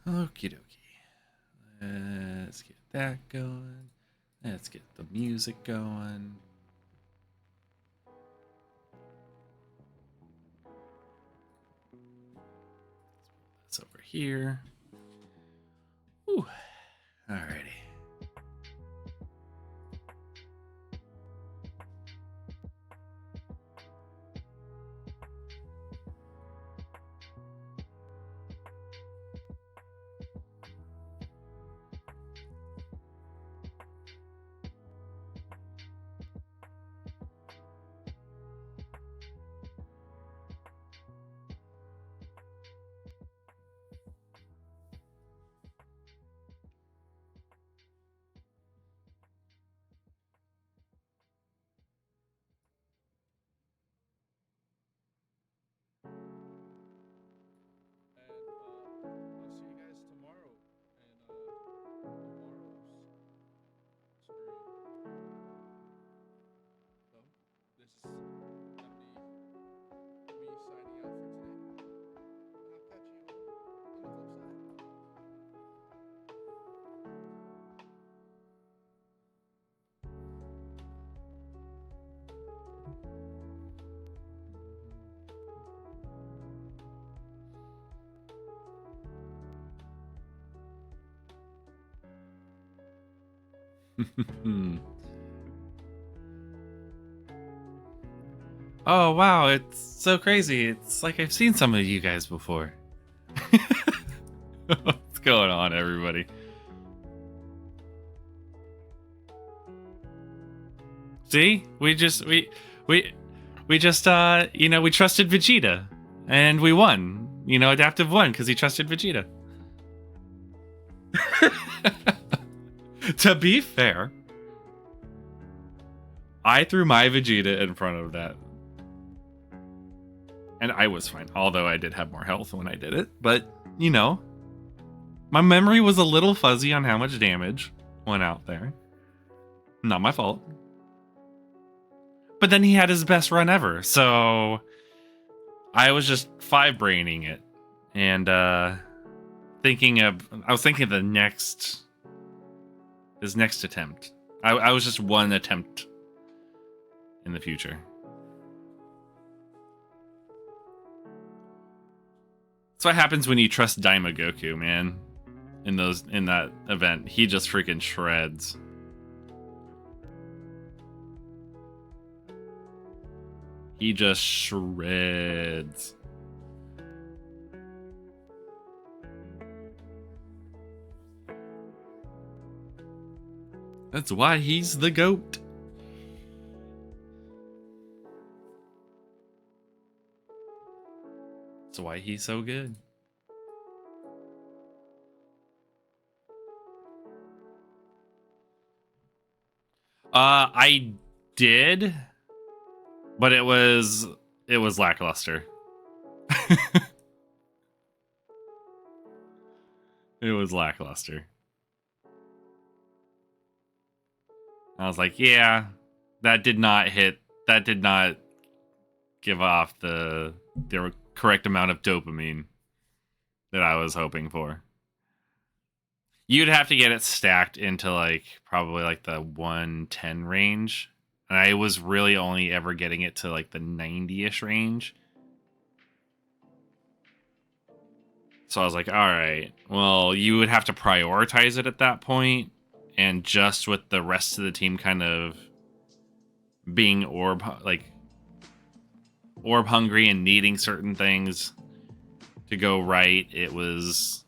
Okie dokie. Let's get that going. Let's get the music going. Let's put this over here. Whew. Alrighty. Oh wow, it's so crazy. It's like I've seen some of you guys before. What's going on, everybody? See? We just we we trusted Vegeta and we won. Adaptive won because he trusted Vegeta. To be fair, I threw my Vegeta in front of that. And I was fine, although I did have more health when I did it. But, my memory was a little fuzzy on how much damage went out there. Not my fault. But then he had his best run ever, so I was just five-braining it. And I was thinking of his next attempt. I was just one attempt in the future. That's what happens when you trust Daima Goku, man. In that event, he just freaking shreds. He just shreds. That's why he's the GOAT. That's why he's so good. I did, but it was lackluster. It was lackluster. I was like, yeah, that did not give off the correct amount of dopamine that I was hoping for. You'd have to get it stacked into probably the 110 range. And I was really only ever getting it to the 90-ish range. So I was like, all right, well, you would have to prioritize it at that point. And just with the rest of the team kind of being orb hungry and needing certain things to go right, it was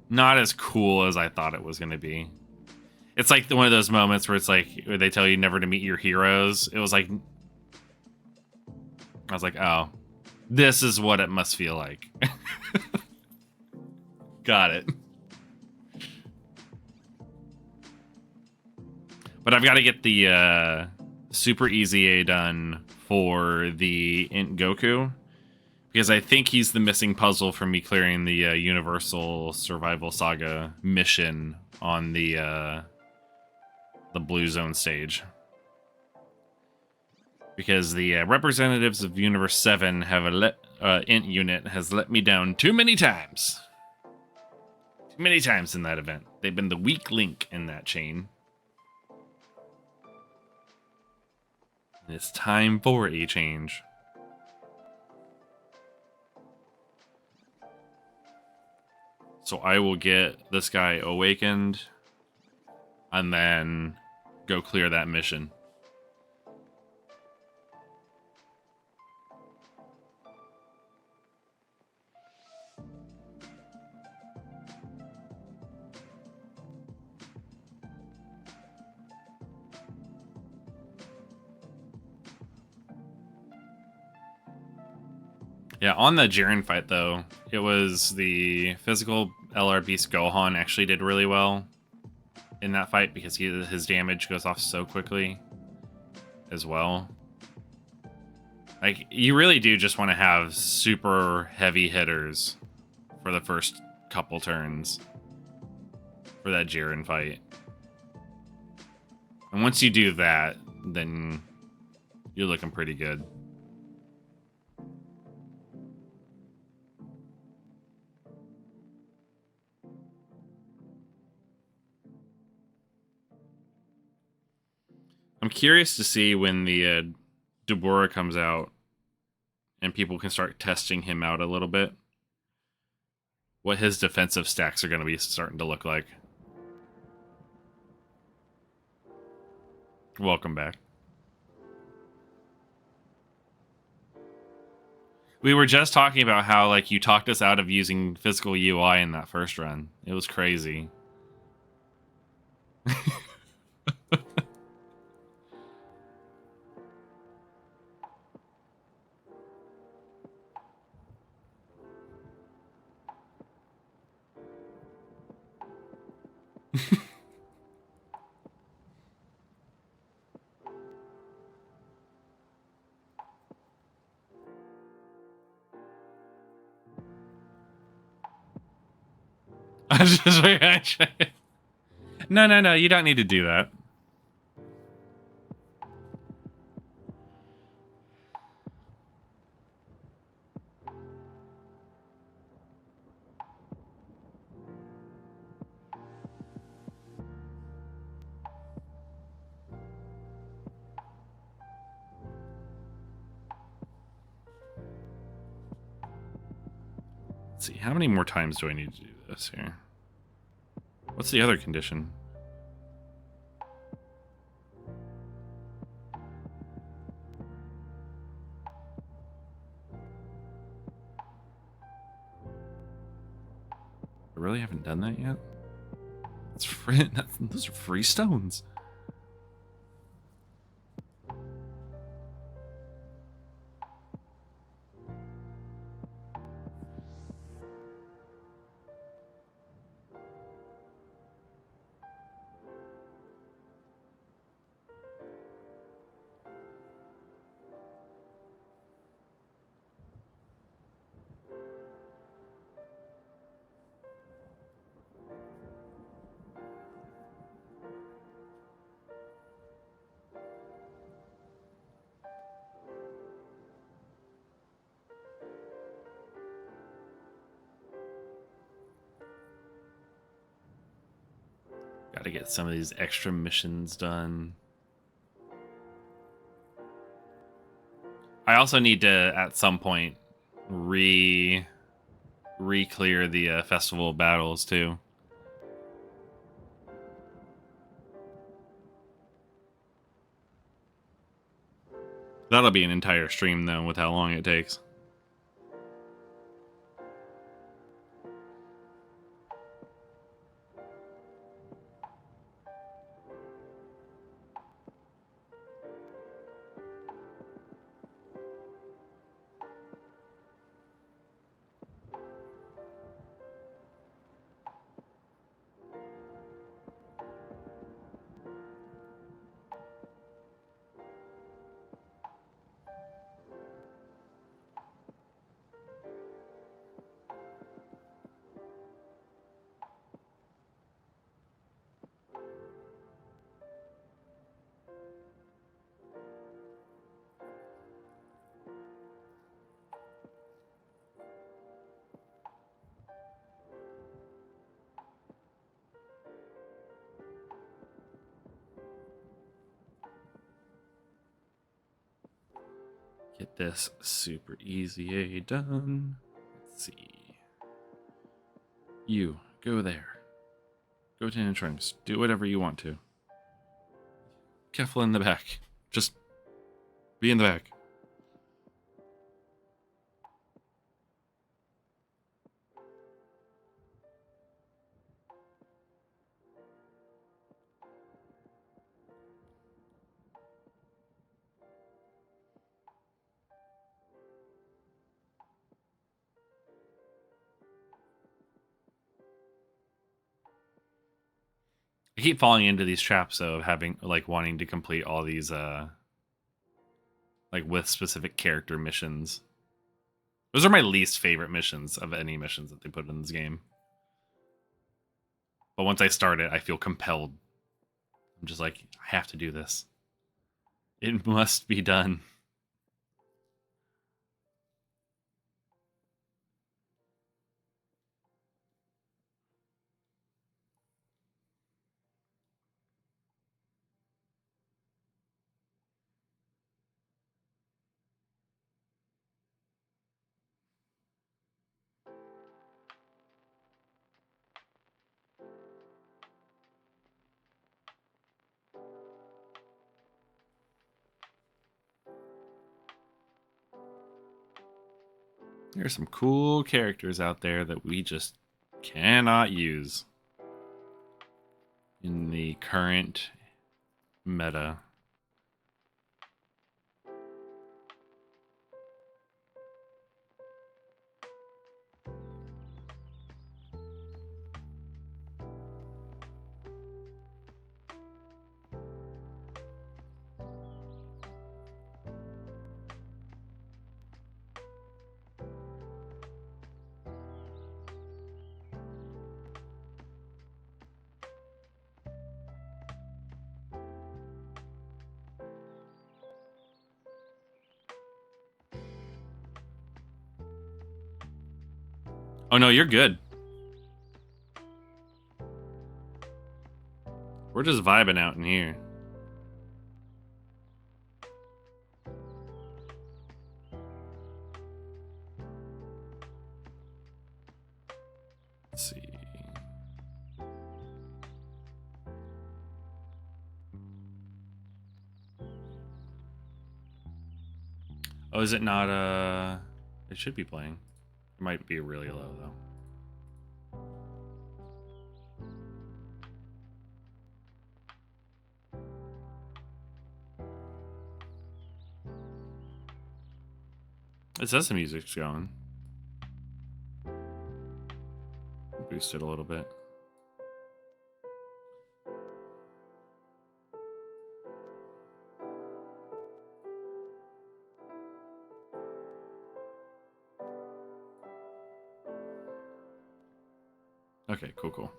not as cool as I thought it was going to be. It's like one of those moments where where they tell you never to meet your heroes. It was like, I was like, oh, this is what it must feel like. Got it. But I've got to get the Super Easy A done for the Int Goku, because I think he's the missing puzzle for me clearing the Universal Survival Saga mission on the Blue Zone stage. Because the representatives of Universe 7 have Int unit has let me down too many times. Too many times in that event. They've been the weak link in that chain. And it's time for a change. So I will get this guy awakened and then go clear that mission. Yeah, on the Jiren fight, though, it was the physical LR Beast Gohan actually did really well in that fight because his damage goes off so quickly as well. Like, you really do just want to have super heavy hitters for the first couple turns for that Jiren fight. And once you do that, then you're looking pretty good. I'm curious to see when the Deborah comes out and people can start testing him out a little bit, what his defensive stacks are going to be starting to look like. Welcome back. We were just talking about how, like, you talked us out of using physical UI in that first run. It was crazy. I was just No, you don't need to do that. Let's see, how many more times do I need to do this here? What's the other condition? I really haven't done that yet? That's free, those are free stones. Gotta get some of these extra missions done. I also need to, at some point, re-clear the Festival of Battles, too. That'll be an entire stream, though, with how long it takes. Get this super easy A done. Let's see. You, go there. Go to entrance. Do whatever you want to. Careful in the back. Just be in the back. I keep falling into these traps though, of having like wanting to complete all these like with specific character missions. Those are my least favorite missions of any missions that they put in this game. But once I start it, I feel compelled. I'm just like, I have to do this. It must be done. There's some cool characters out there that we just cannot use in the current meta. Oh no, you're good. We're just vibing out in here. Let's see. Oh, is it not it should be playing. It might be really low though. It says the music's going. Boost it a little bit. Okay, cool.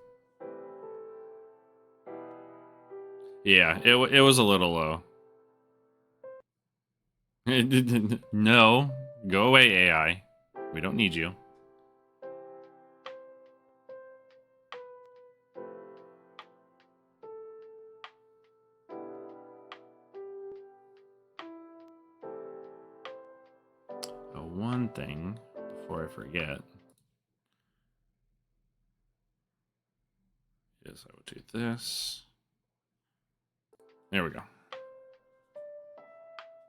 Yeah, it was a little low. No, go away, AI. We don't need you. One thing before I forget is I would do this. There we go.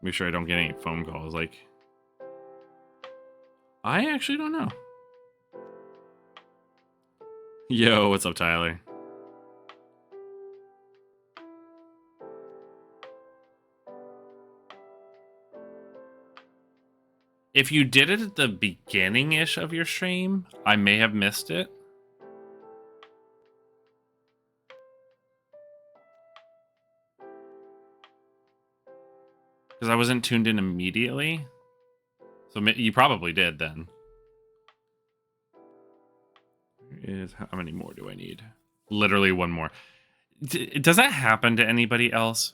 Make sure I don't get any phone calls. Like, I actually don't know. Yo, what's up, Tyler? If you did it at the beginning-ish of your stream, I may have missed it. Because I wasn't tuned in immediately. So you probably did then. How many more do I need? Literally one more. Does that happen to anybody else?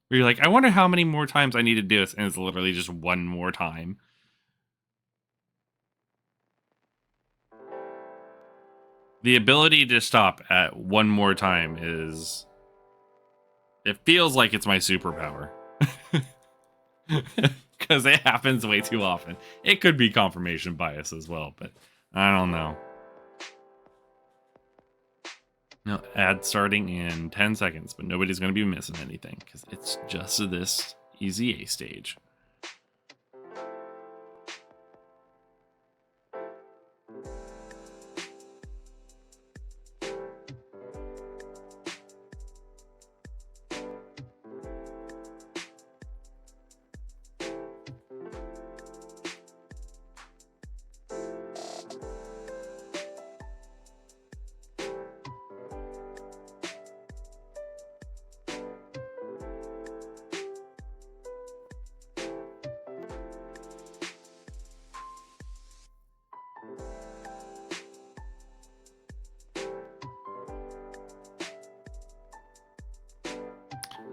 Where you're like, I wonder how many more times I need to do this, and it's literally just one more time. The ability to stop at one more time is... It feels like it's my superpower. because it happens way too often. It could be confirmation bias as well, but I don't know. No, ad starting in 10 seconds, but nobody's going to be missing anything because it's just this easy A stage.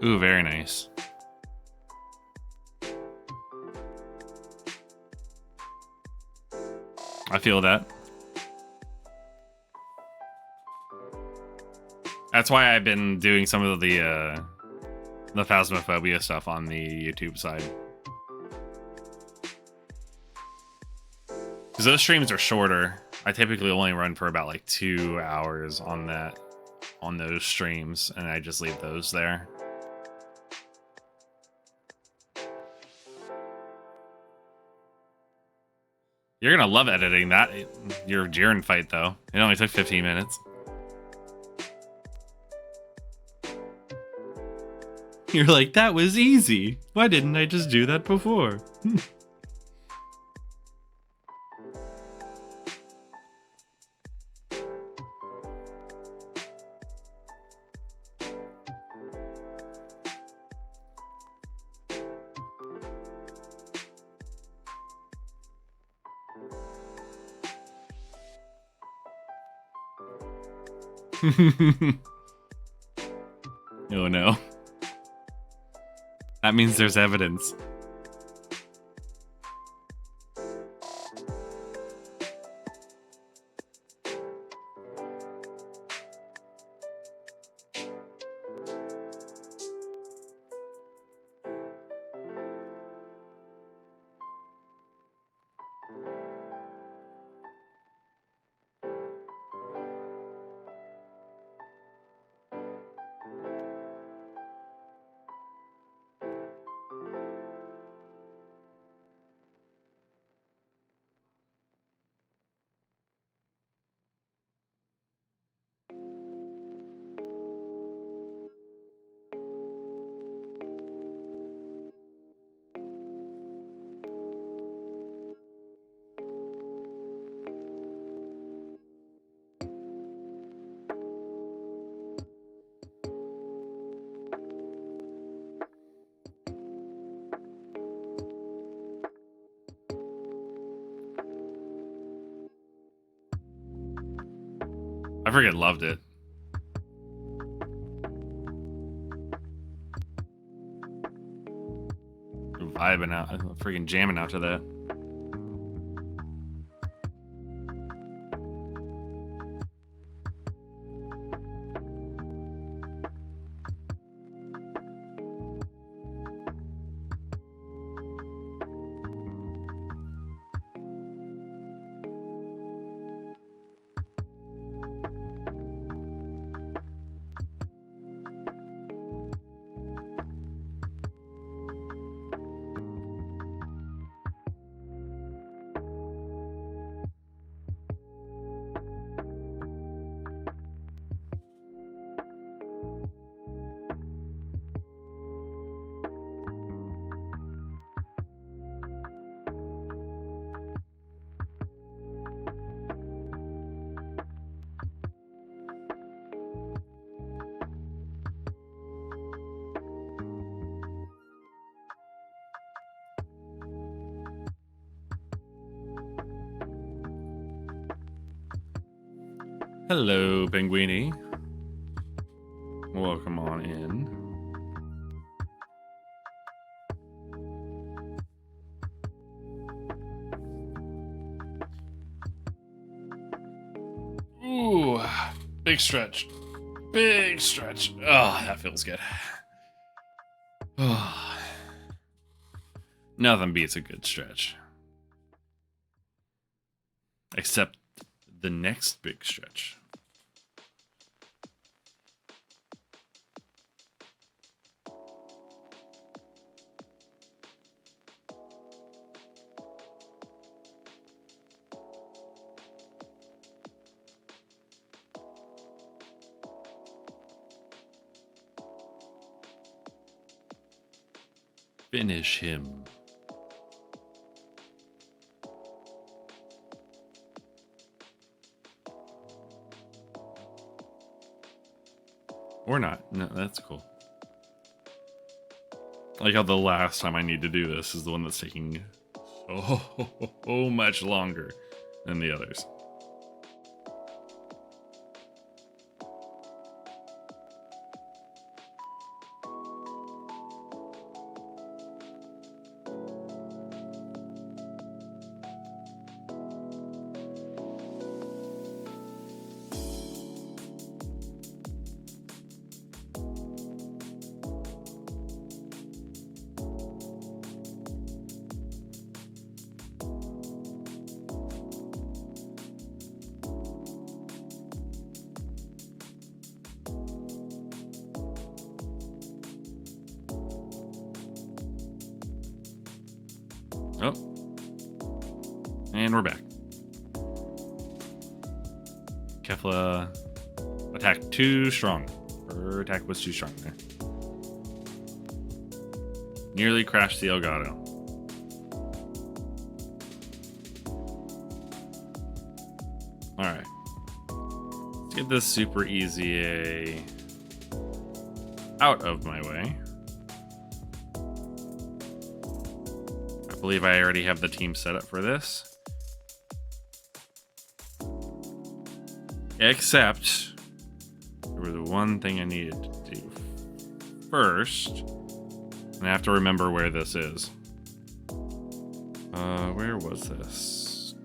Ooh, very nice. I feel that. That's why I've been doing some of the Phasmophobia stuff on the YouTube side. Because those streams are shorter. I typically only run for about like 2 hours on those streams, and I just leave those there. You're gonna love editing that. Your Jiren fight, though. It only took 15 minutes. You're like, that was easy. Why didn't I just do that before? Oh no. That means there's evidence. I freaking loved it. Vibing out, freaking jamming out to that. Hello, Penguini. Welcome on in. Ooh, big stretch. Big stretch. Oh, that feels good. Oh. Nothing beats a good stretch. Except the next big stretch. Finish him. Or not. No, that's cool. I like how the last time I need to do this is the one that's taking so much longer than the others. Oh. And we're back. Kefla attacked too strong. Her attack was too strong there. Nearly crashed the Elgato. Alright. Let's get this super easy out of my way. I believe I already have the team set up for this. Except there was one thing I needed to do first. And I have to remember where this is. Where was this?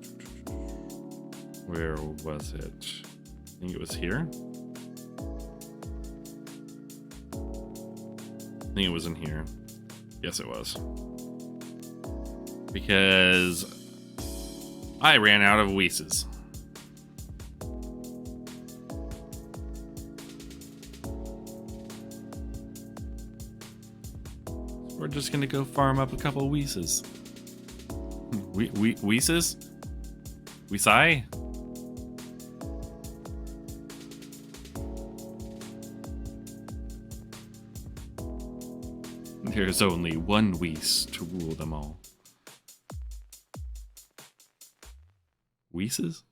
Where was it? I think it was here. I think it was in here. Yes, it was. Because I ran out of Wheezes. We're just gonna go farm up a couple Wheezes. Wheezes? Weezai? There's only one Wheeze to rule them all. Wheezes?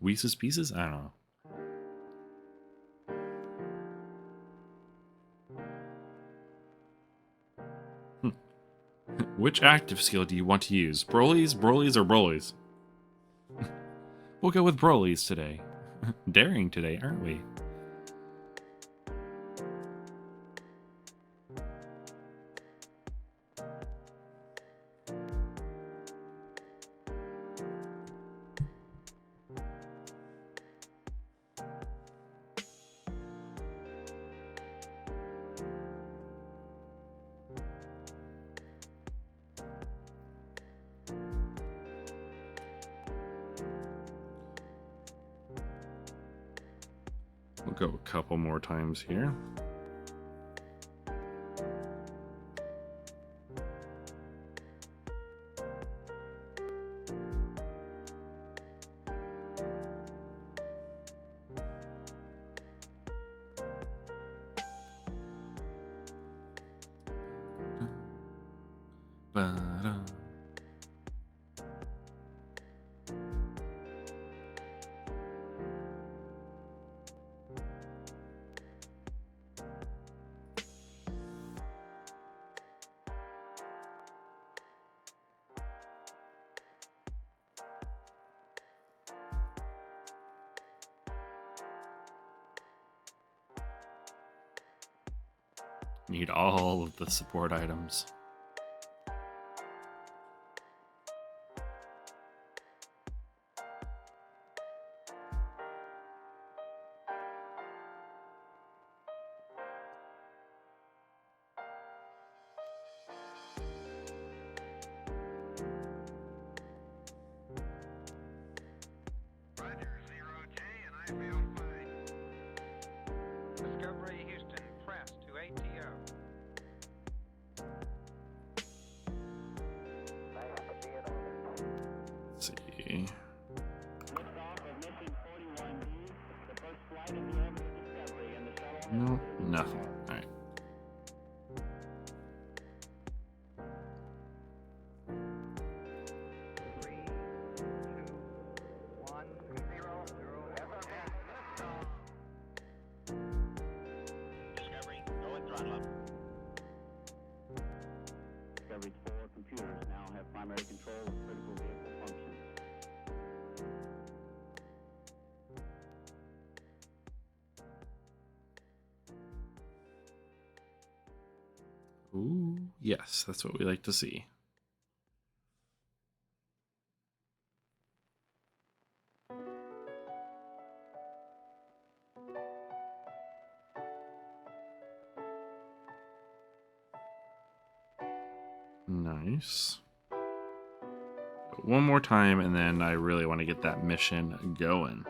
Wheezes pieces? I don't know. Which active skill do you want to use? Broly's, Broly's, or Broly's? We'll go with Broly's today. Daring today, aren't we? We'll go a couple more times here. Ba-da. Need all of the support items. No, nothing. All right. Discovery's 4 computers now have primary control of critical vehicle functions. Ooh, yes, that's what we like to see. Nice. One more time, and then I really want to get that mission going.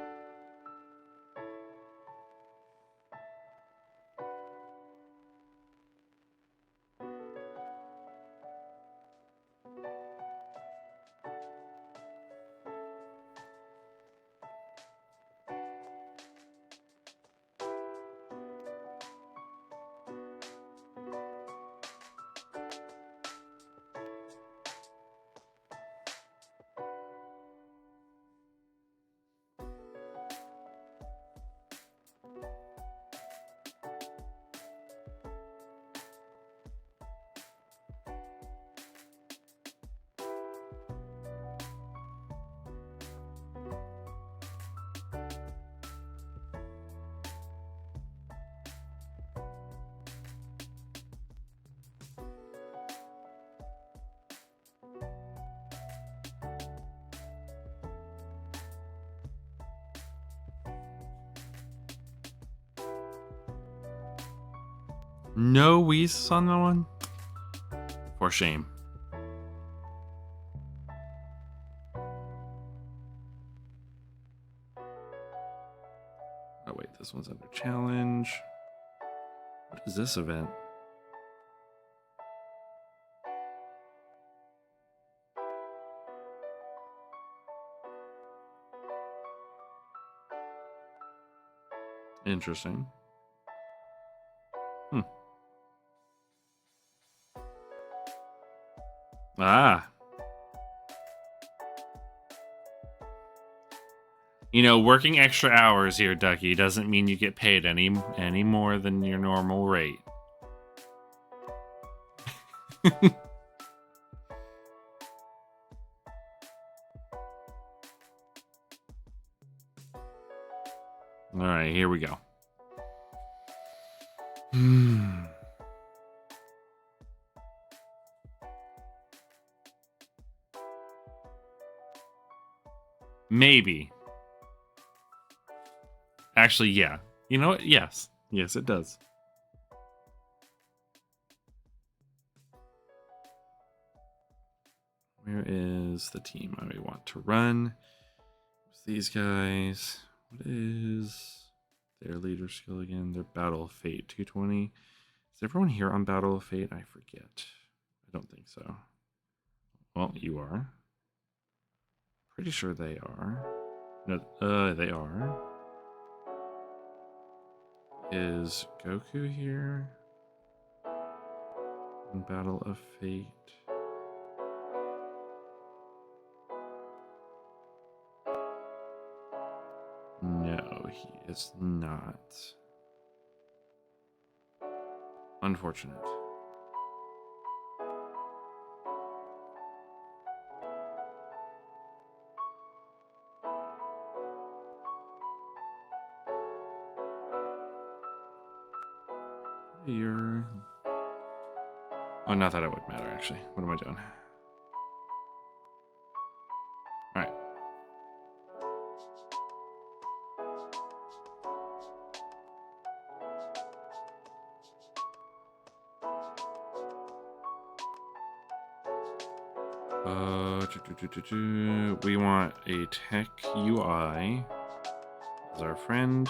No Whis on that one? For shame. Oh wait, this one's under challenge. What is this event? Interesting. Ah. You know, working extra hours here, Ducky, doesn't mean you get paid any more than your normal rate. All right, here we go. Maybe. Actually, yeah. You know what? Yes. Yes, it does. Where is the team I want to run? It's these guys. What is their leader skill again? Their Battle of Fate 220. Is everyone here on Battle of Fate? I forget. I don't think so. Well, you are. Pretty sure they are. No, they are. Is Goku here? In Battle of Fate. No, he is not. Unfortunate. You're... Oh, not that it would matter, actually. What am I doing? Alright. We want a tech UI as our friend.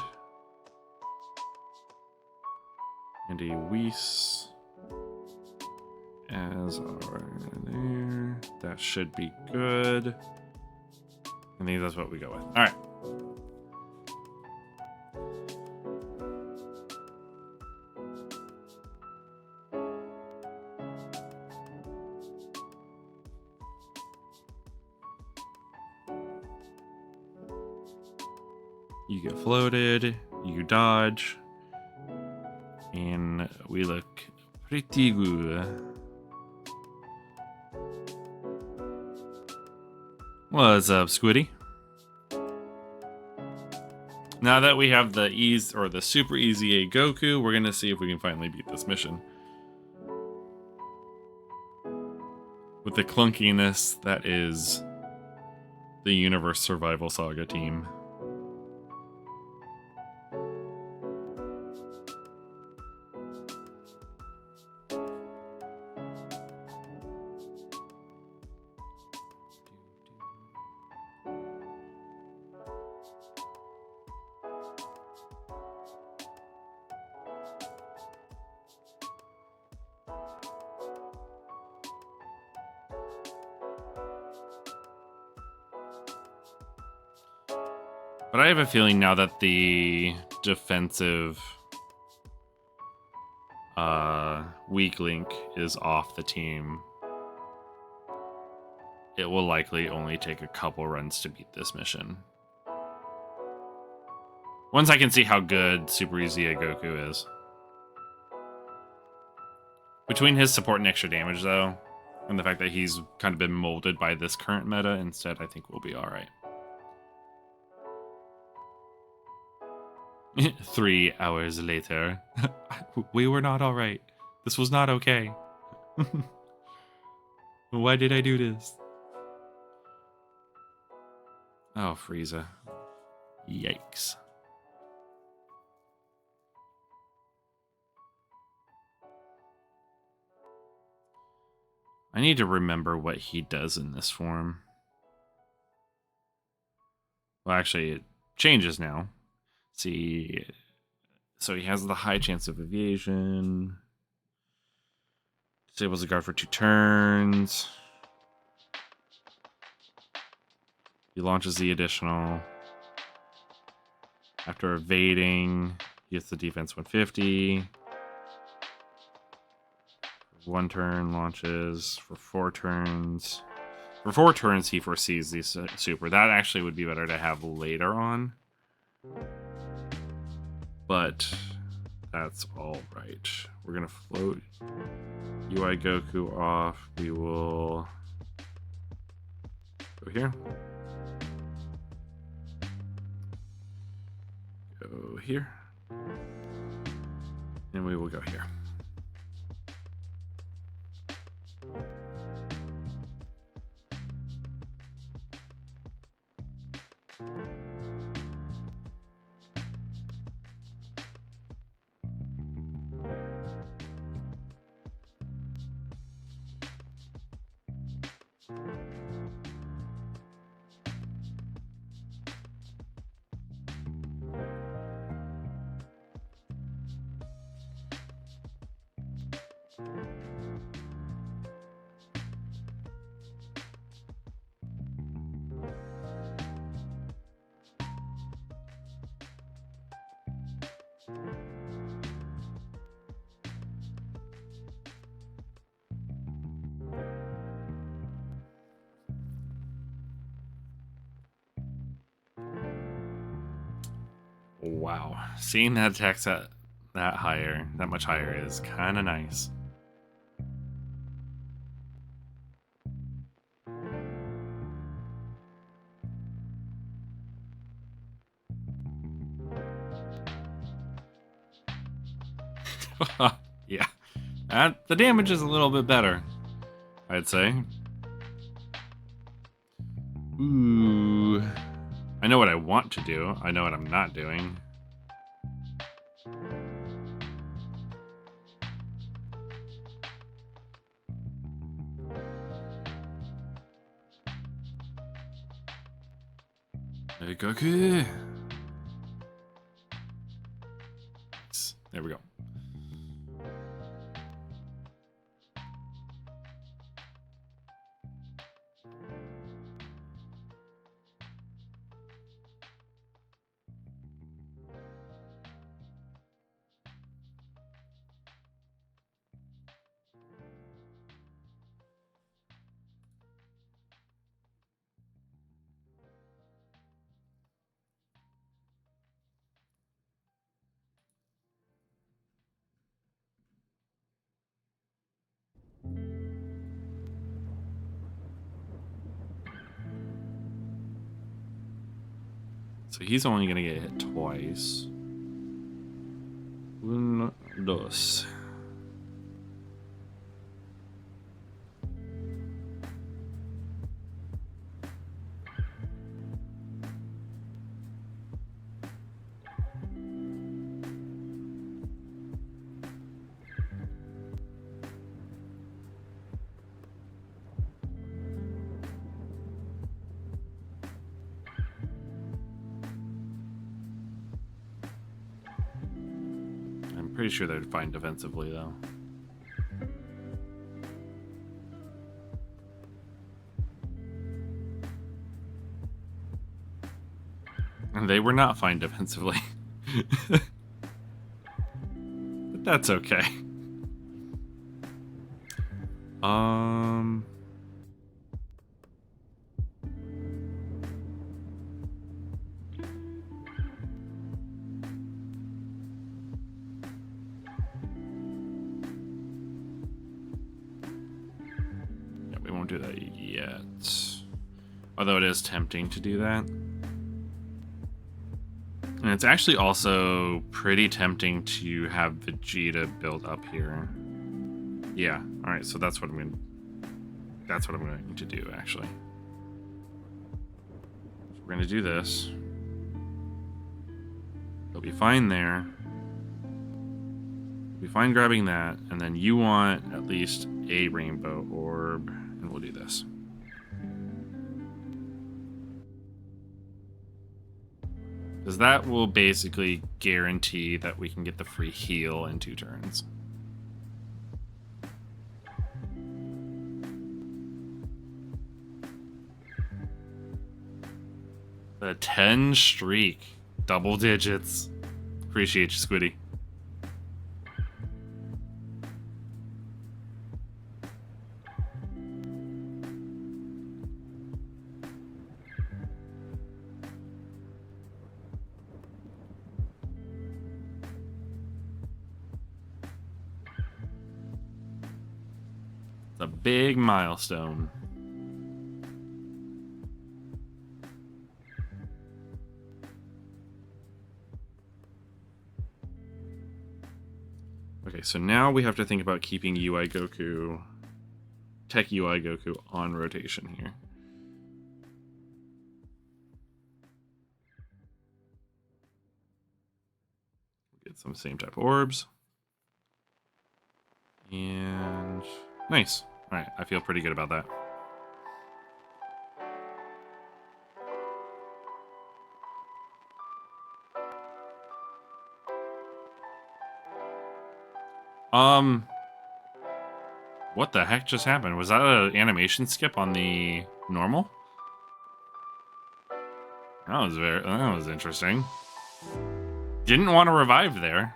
And a Whis as our there. That should be good. I think that's what we go with. All right. You get floated, you dodge, and we look pretty good. What's up, Squiddy? Now that we have the ease or the super easy A Goku, we're gonna see if we can finally beat this mission. With the clunkiness that is the Universe Survival Saga team. But I have a feeling now that the defensive weak link is off the team, it will likely only take a couple runs to beat this mission. Once I can see how good Super Easy A Goku is. Between his support and extra damage, though, and the fact that he's kind of been molded by this current meta instead, I think we'll be alright. 3 hours later. We were not alright. This was not okay. Why did I do this? Oh, Frieza. Yikes. I need to remember what he does in this form. Well, actually, it changes now. See, so he has the high chance of evasion. Disables the guard for 2 turns. He launches the additional. After evading, he gets the defense 150. 1 turn launches for 4 turns. For 4 turns, he foresees the super. That actually would be better to have later on. But that's all right. We're gonna float UI Goku off. We will go here. Go here. And we will go here. Wow, seeing that attack set that much higher is kind of nice. Yeah, the damage is a little bit better, I'd say. Ooh, I know what I want to do. I know what I'm not doing. Hey, Goku. There we go. So he's only going to get hit twice. Un, dos. Pretty sure they're fine defensively, though. And they were not fine defensively. But that's okay. We won't do that yet. Although it is tempting to do that. And it's actually also pretty tempting to have Vegeta built up here. Yeah, alright, so that's what I'm going to do, actually. So we're going to do this. He'll be fine there. He'll be fine grabbing that, and then you want at least a rainbow orb. And we'll do this. Because that will basically guarantee that we can get the free heal in 2 turns. The 10 streak. Double digits. Appreciate you, Squiddy. It's a big milestone. Okay, so now we have to think about keeping UI Goku, Tech UI Goku on rotation here. Get some same type orbs. And nice. All right, I feel pretty good about that. What the heck just happened? Was that an animation skip on the normal? That was interesting. Didn't want to revive there.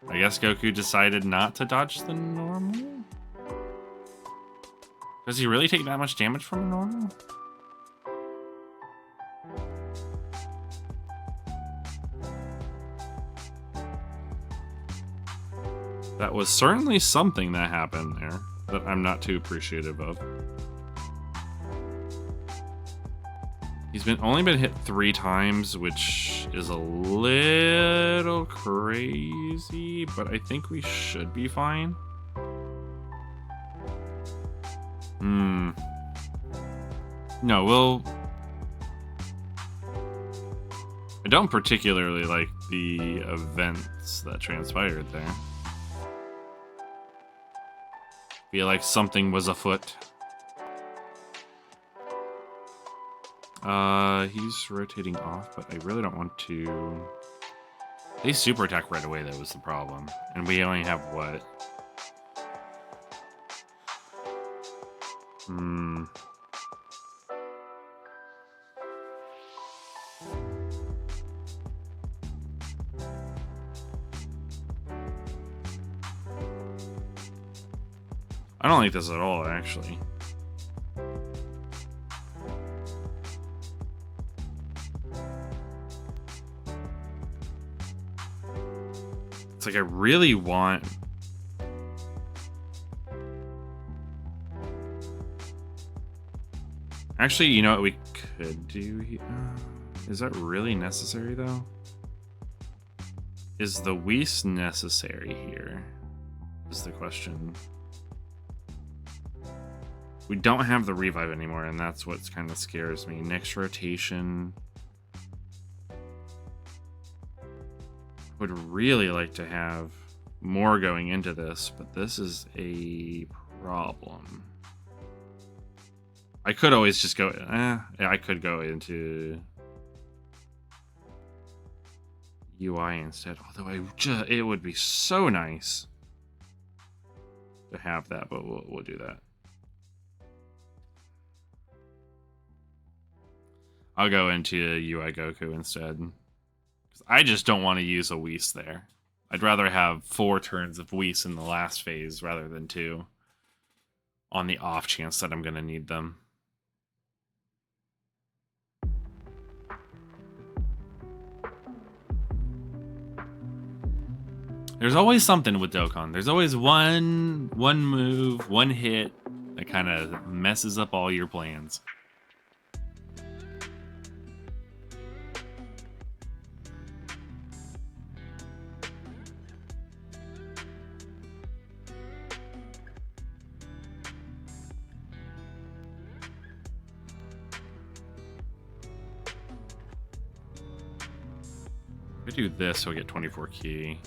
I guess Goku decided not to dodge the normal? Does he really take that much damage from a normal? That was certainly something that happened there that I'm not too appreciative of. He's only been hit 3 times, which is a little crazy, but I think we should be fine. No, I don't particularly like the events that transpired there. Feel like something was afoot. He's rotating off, but I really don't want to. They super attack right away, that was the problem. And we only have what? I don't like this at all, actually. It's like I really want... Actually, you know what we could do here? Is that really necessary, though? Is the Whis necessary here? Is the question. We don't have the revive anymore, and that's what kind of scares me. Next rotation. Would really like to have more going into this, but this is a problem. I could always just go. I could go into UI instead. Although it would be so nice to have that, but we'll do that. I'll go into UI Goku instead. I just don't want to use a Whis there. I'd rather have 4 turns of Whis in the last phase rather than 2. On the off chance that I'm going to need them. There's always something with Dokkan. There's always one move, one hit that kind of messes up all your plans. If we do this, we'll get 24 key.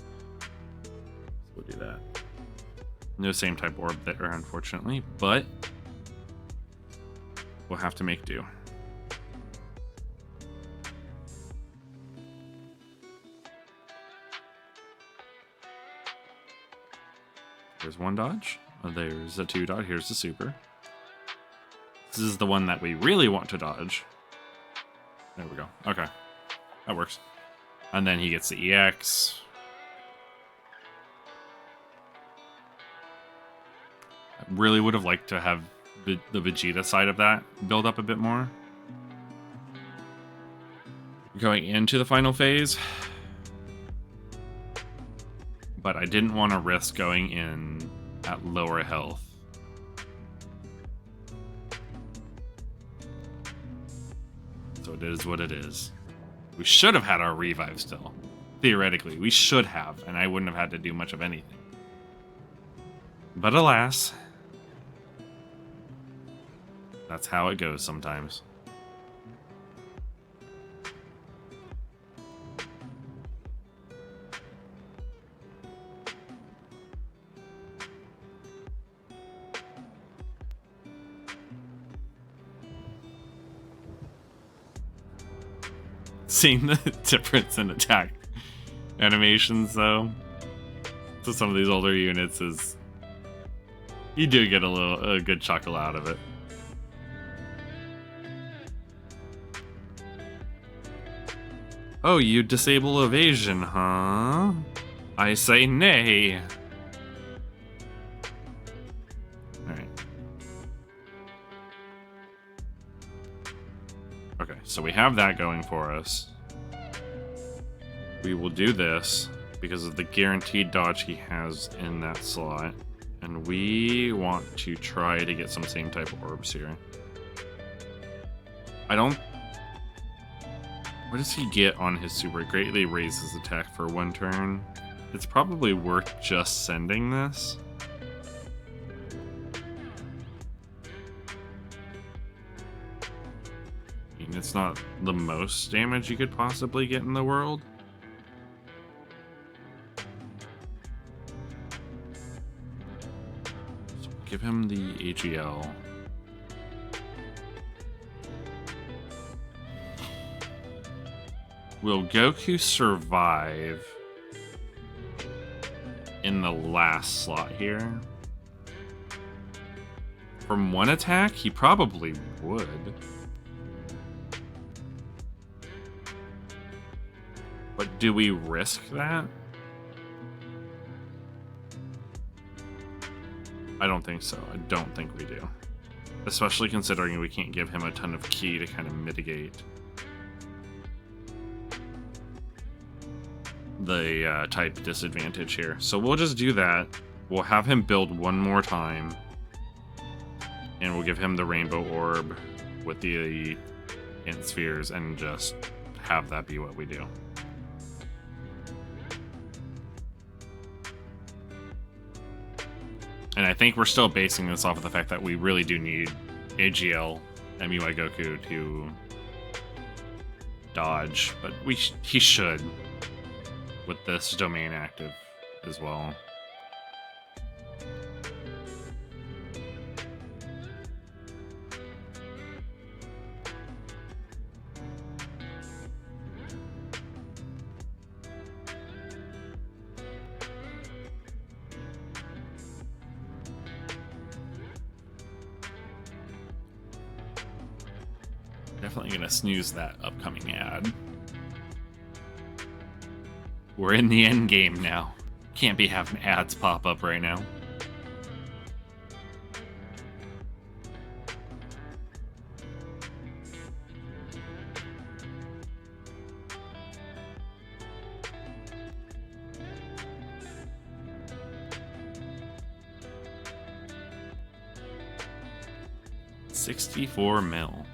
So we'll do that. No same type orb there, unfortunately, but we'll have to make do. There's one dodge. Oh, there's a 2 dodge. Here's the super. This is the one that we really want to dodge. There we go. Okay. That works. And then he gets the EX. I really would have liked to have the Vegeta side of that build up a bit more. Going into the final phase. But I didn't want to risk going in at lower health. So it is what it is. We should have had our revive still. Theoretically, we should have, and I wouldn't have had to do much of anything. But alas, that's how it goes sometimes. Seeing the difference in attack animations, though, to some of these older units is... You do get a good chuckle out of it. Oh, you disable evasion, huh? I say nay. Alright. Okay, so we have that going for us. We will do this because of the guaranteed dodge he has in that slot. And we want to try to get some same type orbs here. I don't... What does he get on his super? Greatly raises attack for 1 turn. It's probably worth just sending this. I mean, it's not the most damage you could possibly get in the world. So give him the AGL. Will Goku survive in the last slot here? From 1 attack, he probably would. But do we risk that? I don't think so. I don't think we do. Especially considering we can't give him a ton of ki to kind of mitigate the type disadvantage here. So we'll just do that. We'll have him build 1 more time. And we'll give him the rainbow orb with the int spheres and just have that be what we do. And I think we're still basing this off of the fact that we really do need AGL MUI Goku to dodge, but he should with this domain active as well. Definitely gonna snooze that upcoming ad. We're in the end game now. Can't be having ads pop up right now. $64 mil.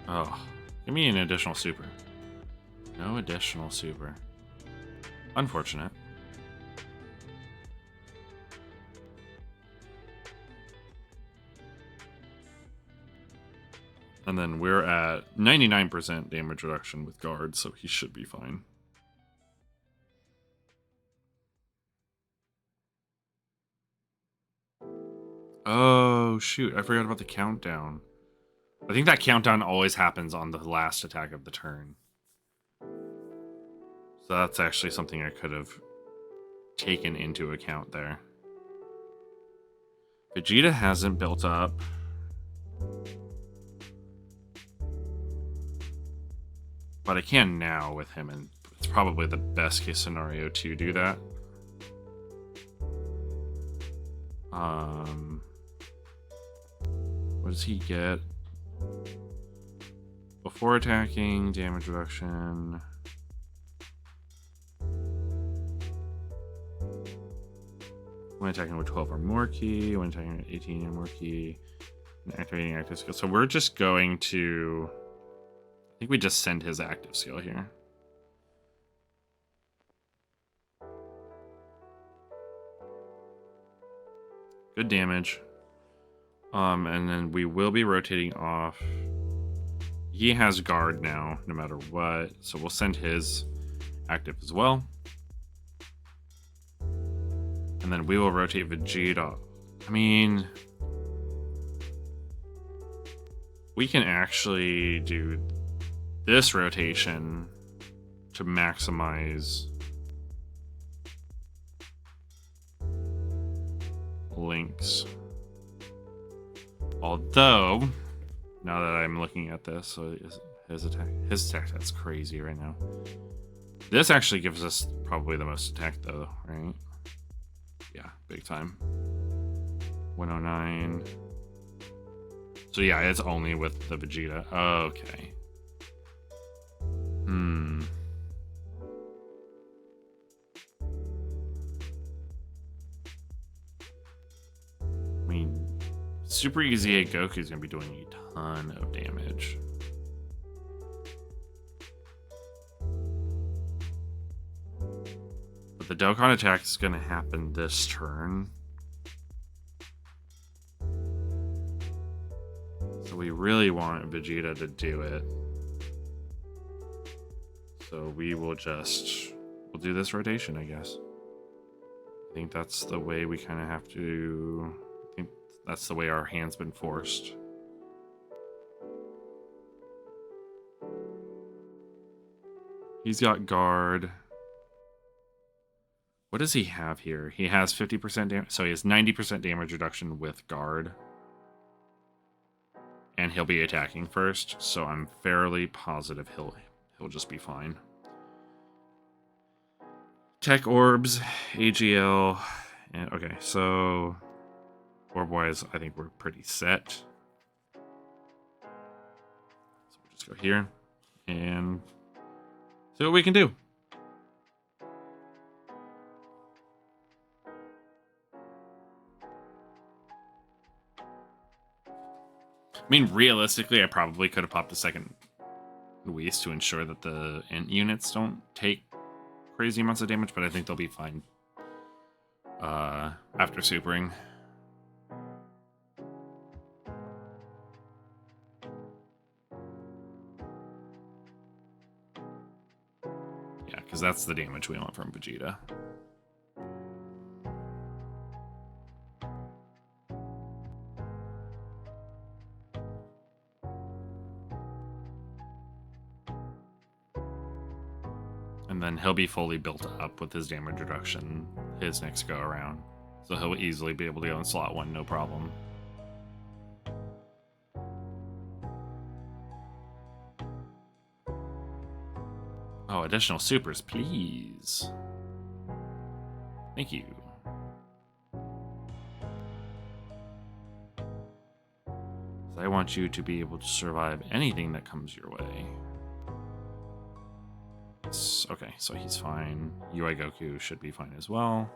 Oh, give me an additional super. No additional super. Unfortunate. And then we're at 99% damage reduction with guard, so he should be fine. Oh, shoot. I forgot about the countdown. I think that countdown always happens on the last attack of the turn. So that's actually something I could have taken into account there. Vegeta hasn't built up. But I can now with him, and it's probably the best case scenario to do that. What does he get? Before attacking, damage reduction. When attacking with 12 or more key, when attacking with 18 or more key, and activating active skill. So we're just going to... I think we just send his active skill here. Good damage. And then we will be rotating off. He has guard now, no matter what. So we'll send his active as well. And then we will rotate Vegeta. I mean, we can actually do this rotation to maximize links. Although, now that I'm looking at this, so his attack, that's crazy right now. This actually gives us probably the most attack though, right? Yeah, big time. 109. So yeah, it's only with the Vegeta. Okay. I mean, Super Easy 8 Goku is going to be doing a ton of damage. But the Dokkan attack is going to happen this turn. So we really want Vegeta to do it. So we will we'll do this rotation, I guess. I think that's the way we kind of have to... I think that's the way our hand's been forced. He's got guard. What does he have here? He has 50% damage. So he has 90% damage reduction with guard. And he'll be attacking first. So I'm fairly positive he'll just be fine. Tech orbs, AGL, and okay, so orb-wise, I think we're pretty set. So we'll just go here and see what we can do. I mean, realistically, I probably could have popped a second Luis to ensure that the int units don't take crazy amounts of damage, but I think they'll be fine after supering. Yeah, because that's the damage we want from Vegeta. And then he'll be fully built up with his damage reduction his next go around. So he'll easily be able to go in slot 1, no problem. Oh, additional supers, please. Thank you. So I want you to be able to survive anything that comes your way. Okay, so he's fine. UI Goku should be fine as well.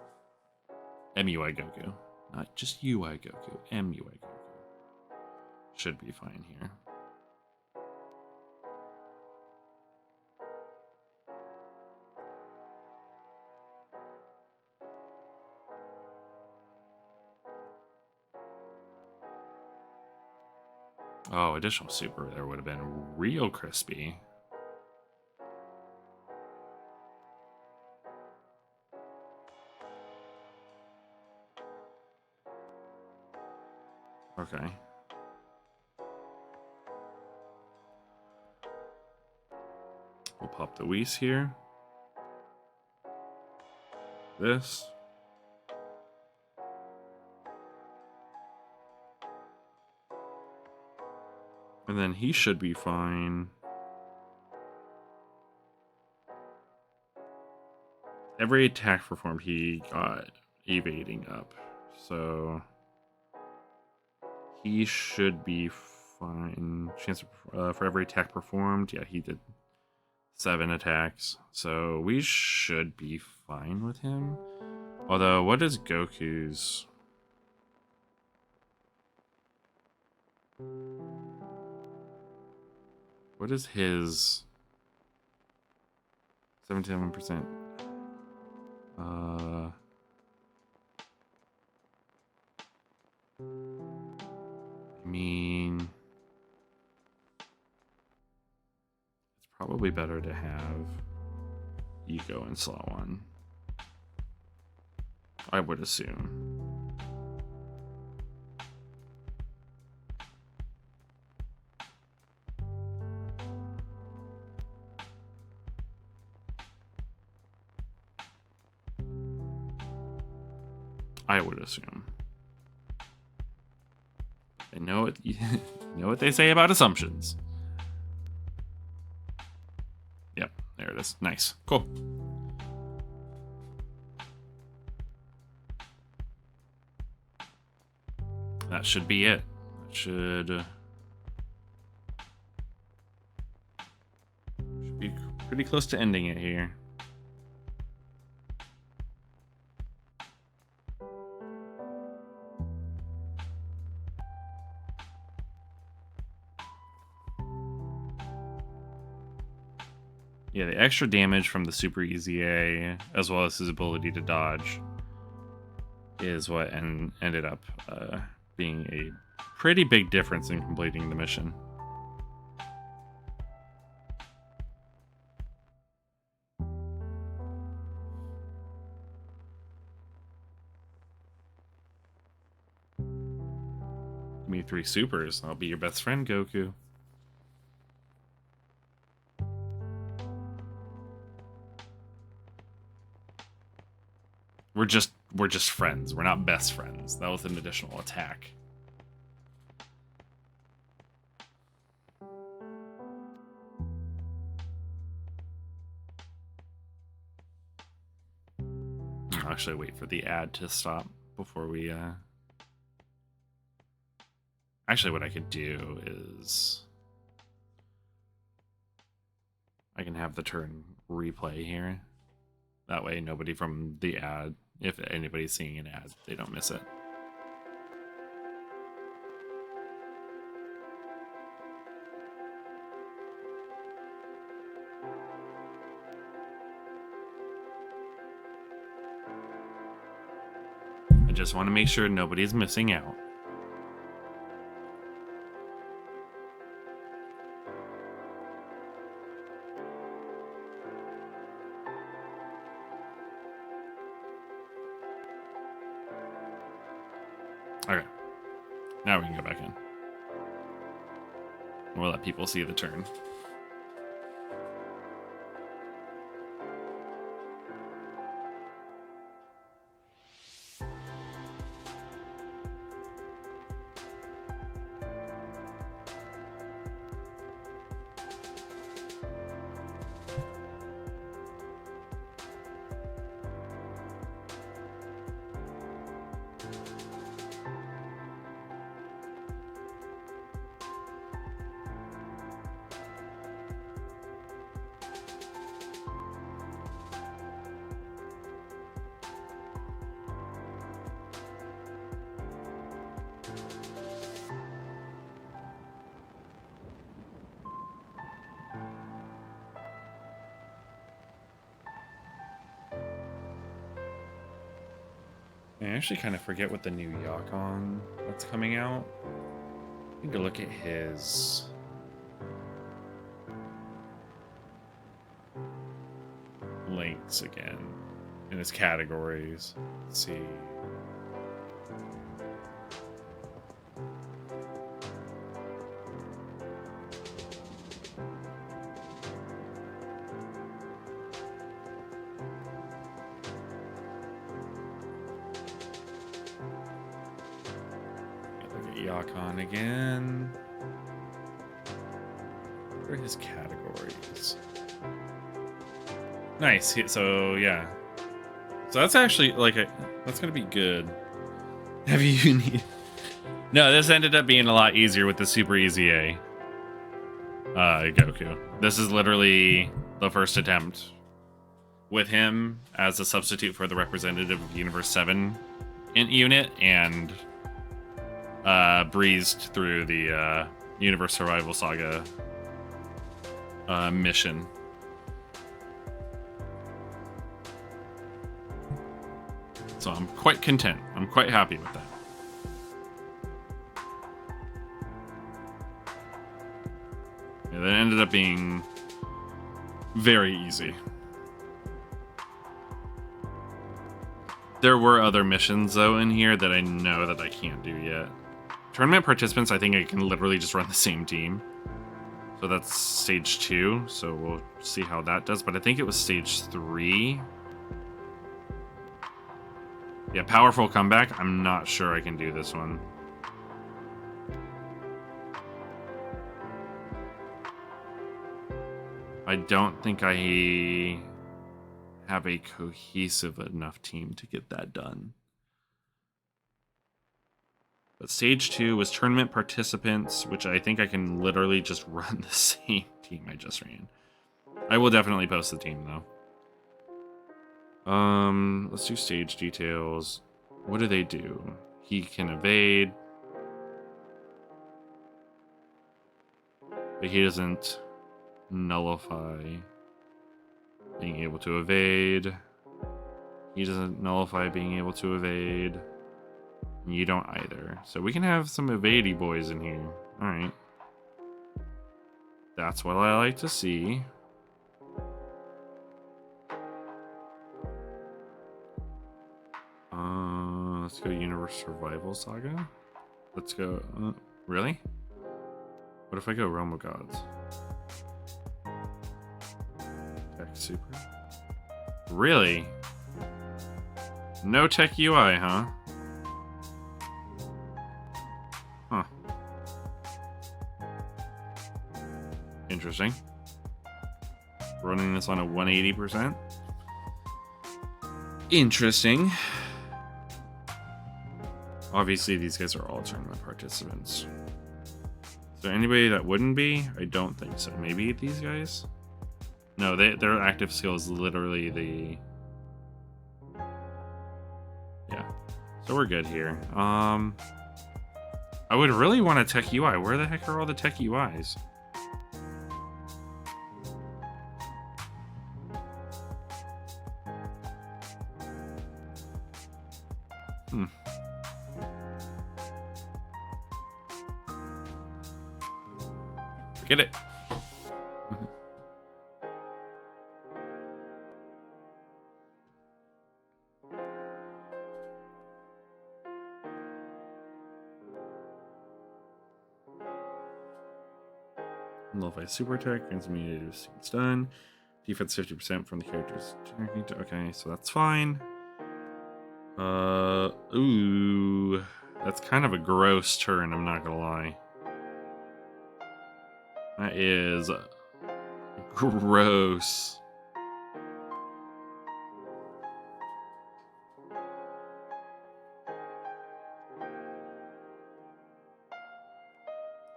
MUI Goku. Not just UI Goku. MUI Goku. Should be fine here. Oh, additional super there would have been real crispy. Okay. We'll pop the Whis here. This. And then he should be fine. Every attack performed, he got evading up. So he should be fine. Chance for every attack performed. Yeah, he did 7 attacks. So we should be fine with him. Although, what is Goku's? What is his 77%? I mean, it's probably better to have Ego in slot 1. I would assume. I would assume. I know it. You know what they say about assumptions. Yep, there it is. Nice, cool. That should be it. That should be pretty close to ending it here. Yeah, the extra damage from the Super Easy A, as well as his ability to dodge, is what ended up being a pretty big difference in completing the mission. Give me 3 supers, I'll be your best friend, Goku. We're just friends. We're not best friends. That was an additional attack. I'll actually wait for the ad to stop before we Actually, what I could do is I can have the turn replay here. That way nobody from the ad, if anybody's seeing an ad, they don't miss it. I just want to make sure nobody's missing out. Okay. Now we can go back in. We'll let people see the turn. I actually kind of forget what the new Yakon that's coming out. I need to look at his links again in his categories. Let's see. Yakon again. What are his categories? Nice. So yeah. So that's actually like that's gonna be good. Have you need? No, this ended up being a lot easier with the Super Easy A. Goku. This is literally the first attempt with him as a substitute for the representative of Universe 7 unit, and breezed through the Universe Survival Saga mission. So I'm quite content. I'm quite happy with that. Yeah, that ended up being very easy. There were other missions, though, in here that I know that I can't do yet. Tournament participants, I think I can literally just run the same team. So that's stage 2, so we'll see how that does. But I think it was stage 3. Yeah, powerful comeback. I'm not sure I can do this one. I don't think I have a cohesive enough team to get that done. But stage 2 was tournament participants, which I think I can literally just run the same team I just ran. I will definitely post the team though. Let's do stage details. What do they do? He can evade, but he doesn't nullify being able to evade. He doesn't nullify being able to evade. You don't either. So we can have some evadey boys in here. Alright. That's what I like to see. Let's go Universe Survival Saga. Let's go... really? What if I go Realm of Gods? Tech Super? Really? No Tech UI, huh? Huh. Interesting. Running this on a 180%. Interesting. Obviously, these guys are all tournament participants. Is there anybody that wouldn't be? I don't think so. Maybe these guys? No, their active skill is literally the... yeah. So we're good here. I would really want a Tech UI. Where the heck are all the Tech UIs? Get it. Nullify super attack, grants immunity to stun. Defense 50% from the character's turn. Okay, so that's fine. Ooh. That's kind of a gross turn, I'm not gonna lie. That is gross.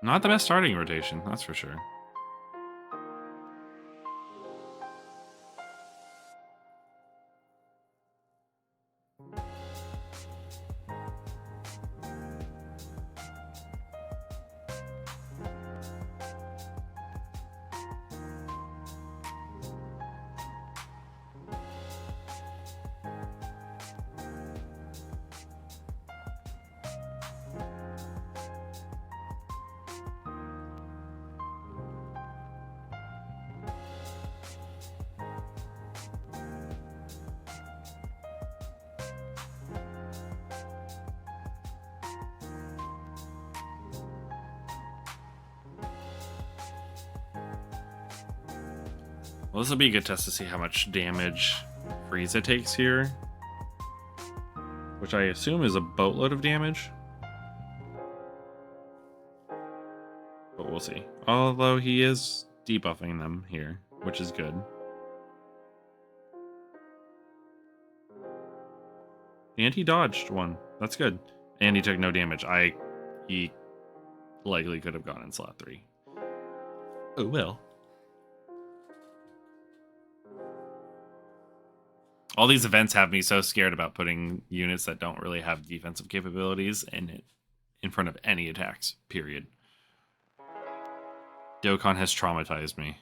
Not the best starting rotation, that's for sure. Well, this will be a good test to see how much damage Frieza takes here. Which I assume is a boatload of damage. But we'll see. Although he is debuffing them here, which is good. And he dodged one. That's good. And he took no damage. He likely could have gone in slot 3. Oh well. All these events have me so scared about putting units that don't really have defensive capabilities in front of any attacks, period. Dokkan has traumatized me.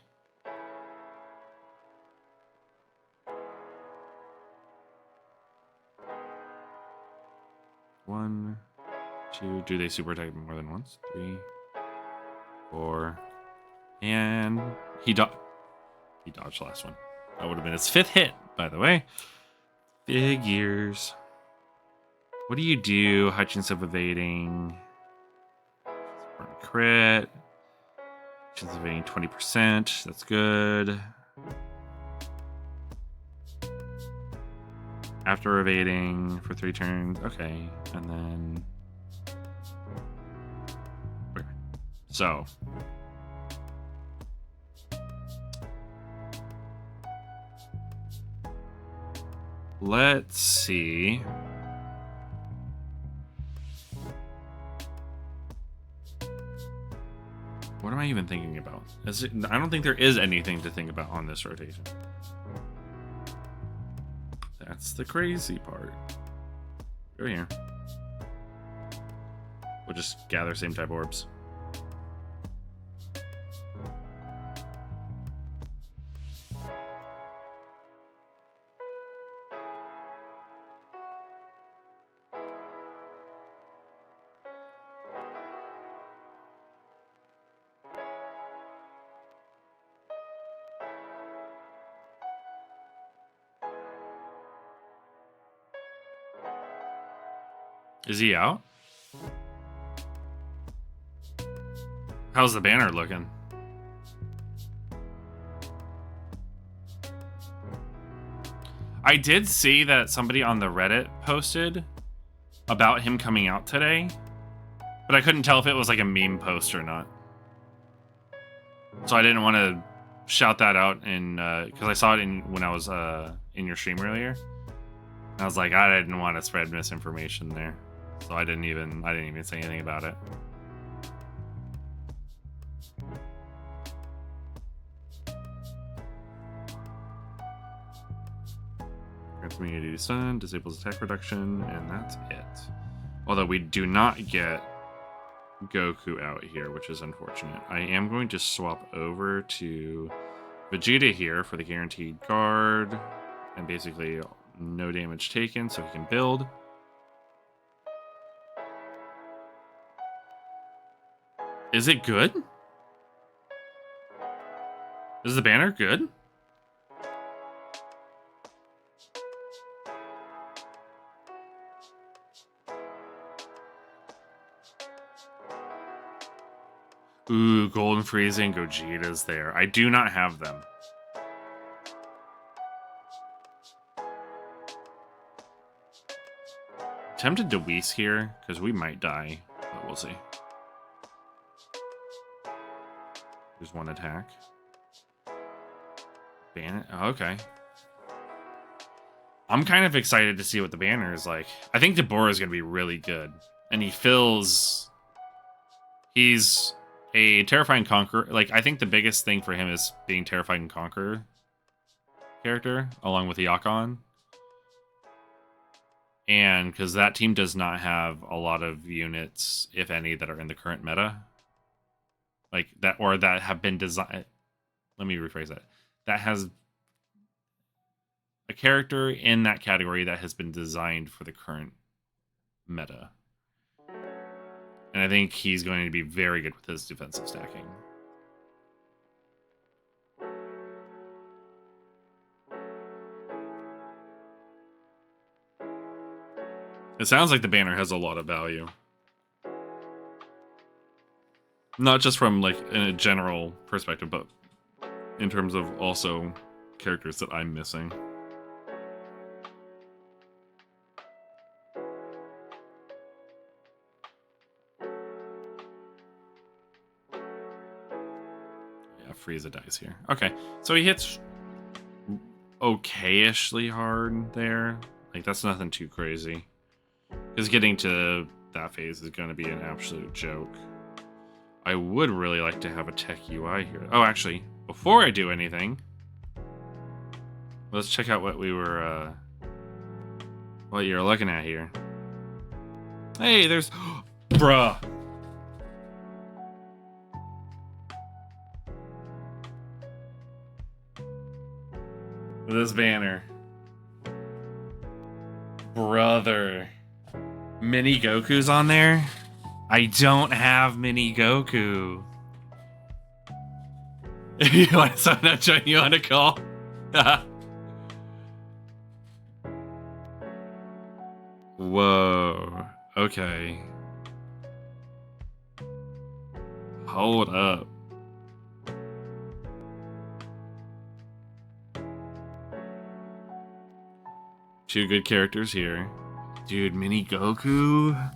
One, two. Do they super attack more than once? 3, 4. And he dodged the last one. That would have been his 5th hit, by the way. Figures. What do you do? High chance of evading. Crit. Chance of evading 20%. That's good. After evading for 3 turns. Okay. And then... Okay. So... Let's see. What am I even thinking about? I don't think there is anything to think about on this rotation. That's the crazy part. Go here. We'll just gather same type orbs. Is he out? How's the banner looking? I did see that somebody on the Reddit posted about him coming out today, but I couldn't tell if it was like a meme post or not. So I didn't want to shout that out because I saw it when I was in your stream earlier. I was like, I didn't want to spread misinformation there, so I didn't even say anything about it. Grants immunity to stun, disables attack reduction, and that's it. Although we do not get Goku out here, which is unfortunate. I am going to swap over to Vegeta here for the guaranteed guard, and basically no damage taken, so he can build. Is it good? Is the banner good? Ooh, Golden Frieza and Gogeta's there. I do not have them. Tempted to Whis here, because we might die, but we'll see. There's one attack. Banner? Oh, okay. I'm kind of excited to see what the banner is like. I think Deborah is going to be really good. And he's a terrifying conqueror. Like, I think the biggest thing for him is being terrifying conqueror character, along with Yakon. And because that team does not have a lot of units, if any, that are in the current meta. Like, that, or that have been designed. Let me rephrase that. That has a character in that category that has been designed for the current meta. And I think he's going to be very good with his defensive stacking. It sounds like the banner has a lot of value. Not just from, like, in a general perspective, but in terms of also characters that I'm missing. Yeah, Frieza dies here. Okay, so he hits okay-ishly hard there. Like, that's nothing too crazy. Because getting to that phase is going to be an absolute joke. I would really like to have a tech UI here. Oh, actually, before I do anything, let's check out what we were, what you're looking at here. Hey, there's, bruh. This banner. Brother. Mini Goku's on there? I don't have Mini Goku. You want someone to join you on a call? Whoa. Okay. Hold up. Two good characters here. Dude, Mini Goku?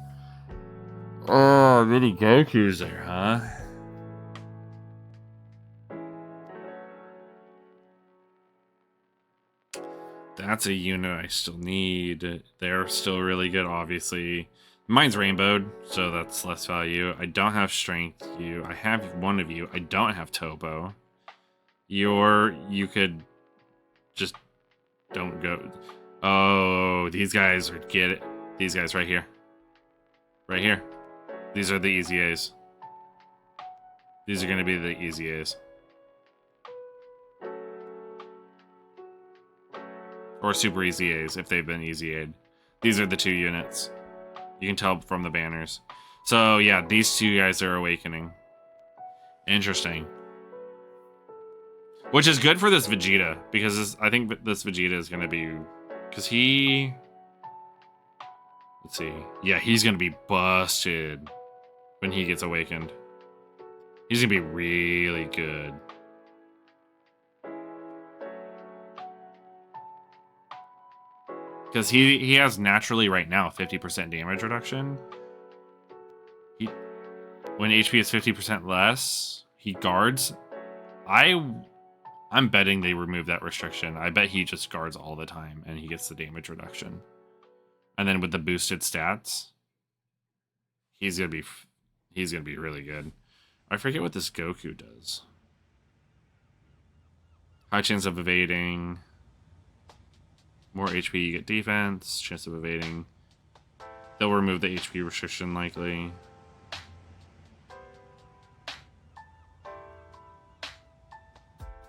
Oh, Mini Goku's there, huh? That's a unit I still need. They're still really good, obviously. Mine's rainbowed, so that's less value. I don't have strength. I have one of you. I don't have Topo. You could just don't go. Oh, these guys would get it. These guys right here. Right here. These are the easy A's. These are going to be the easy A's. Or super easy A's if they've been easy A'd. These are the two units. You can tell from the banners. So yeah, these two guys are awakening. Interesting. Which is good for this Vegeta, because I think this Vegeta is going to be... Because he... Let's see. Yeah, he's going to be busted when he gets awakened. He's going to be really good. Because he has naturally right now 50% damage reduction. When HP is 50% less, he guards. I'm betting they remove that restriction. I bet he just guards all the time and he gets the damage reduction. And then with the boosted stats, he's gonna be really good. I forget what this Goku does. High chance of evading. More HP, you get defense. Chance of evading. They'll remove the HP restriction likely.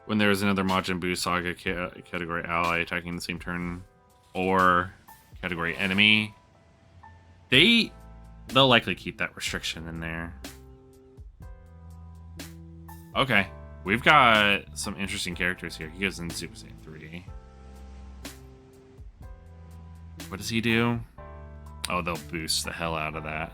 When there is another Majin Buu Saga category ally attacking the same turn, or category enemy, they'll likely keep that restriction in there. Okay, We've got some interesting characters here. He goes in Super Saiyan 3. What does he do? Oh, they'll boost the hell out of that.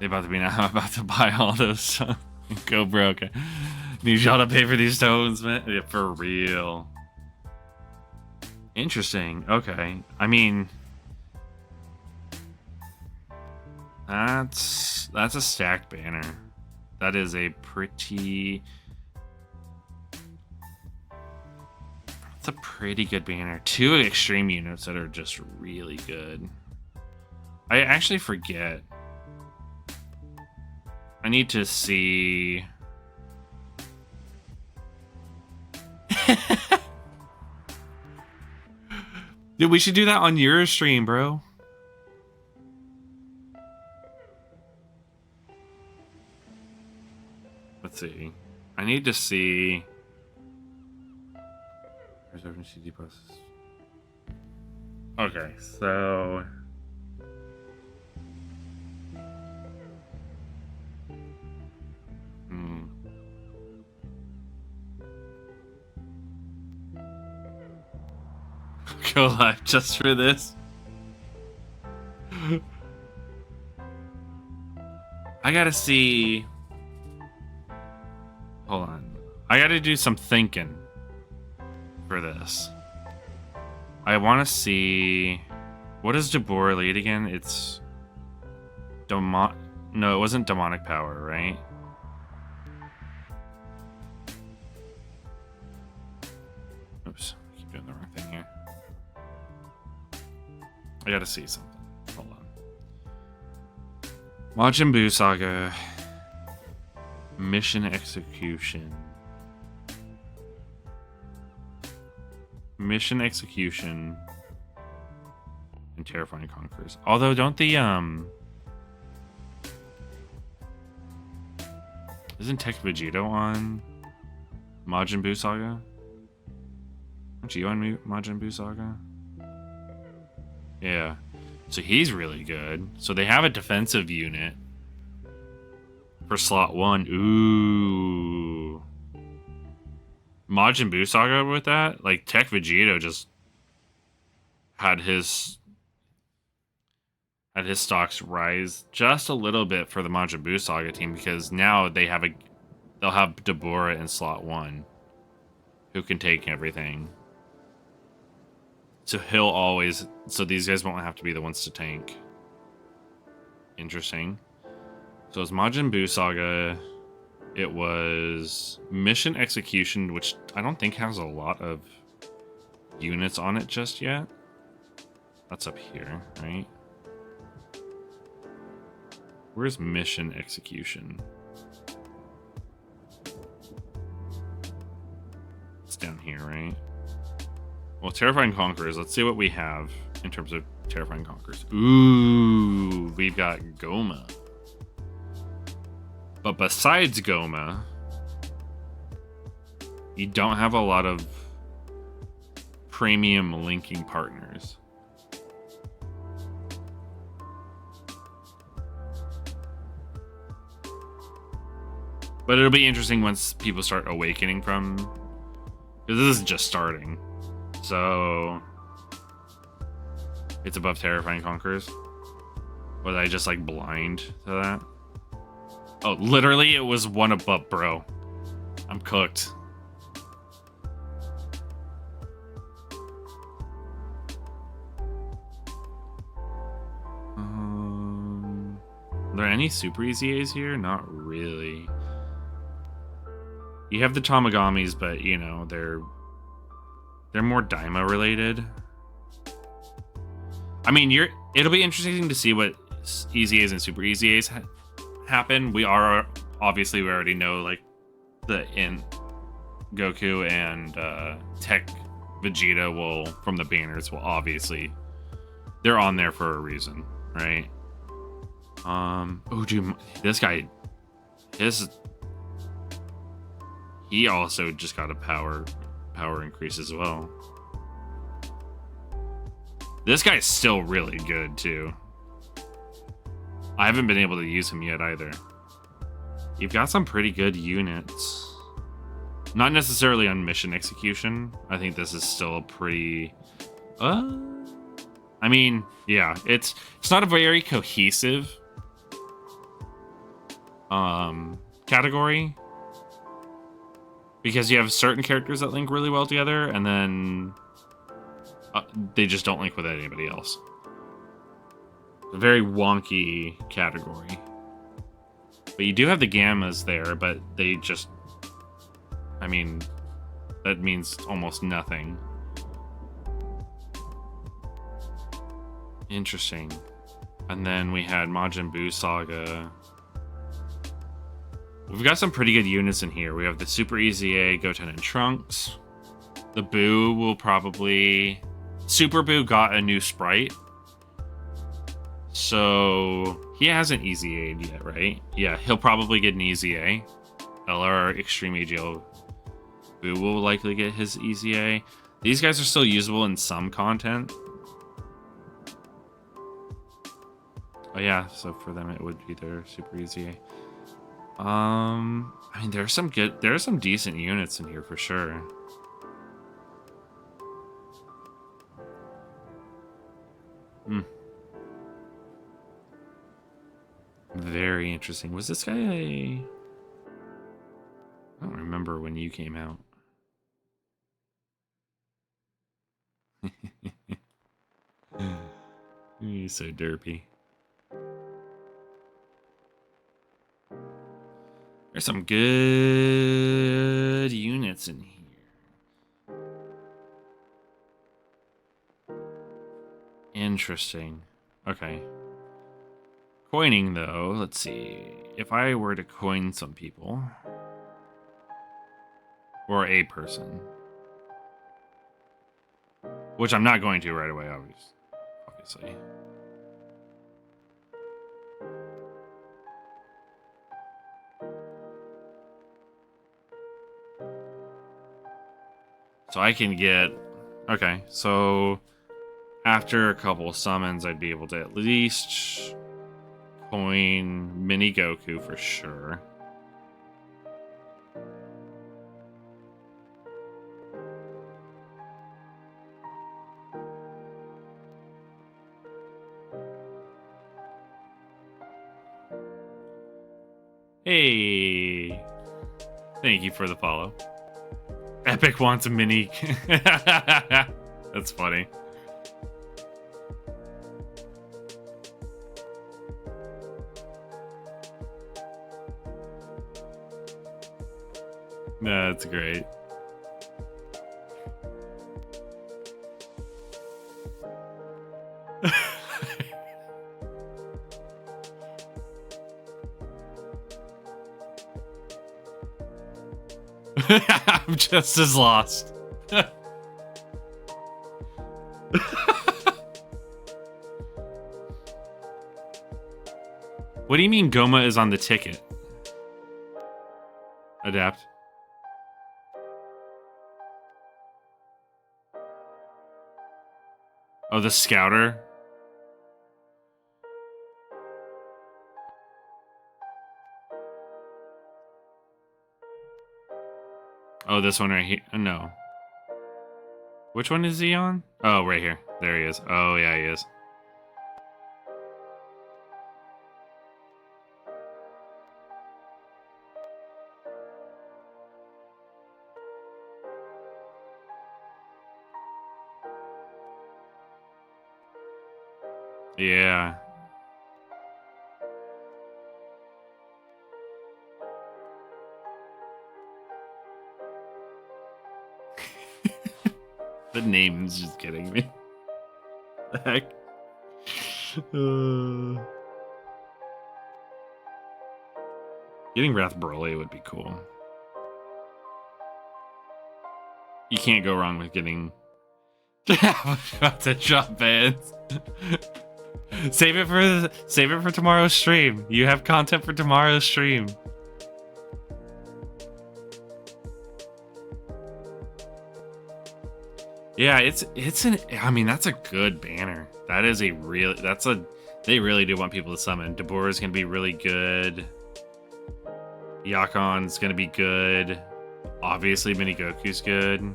They about to be now. I'm about to buy all those. Go broke. Need y'all to pay for these stones, man. Yeah, for real. Interesting. Okay. I mean, that's a stacked banner. That is a pretty. That's a pretty good banner. 2 extreme units that are just really good. I actually forget. I need to see. Dude, we should do that on your stream, bro. Let's see. I need to see. Reserving CD buses. Okay, so. Go live just for this. I gotta see. Hold on. I gotta do some thinking for this. I want to see. What does Deborah lead again? It's. No, it wasn't demonic power, right? Oops. I keep doing the wrong thing here. I gotta see something. Hold on. Majin Buu Saga. Mission execution. Mission execution. And terrifying conquerors. Although, don't the isn't Tech Vegito on Majin Buu Saga? Aren't you on Majin Buu Saga? Yeah. So he's really good. So they have a defensive unit for slot 1. Ooh. Majin Buu Saga with that? Like, Tech Vegito just had his stocks rise just a little bit for the Majin Buu Saga team, because now they'll have Deborah in slot 1 who can take everything. So so these guys won't have to be the ones to tank. Interesting. So it's Majin Buu Saga. It was Mission Execution, which I don't think has a lot of units on it just yet. That's up here, right? Where's Mission Execution? It's down here, right? Well, Terrifying Conquerors. Let's see what we have in terms of Terrifying Conquerors. Ooh, we've got Goma. But besides Goma, you don't have a lot of premium linking partners. But it'll be interesting once people start awakening from... because this is just starting. So... it's above Terrifying Conquerors. Was I just like blind to that? Oh, literally it was one above, bro. I'm cooked. Are there any super easy A's here? Not really. You have the Tamagamis, but you know, they're more Daima related. I mean, it'll be interesting to see what easy A's and super easy A's happen. We already know, like, the Goku and Tech Vegeta will, from the banners, will obviously, they're on there for a reason, right? Oh, dude, this guy, he also just got a power increase as well. This guy's still really good too. I haven't been able to use him yet either. You've got some pretty good units. Not necessarily on mission execution. I think this is still a pretty... I mean, yeah, it's not a very cohesive category. Because you have certain characters that link really well together, and then they just don't link with anybody else. A very wonky category. But you do have the gammas there, but they just... I mean, that means almost nothing. Interesting. And then we had Majin Buu Saga. We've got some pretty good units in here. We have the Super Easy A, Goten, and Trunks. The Buu will probably... Super Buu got a new sprite. So he hasn't Easy A'd yet, right? Yeah, he'll probably get an Easy A. LR Extreme AGL Buu will likely get his Easy A. These guys are still usable in some content. Oh yeah, so for them it would be their Super Easy A. I mean, there are some decent units in here for sure. Very interesting. Was this guy I don't remember when you came out. You're so derpy. There's some good units in here. Interesting. Okay. Coining, though, let's see. If I were to coin some people, or a person, which I'm not going to right away, obviously. So I can get... Okay, so after a couple summons, I'd be able to at least coin Mini Goku for sure. Hey! Thank you for the follow. Epic wants a mini. That's funny. No, that's great. I'm just as lost. What do you mean Goma is on the ticket? Adapt. Oh, the scouter? Oh, this one right here. No. Which one is he on? Oh, right here. There he is. Oh, yeah, he is. Yeah. The name's just kidding me. The heck? Getting Wrath Broly would be cool. You can't go wrong with getting... about to drop bands. Save it for tomorrow's stream. You have content for tomorrow's stream. Yeah, it's an I mean, that's a good banner. That is a real They really do want people to summon. Deborah's gonna be really good. Yakon's gonna be good. Obviously, Mini Goku's good.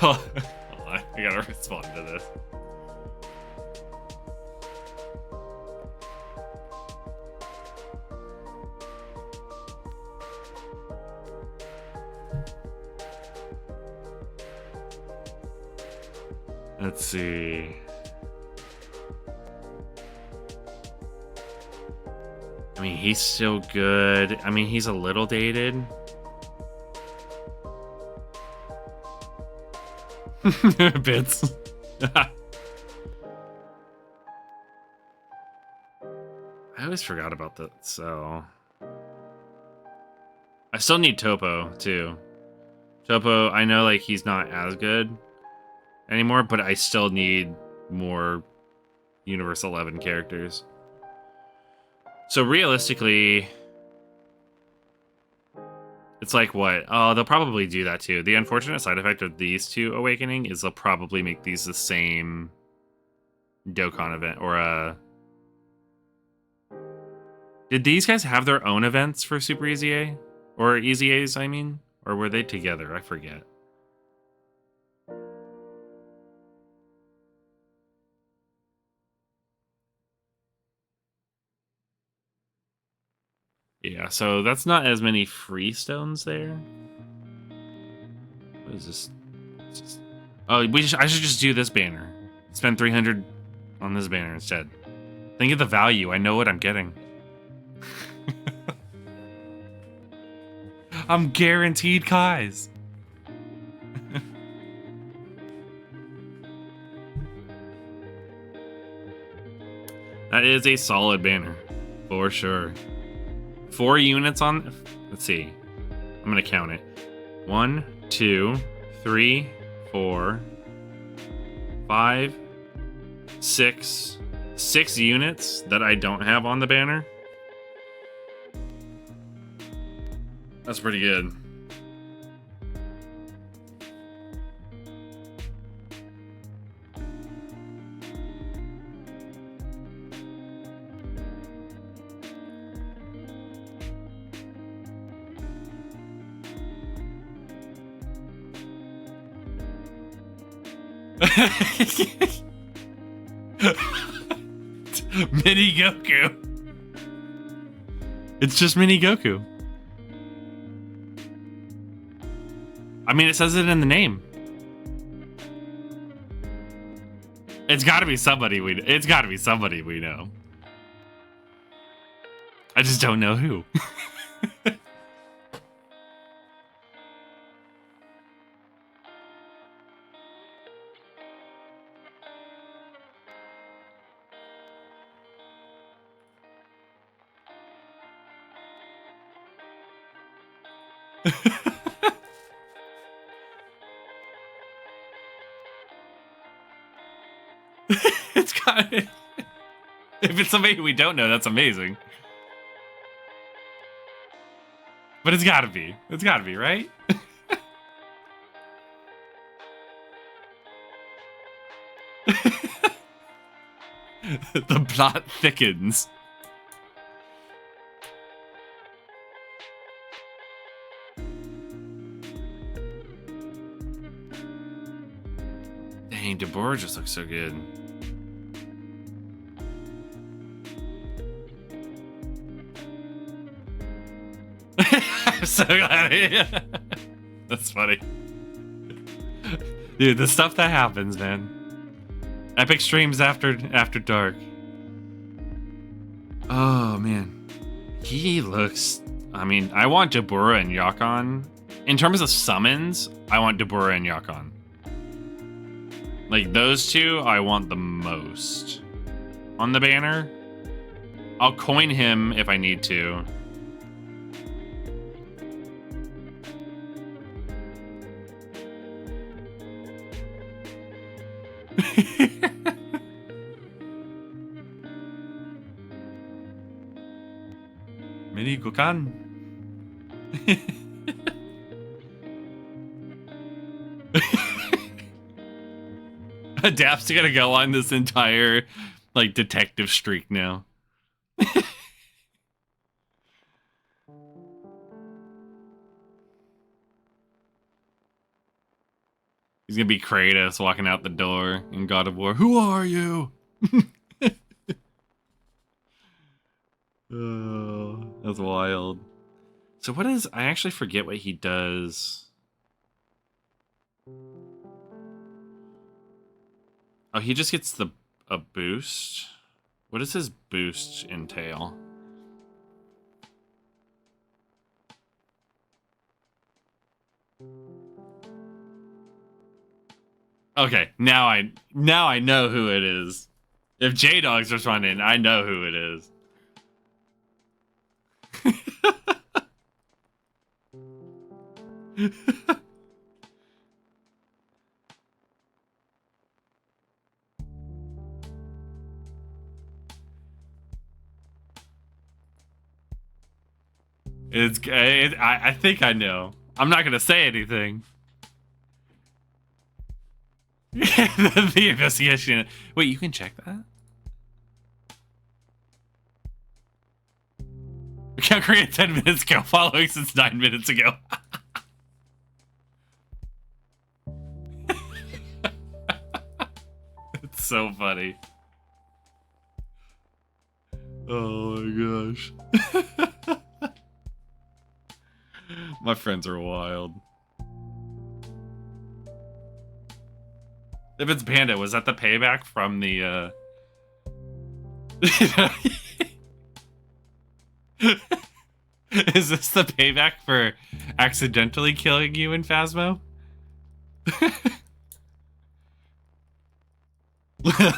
Hold on, I gotta respond to this. Let's see. I mean, he's still good. I mean, he's a little dated. Bits. I always forgot about that, so... I still need Topo, too. Topo, I know, like, he's not as good anymore, but I still need more Universe 11 characters. So realistically, it's like what? Oh, they'll probably do that too. The unfortunate side effect of these two Awakening is they'll probably make these the same dokkan event or a... Did these guys have their own events for Super Easy A? Or Easy A's, I mean? Or were they together? I forget. Yeah, so that's not as many free stones there. What is this? Oh, I should just do this banner. Spend 300 on this banner instead. Think of the value. I know what I'm getting. I'm guaranteed Kai's. That is a solid banner, for sure. 4 units on... Let's see. I'm going to count it. 1, 2, 3, 4, 5, 6. 6 units that I don't have on the banner. That's pretty good. Mini Goku. It's just Mini Goku. I mean, it says it in the name. It's got to be somebody we. It's got to be somebody we know. I just don't know who. It's got. If it's somebody we don't know, that's amazing. But it's gotta be. It's gotta be, right? The plot thickens. Dang, Deborah just looks so good. I'm so glad. That's funny. Dude, the stuff that happens, man. Epic streams after dark. Oh, man. He looks... I mean, I want Deborah and Yakon. In terms of summons, I want Deborah and Yakon. Like, those two, I want the most. On the banner, I'll coin him if I need to. Mini Gokan. Daph's gonna go on this entire like detective streak now. He's gonna be Kratos walking out the door in God of War. Who are you? Oh, that's wild. So what is... I actually forget what he does. Oh, he just gets a boost? What does his boost entail? Okay, now I know who it is. If J-Dog's responding, I know who it is. I think I know. I'm not gonna say anything. The investigation. Wait, you can check that? Account created 10 minutes ago, following since 9 minutes ago. It's so funny. Oh my gosh. My friends are wild. If it's Panda, was that the payback from the Is this the payback for accidentally killing you in Phasmo?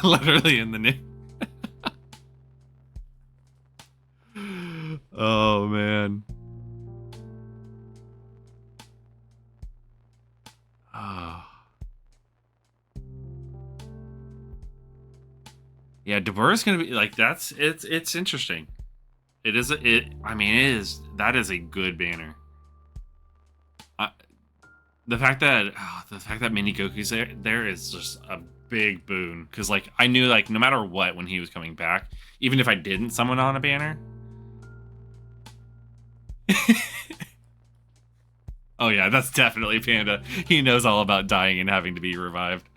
Literally in the name. Oh man. Oh. Yeah, Deborah's gonna be like it's interesting. It is I mean that is a good banner. The fact that Mini Goku's there is just a big boon, because like I knew like no matter what, when he was coming back, even if I didn't summon on a banner. Oh yeah, that's definitely Panda. He knows all about dying and having to be revived.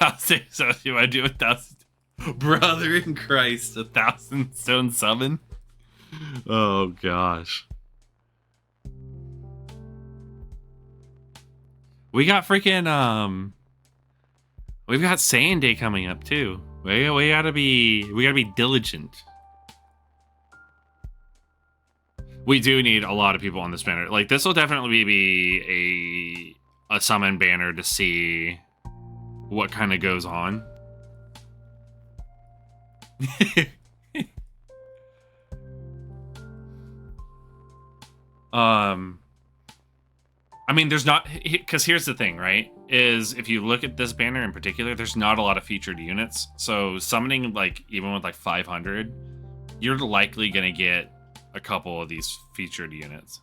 I'll say so. You want to do 1,000? Brother in Christ, 1,000 stone summon? Oh gosh. We got freaking we've got Saiyan Day coming up too. We gotta be diligent. We do need a lot of people on this banner. Like this will definitely be a summon banner to see what kind of goes on. I mean, there's not, because here's the thing, right? Is if you look at this banner in particular, there's not a lot of featured units. So summoning, like, even with like 500, you're likely gonna get a couple of these featured units.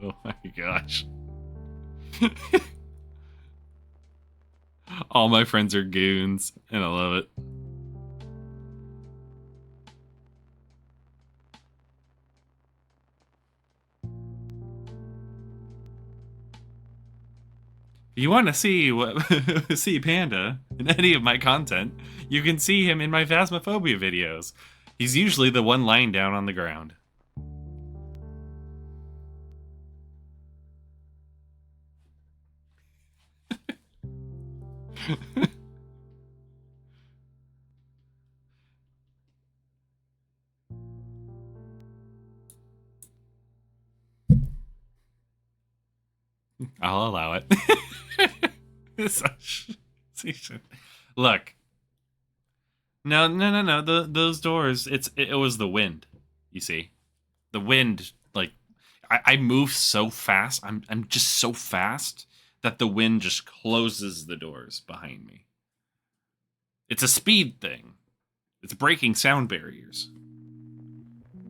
Oh my gosh. All my friends are goons, and I love it. If you want to see see Panda in any of my content, you can see him in my Phasmophobia videos. He's usually the one lying down on the ground. I'll allow it. Look, No. Those doors. It was the wind. You see, the wind. Like, I move so fast. I'm just so fast that the wind just closes the doors behind me. It's a speed thing. It's breaking sound barriers.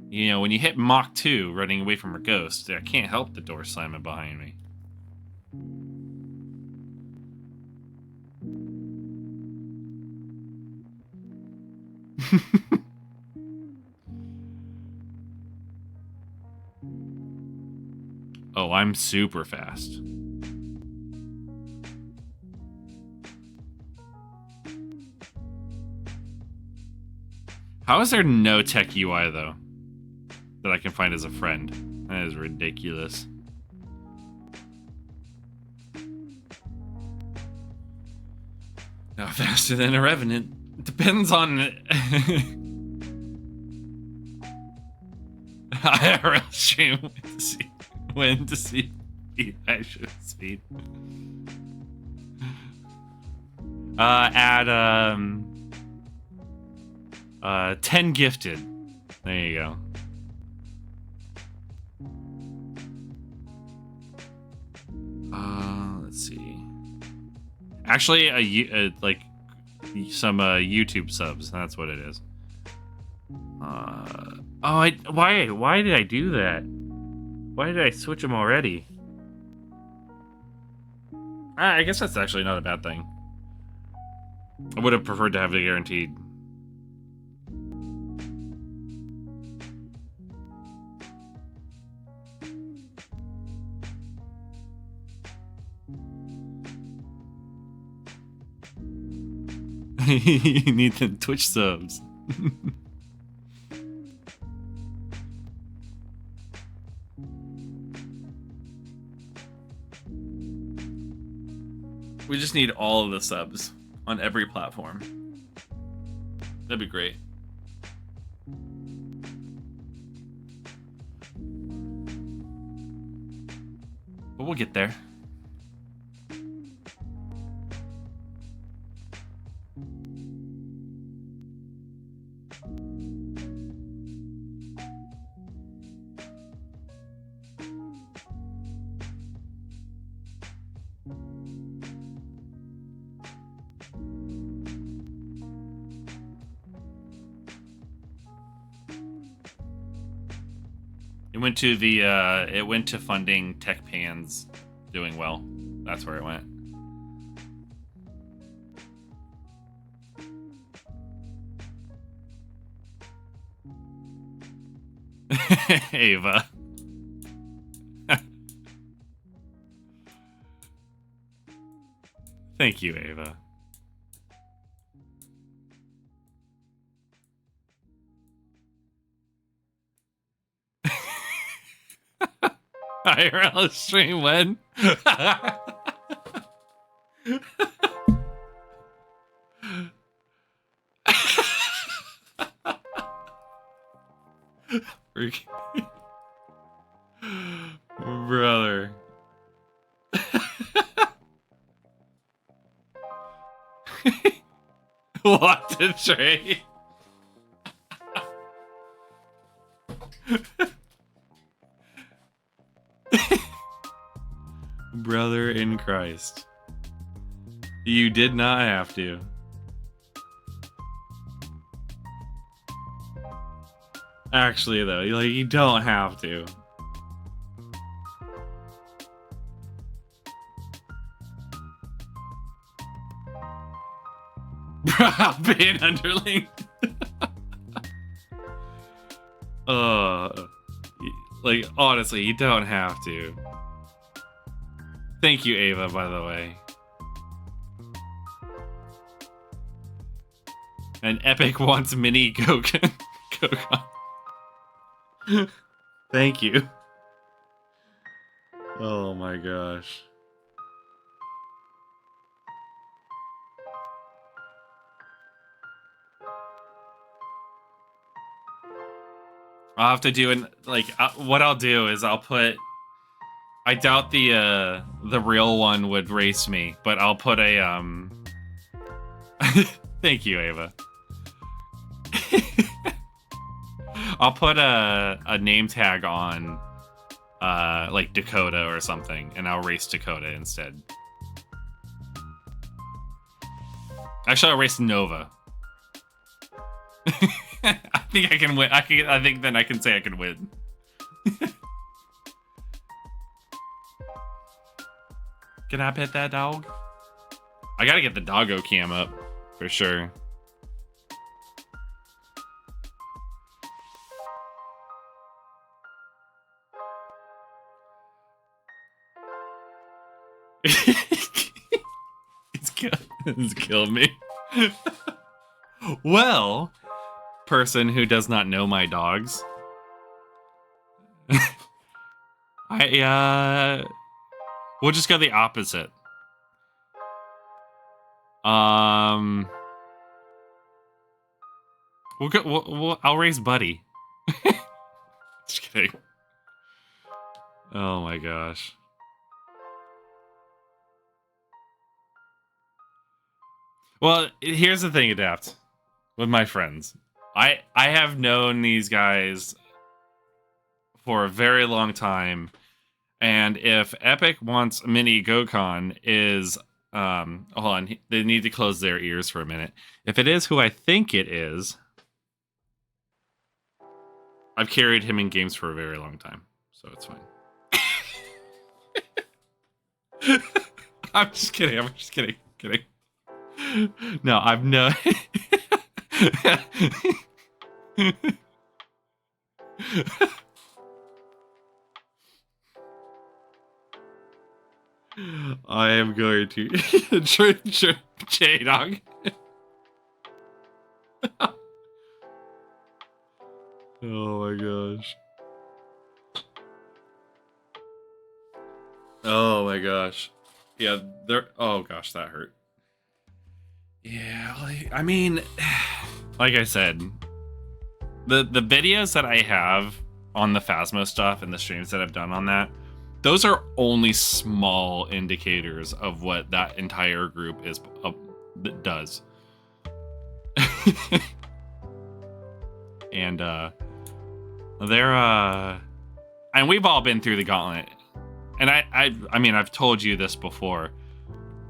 You know, when you hit Mach 2 running away from a ghost, I can't help the door slamming behind me. Oh, I'm super fast. How is there no tech UI, though, that I can find as a friend? That is ridiculous. No, faster than a Revenant. It depends on... IRL stream when to see actual speed. Add 10 gifted. There you go. Let's see. Actually, like some YouTube subs. That's what it is. Why did I do that? Why did I switch them already? I guess that's actually not a bad thing. I would have preferred to have the guaranteed. You need the Twitch subs. We just need all of the subs on every platform. That'd be great. But we'll get there. It went to funding tech pans doing well. That's where it went. Ava. Thank you, Ava. IRL stream when? Brother. What the trade? Brother in Christ. You did not have to. Actually, though, you don't have to. Being underling. Honestly, you don't have to. Thank you, Ava, by the way. And Epic wants mini Dokkan. Thank you. Oh my gosh. I'll have to do what I'll do is I'll put. I doubt the real one would race me, but I'll put a Thank you, Ava. I'll put a name tag on like Dakota or something, and I'll race Dakota instead. Actually, I'll race Nova. I think I can win. I think then I can say I can win. Can I pet that dog? I gotta get the doggo cam up for sure. It's killed me. Well, person who does not know my dogs, we'll just go the opposite. I'll raise Buddy. Just kidding. Oh my gosh. Well, here's the thing, Adapt, with my friends. I have known these guys for a very long time, and if Epic wants mini Gokon is hold on, they need to close their ears for a minute. If it is who I think it is, I've carried him in games for a very long time, so it's fine. I'm just kidding. Kidding. No, I've no. I am going to J-Dog. Oh my gosh. Oh my gosh. Yeah, there. Oh gosh, that hurt. Yeah, I mean, like I said, the videos that I have on the Phasmo stuff and the streams that I've done on that, those are only small indicators of what that entire group does. And they're and we've all been through the gauntlet. And I mean, I've told you this before,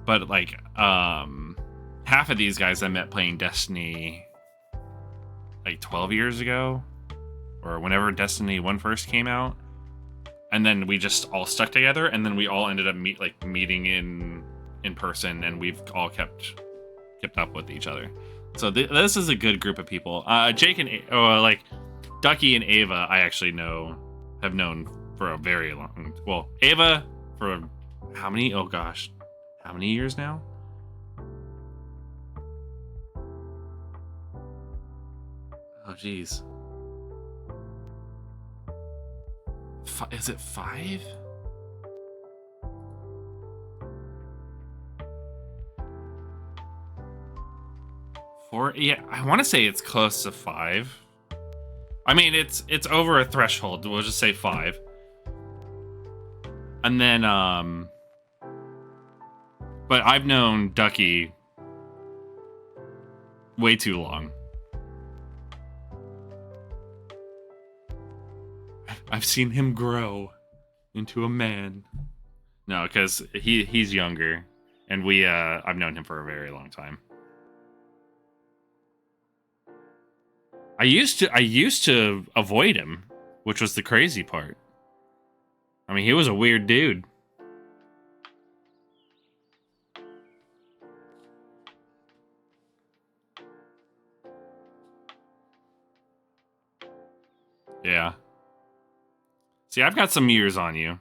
but like half of these guys I met playing Destiny like 12 years ago, or whenever Destiny 1 first came out, and then we just all stuck together, and then we all ended up meeting in person, and we've all kept up with each other. So this is a good group of people. Jake and like Ducky and Ava, I actually have known for a very long. Well, Ava for how many? Oh gosh, how many years now? Oh geez. Is it 5? 4? Yeah, I want to say it's close to 5. I mean, it's over a threshold. We'll just say 5. And then, but I've known Ducky way too long. I've seen him grow into a man. No, because he's younger, and I've known him for a very long time. I used to avoid him, which was the crazy part. I mean, he was a weird dude. Yeah. See, I've got some years on you,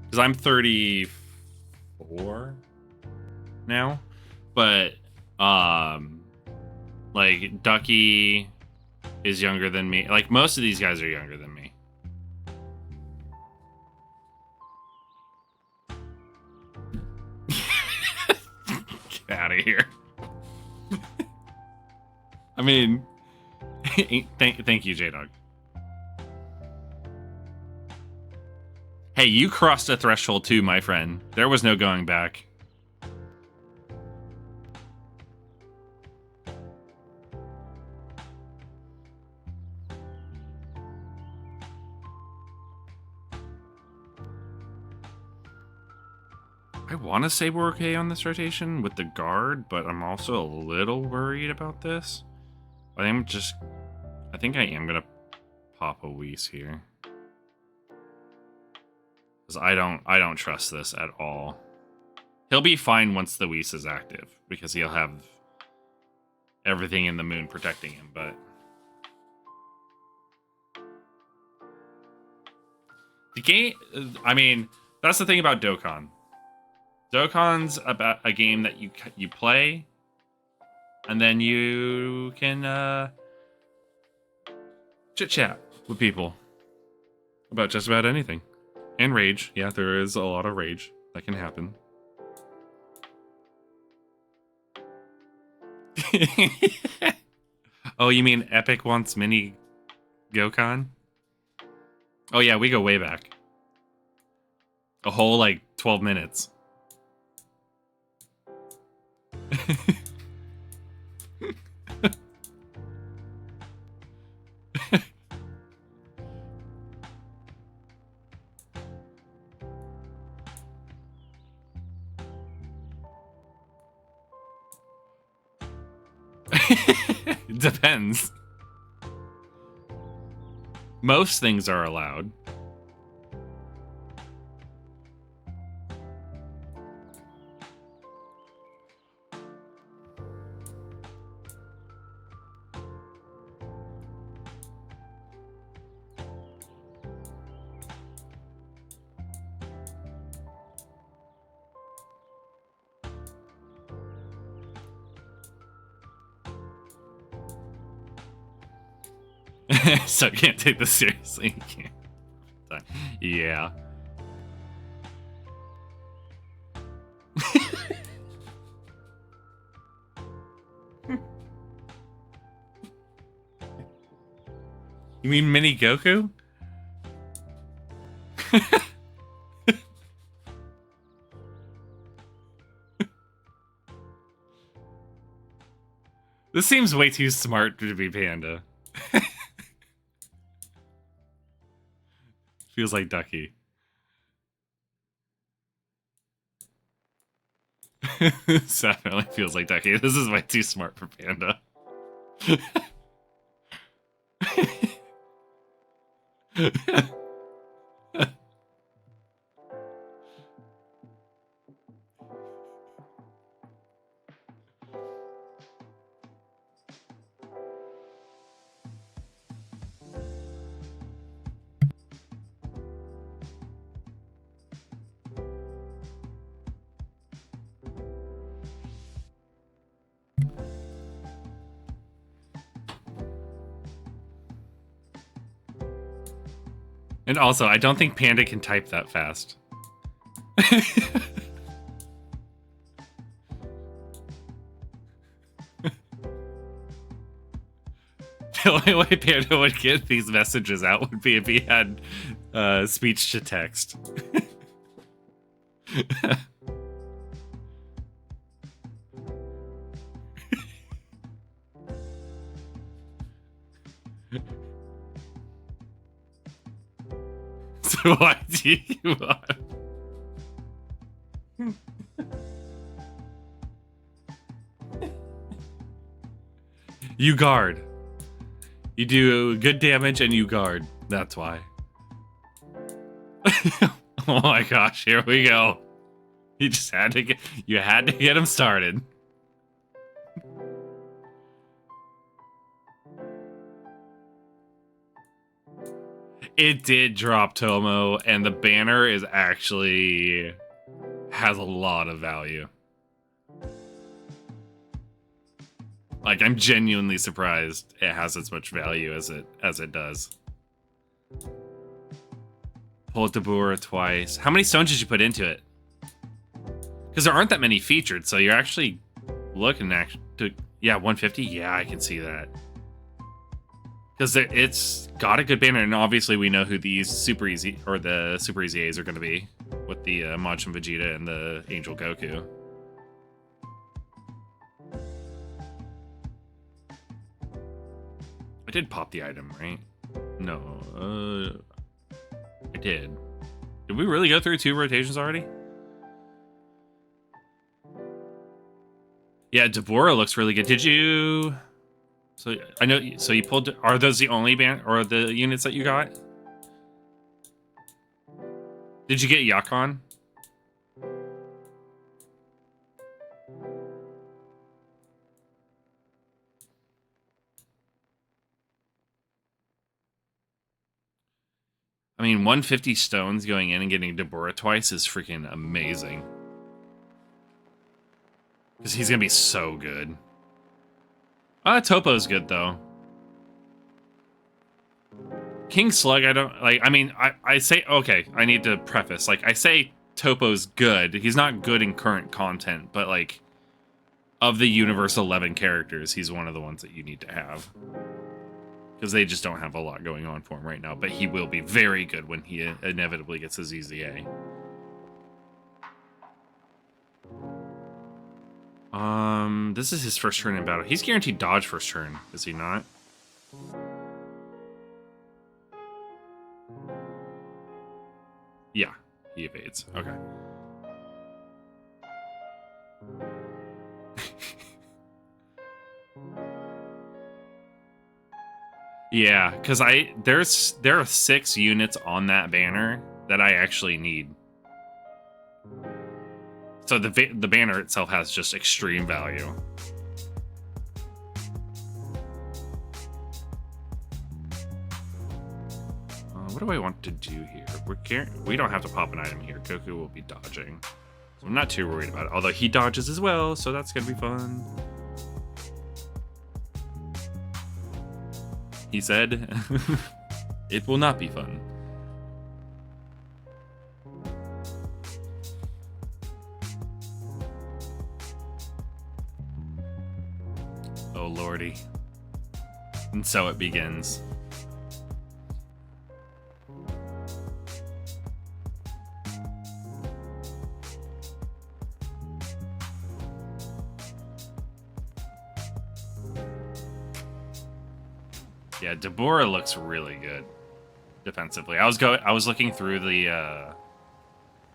because I'm 34 now, but like Ducky is younger than me. Like most of these guys are younger than me. Get out of here. I mean, thank you, J-Dog. Hey, you crossed a threshold too, my friend. There was no going back. I want to say we're okay on this rotation with the guard, but I'm also a little worried about this. I think I am gonna pop a Whis here. Because I don't trust this at all. He'll be fine once the Whis is active, because he'll have everything in the moon protecting him, but the game, I mean, that's the thing about Dokkan. Dokkan's about a game that you play, and then you can chit-chat with people about just about anything. And rage. Yeah, there is a lot of rage that can happen. Oh, you mean Epic wants mini Gokkan? Oh yeah, we go way back. A whole, like, 12 minutes. It depends. Most things are allowed. So you can't take this seriously. You can't. Yeah. You mean mini Goku? This seems way too smart to be Panda. Feels like Ducky. This definitely feels like Ducky. This is way too smart for Panda. And also, I don't think Panda can type that fast. The only way Panda would get these messages out would be if he had speech to text. So why do you want? You guard. You do good damage and you guard. That's why. Oh my gosh, here we go. You just had to get him started. It did drop Tomo, and the banner is actually has a lot of value. Like, I'm genuinely surprised it has as much value as it does. Pull Tabura twice. How many stones did you put into it? Because there aren't that many featured, so you're actually looking to, yeah, 150. Yeah, I can see that. Because it's got a good banner, and obviously we know who these Super Easy, or the Super Easy A's are going to be, with the Majin Vegeta and the Angel Goku. I did pop the item, right? No, I did. Did we really go through 2 rotations already? Yeah, Deborah looks really good. Did you? So I know. So you pulled. Are those the only band or the units that you got? Did you get Yakon? I mean, 150 stones going in and getting Deborah twice is freaking amazing. Because he's gonna be so good. Topo's good though. King Slug, I don't like. I mean, I say okay. I need to preface. Like, I say Topo's good. He's not good in current content, but like, of the Universe 11 characters, he's one of the ones that you need to have. Because they just don't have a lot going on for him right now. But he will be very good when he inevitably gets his EZA. This is his first turn in battle. He's guaranteed dodge first turn, is he not? Yeah, he evades. Okay. Yeah, because there are 6 units on that banner that I actually need. So the banner itself has just extreme value. What do I want to do here? We don't have to pop an item here. Goku will be dodging. So I'm not too worried about it. Although he dodges as well, so that's going to be fun. He said, it will not be fun. Oh, lordy. And so it begins. Yeah, Deborah looks really good defensively. I was looking through the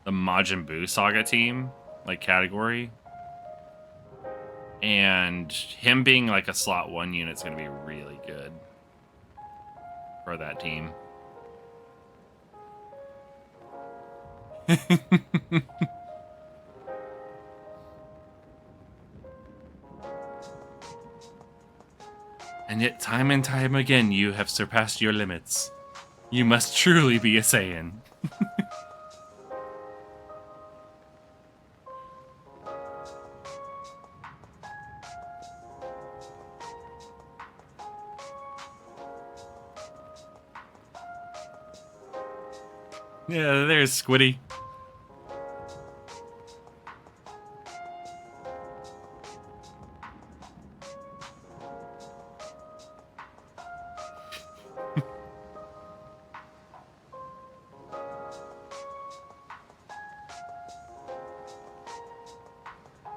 Majin Buu Saga team like category, and him being like a slot 1 unit is going to be really good for that team. And yet, time and time again, you have surpassed your limits. You must truly be a Saiyan. Yeah, there's Squiddy.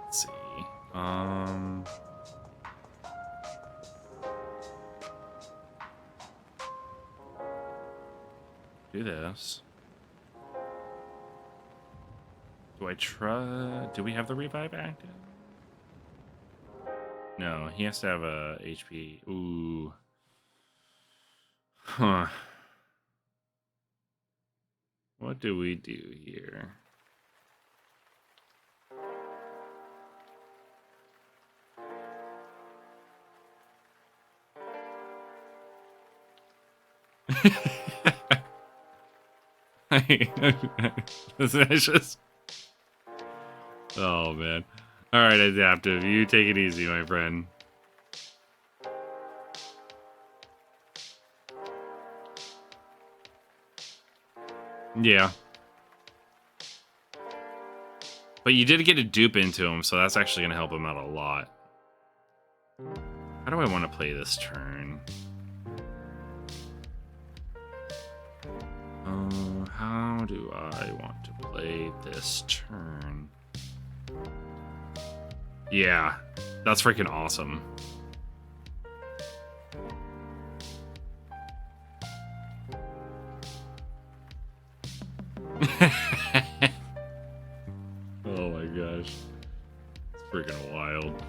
Let's see. Do this. Do I try? Do we have the revive active? No, he has to have a HP. Ooh. Huh. What do we do here? It's just... Oh, man. All right, Adaptive. You take it easy, my friend. Yeah. But you did get a dupe into him, so that's actually going to help him out a lot. How do I want to play this turn? How do I want to play this turn? Yeah, that's freaking awesome. Oh my gosh. It's freaking wild.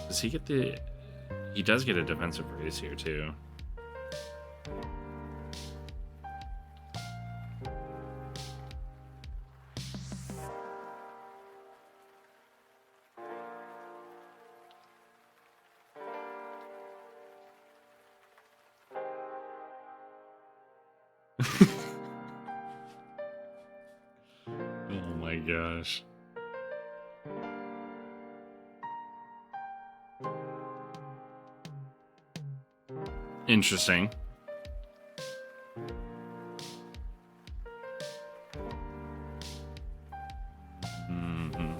Does he get the... He does get a defensive raise here, too. Oh my gosh. Interesting.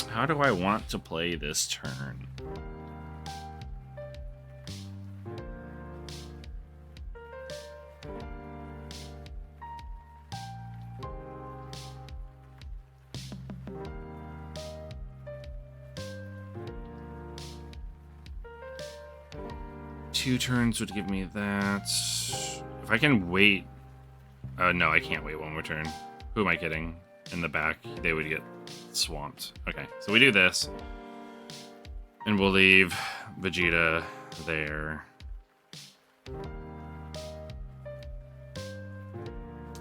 How do I want to play this turn? Two turns would give me that. If I can wait... no, I can't wait one more turn. Who am I kidding? In the back, they would get swamped. Okay, so we do this. And we'll leave Vegeta there.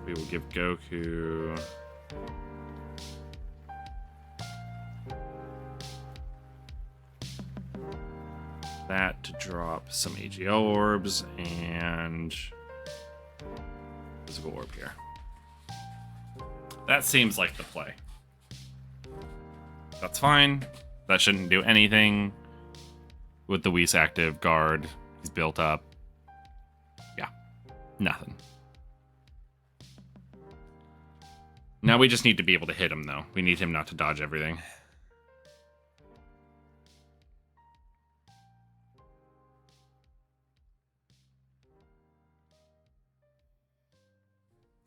We will give Goku... that to drop some AGL orbs and physical orb here. That seems like the play. That's fine. That shouldn't do anything with the Whis active guard. He's built up. Yeah, nothing. Now we just need to be able to hit him, though. We need him not to dodge everything.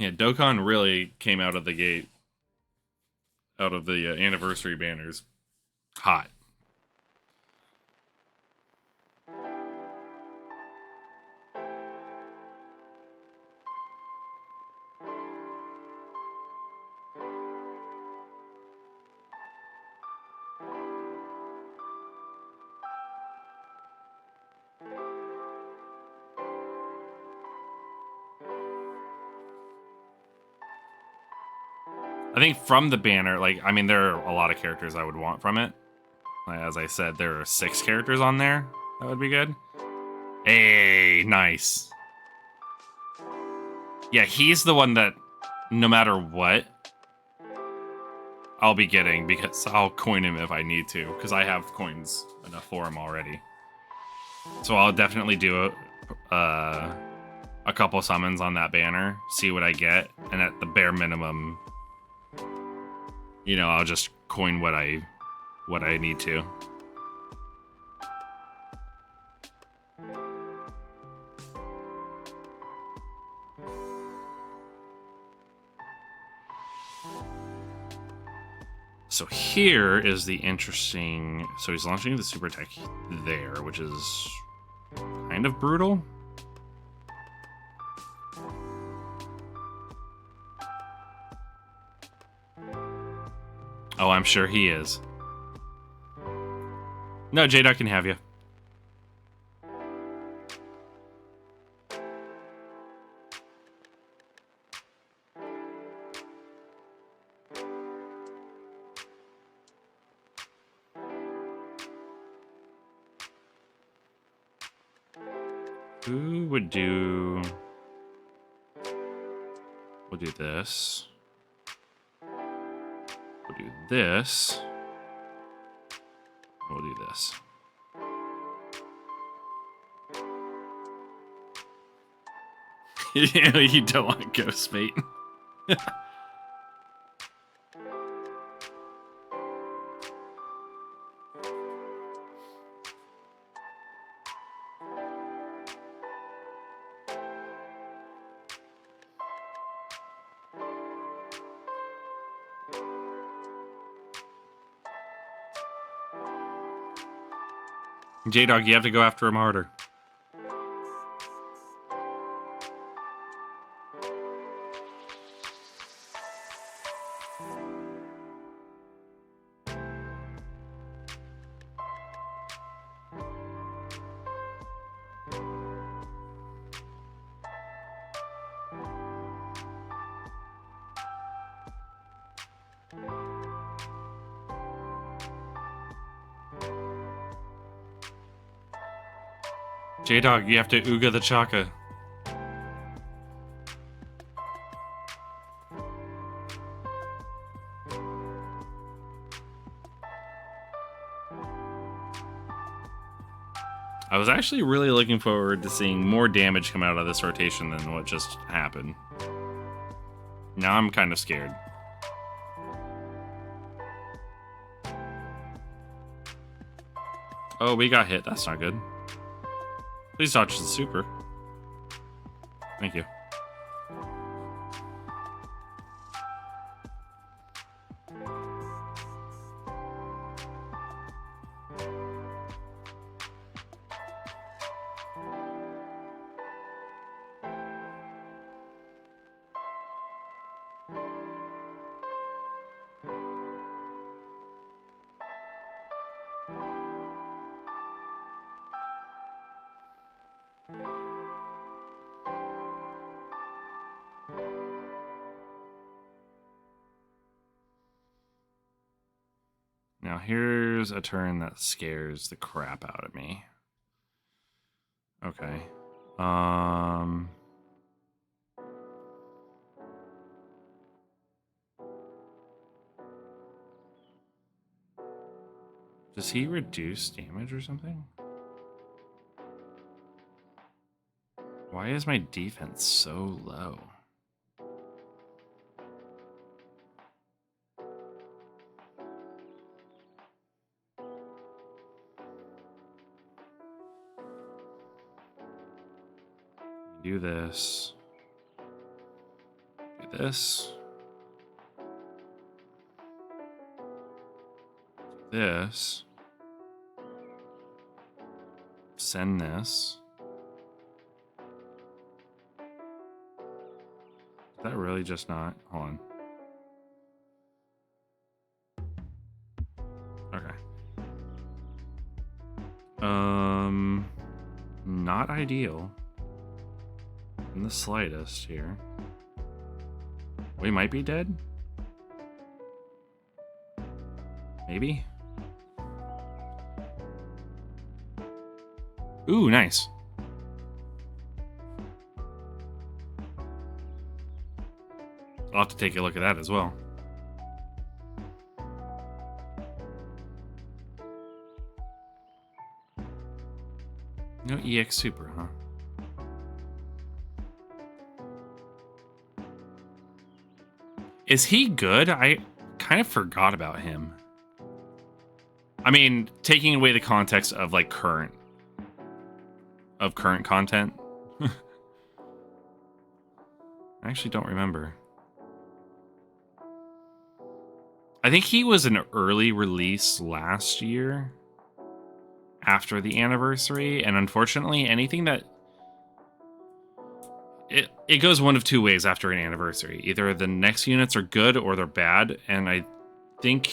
Yeah, Dokkan really came out of the gate, out of the anniversary banners, hot. I think from the banner, like, I mean, there are a lot of characters I would want from it. As I said, there are 6 characters on there. That would be good. Hey, nice. Yeah, he's the one that, no matter what, I'll be getting, because I'll coin him if I need to, because I have coins enough for him already. So I'll definitely do a couple summons on that banner, see what I get, and at the bare minimum, you know, I'll just coin what I need to. So here is the interesting... So he's launching the super attack there, which is kind of brutal. Oh, I'm sure he is. No, J-Duck can have you. Who would do... We'll do this. We'll do this. We'll do this. You don't want Ghost Mate. J-Dog, you have to go after him harder. J-Dog, you have to Ooga the Chaka. I was actually really looking forward to seeing more damage come out of this rotation than what just happened. Now I'm kind of scared. Oh, we got hit. That's not good. Please dodge the super. Thank you. Now here's a turn that scares the crap out of me. Okay. Does he reduce damage or something? Why is my defense so low? Do this. Do this. Do this. Send this. Is that really just not? Hold on. Okay. Not ideal. In the slightest here. We might be dead? Maybe? Ooh, nice. I'll have to take a look at that as well. No EX Super, huh? Is he good? I kind of forgot about him. I mean, taking away the context of like current content. I actually don't remember. I think he was an early release last year after the anniversary, and unfortunately anything that it goes one of two ways after an anniversary. Either the next units are good or they're bad, and I think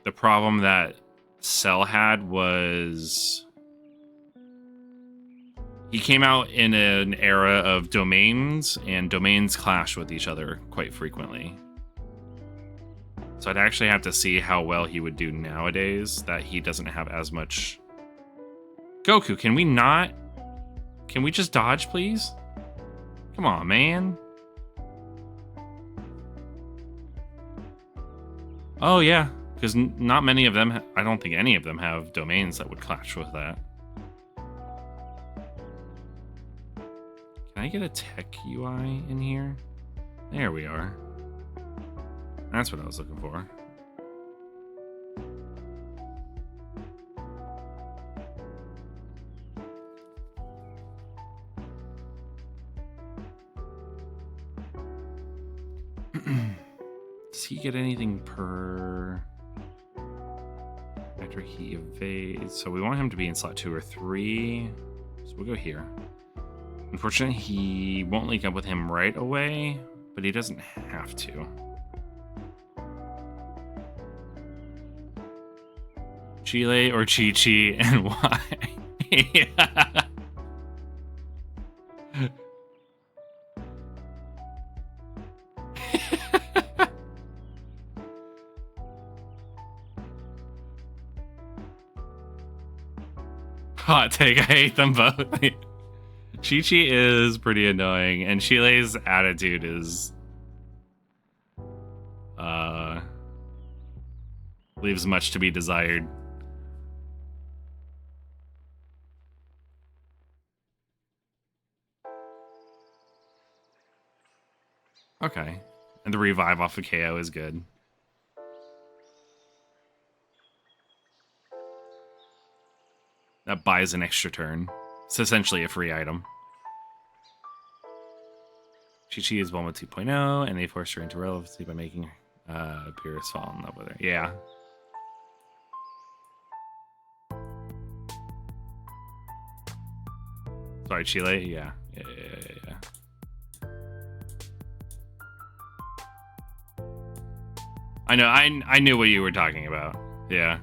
the problem that Cell had was he came out in an era of domains, and domains clash with each other quite frequently. So I'd actually have to see how well he would do nowadays that he doesn't have as much. Goku, can we not? Can we just dodge, please? Come on, man. Oh, yeah. Because not many of them, I don't think any of them have domains that would clash with that. Can I get a tech UI in here? There we are. That's what I was looking for. Does he get anything per after he evades? So we want him to be in slot 2 or 3. So we'll go here. Unfortunately, he won't link up with him right away, but he doesn't have to. Chile or Chi-Chi, and why? Yeah. Hot take, I hate them both. Chi-Chi is pretty annoying, and Chile's attitude is leaves much to be desired. Okay. And the revive off of KO is good. That buys an extra turn. It's essentially a free item. Chi-Chi is Bulma 2.0, and they forced her into relevancy by making Pyrrhus fall in love with her. Yeah. Sorry, Chile? Yeah. Yeah. I know, I knew what you were talking about. Yeah.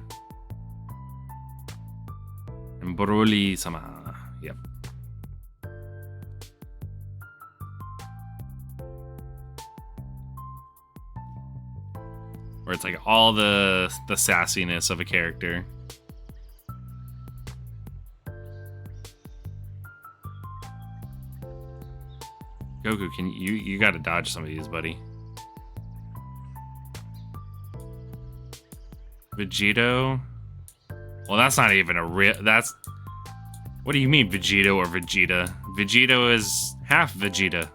And Broly-sama. Yep. Where it's like all the sassiness of a character. Goku, can you gotta dodge some of these, buddy. Vegito. Well, that's not even a real. That's. What do you mean, Vegito or Vegeta? Vegito is half Vegeta.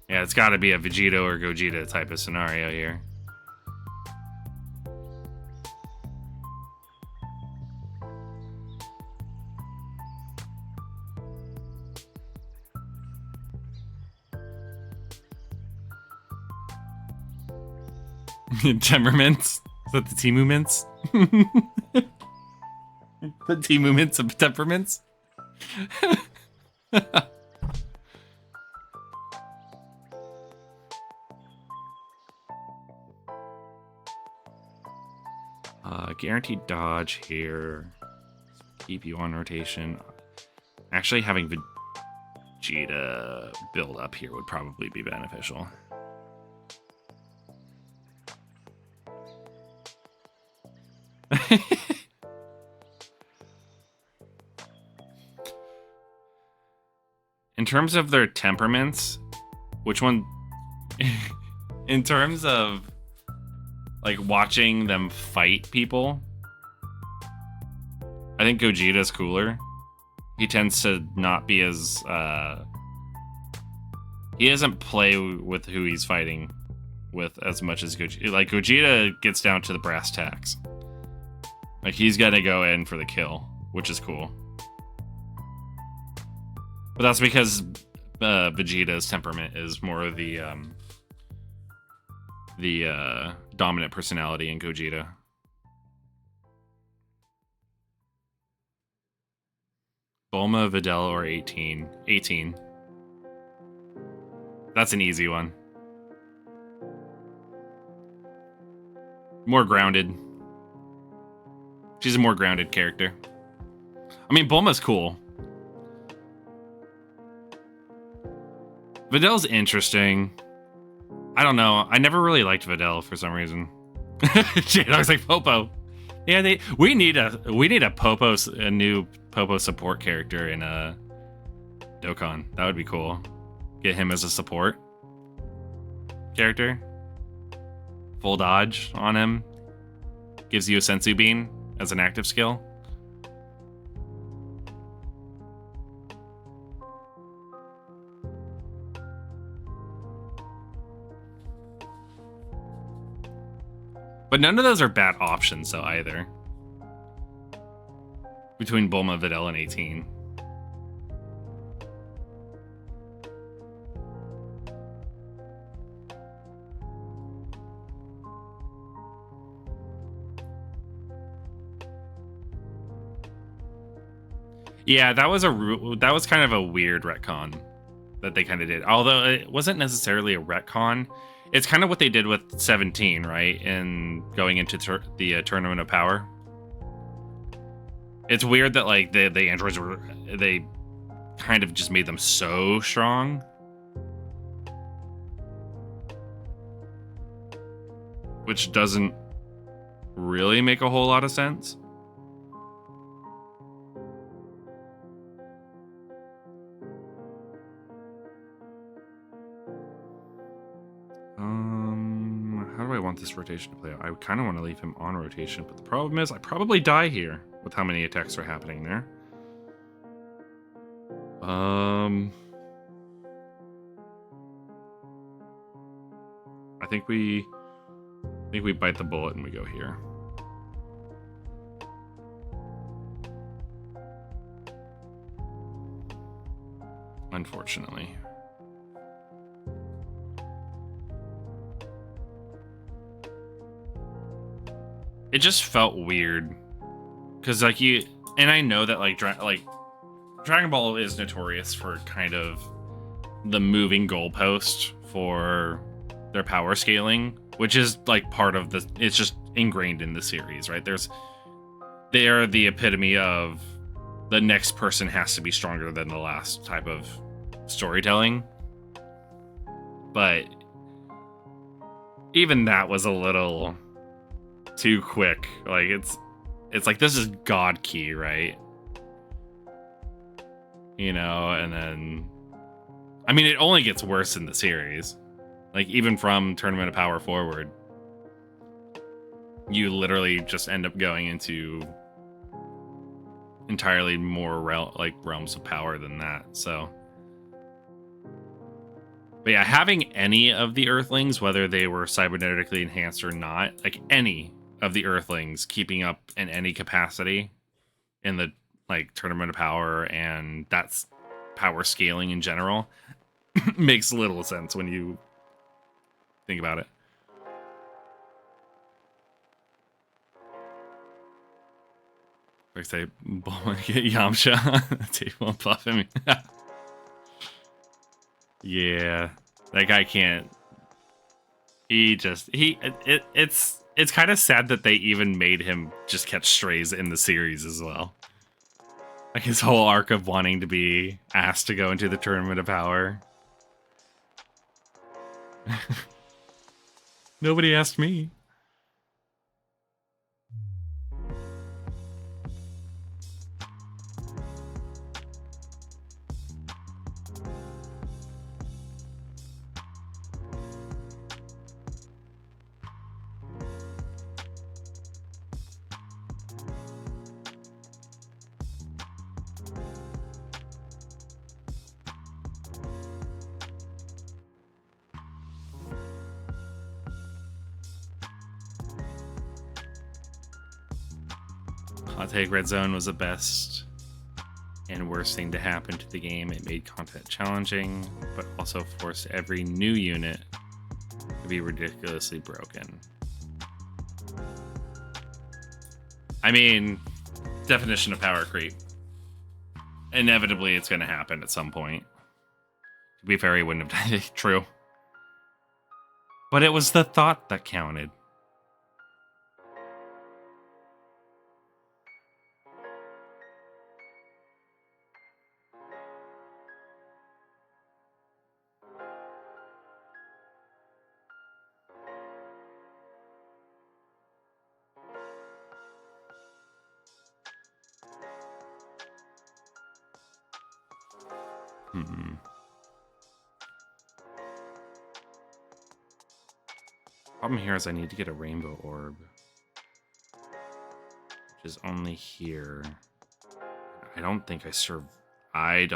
Yeah, it's got to be a Vegito or Gogeta type of scenario here. Temperaments? Is that the Timu mints? The Timu mints of temperaments? Guaranteed dodge here. Keep you on rotation. Actually, having Vegeta build up here would probably be beneficial. In terms of their temperaments, which one? In terms of like watching them fight people, I think Gogeta's cooler. He tends to not be as he doesn't play with who he's fighting with as much as Gogeta. Like Gogeta gets down to the brass tacks. Like he's gonna go in for the kill, which is cool. But that's because Vegeta's temperament is more of the dominant personality in Gogeta. Bulma, Videl, or 18? 18. That's an easy one. More grounded. She's a more grounded character. I mean, Bulma's cool. Videl's interesting. I don't know. I never really liked Videl for some reason. J-Dog's like Popo. Yeah, we need a Popo, a new Popo support character in dokkan. That would be cool. Get him as a support character. Full dodge on him. Gives you a Sensu Bean as an active skill. But none of those are bad options, though, either. Between Bulma, Videl, and 18. Yeah, that was kind of a weird retcon that they kind of did. Although it wasn't necessarily a retcon. It's kind of what they did with 17, right? And going into the Tournament of Power. It's weird that like the androids they kind of just made them so strong. Which doesn't really make a whole lot of sense. this rotation to play out. I kind of want to leave him on rotation, but the problem is I probably die here with how many attacks are happening there. I think we bite the bullet and we go here. Unfortunately. It just felt weird. Cause like and I know that like Dragon Ball is notorious for kind of the moving goalpost for their power scaling, which is like part of the, it's just ingrained in the series, right? They are the epitome of the next person has to be stronger than the last type of storytelling. But even that was a little too quick. Like it's like, this is God Key, right? You know, and then I mean, it only gets worse in the series. Like, even from Tournament of Power forward, you literally just end up going into entirely more realms of power than that. So, but yeah, having any of the Earthlings, whether they were cybernetically enhanced or not, like any of the Earthlings keeping up in any capacity in the like Tournament of Power, and that's power scaling in general, makes little sense when you think about it. Like say, get Yamcha. Take one buff him. Yeah, that guy can't. It's kind of sad that they even made him just catch strays in the series as well. Like his whole arc of wanting to be asked to go into the Tournament of Power. Nobody asked me. Hot take, Red Zone was the best and worst thing to happen to the game. It made content challenging, but also forced every new unit to be ridiculously broken. I mean, definition of power creep. Inevitably, it's going to happen at some point. To be fair, he wouldn't have done it. True. But it was the thought that counted. Problem here is I need to get a rainbow orb, which is only here. I don't think I survived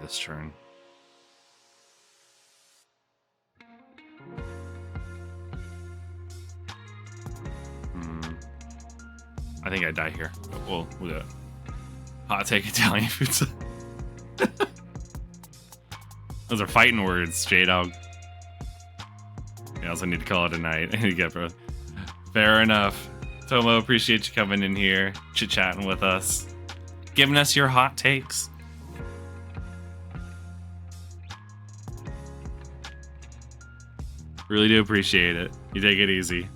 this turn. I think I die here. We'll do it. Hot take, Italian pizza. Those are fighting words, J-Dog. I also need to call it a night. I need to get, bro. Fair enough. Tomo, appreciate you coming in here, chit-chatting with us, giving us your hot takes. Really do appreciate it. You take it easy.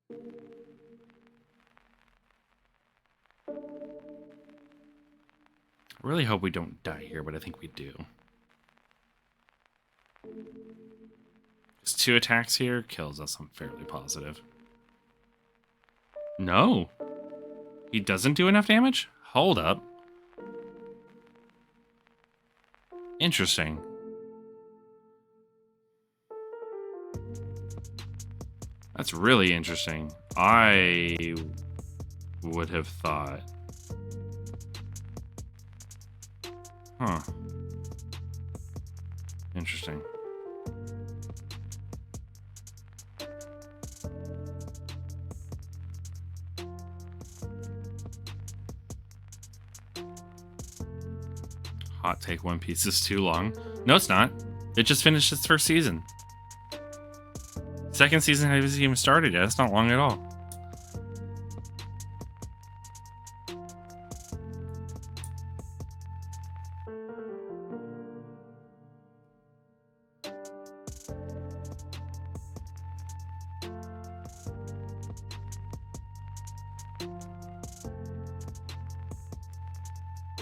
I really hope we don't die here, but I think we do. Just 2 attacks here kills us, I'm fairly positive. No. He doesn't do enough damage? Hold up. Interesting. That's really interesting. I would have thought. Huh. Interesting. Hot take, One Piece is too long. No, it's not. It just finished its first season. Second season hasn't even started yet. It's not long at all.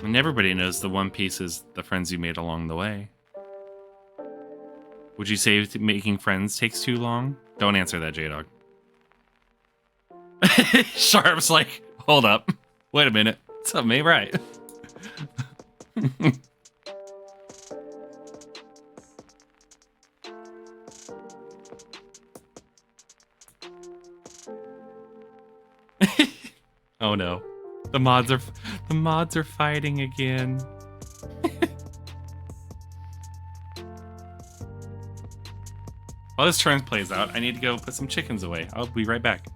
And everybody knows the One Piece is the friends you made along the way. Would you say making friends takes too long? Don't answer that, J-Dog. Sharp's like, hold up. Wait a minute. Something ain't right. Oh no. The mods are fighting again. While this turn plays out, I need to go put some chickens away. I'll be right back.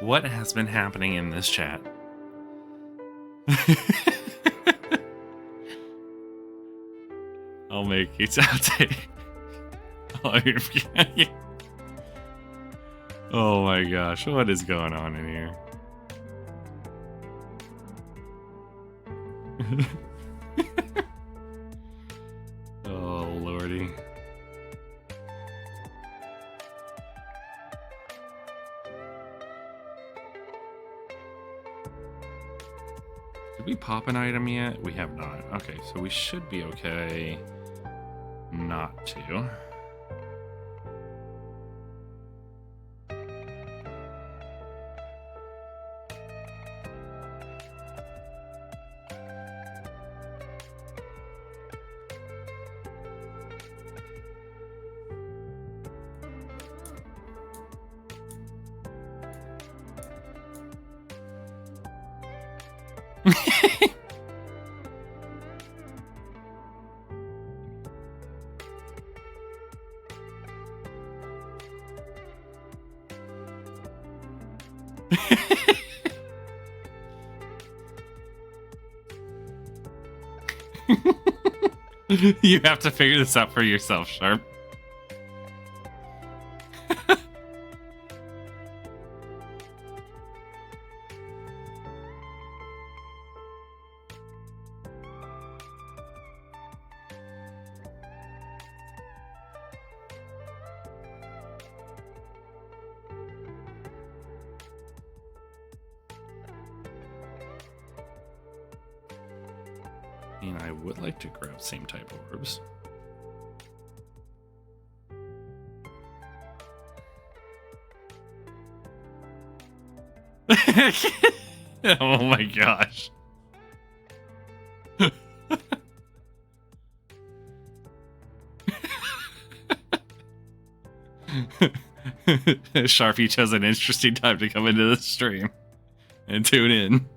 What has been happening in this chat? I'll make it outtake. Oh my gosh, what is going on in here? Oh lordy. Did we pop an item yet? We have not. Okay, so we should be okay not to. You have to figure this out for yourself, Sharp. I mean, I would like to grab same type orbs. Oh my gosh. Sharpie chose an interesting time to come into the stream and tune in.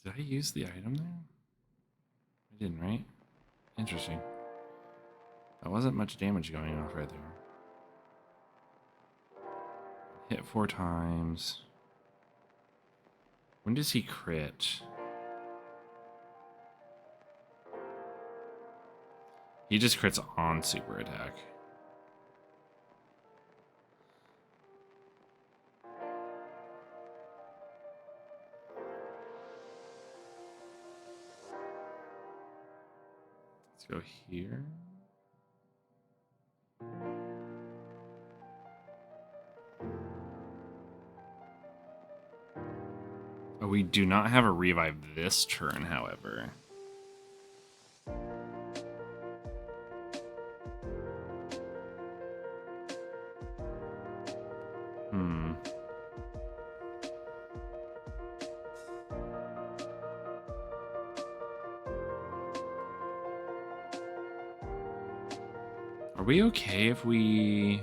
Did I use the item there? I didn't, right? Interesting. That wasn't much damage going off right there. Hit 4 times. When does he crit? He just crits on super attack. Let's go here. Oh, we do not have a revive this turn, however. Are we okay if we...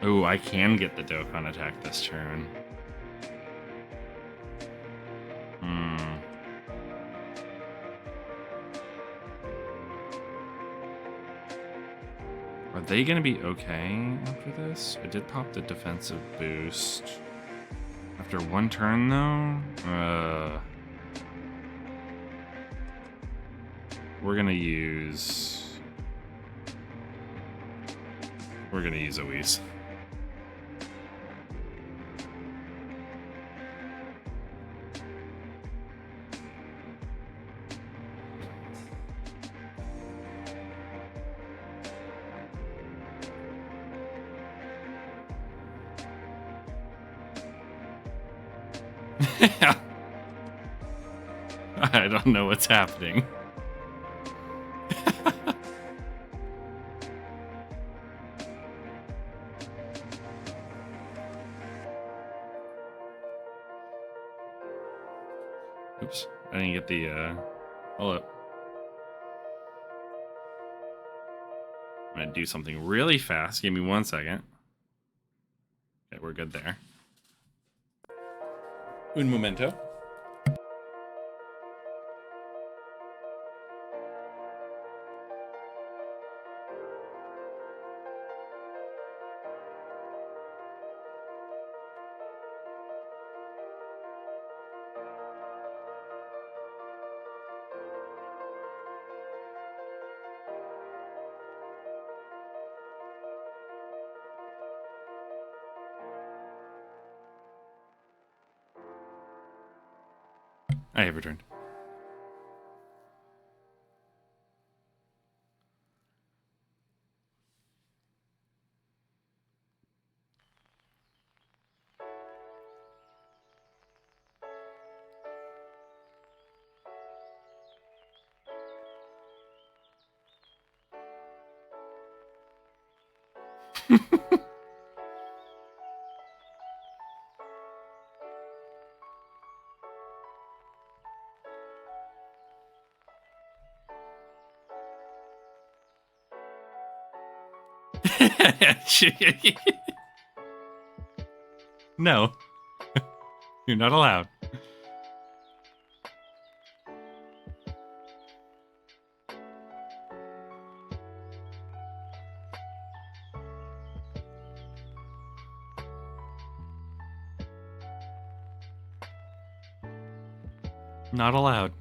Oh, I can get the dokkan attack this turn. Are they gonna be okay after this? I did pop the defensive boost. After one turn, though? We're gonna use Oise. I don't know what's happening. Oops, I didn't get the, hold up. I'm gonna do something really fast. Give me 1 second. Okay, we're good there. Un momento. I have returned. No. You're not allowed. Not allowed.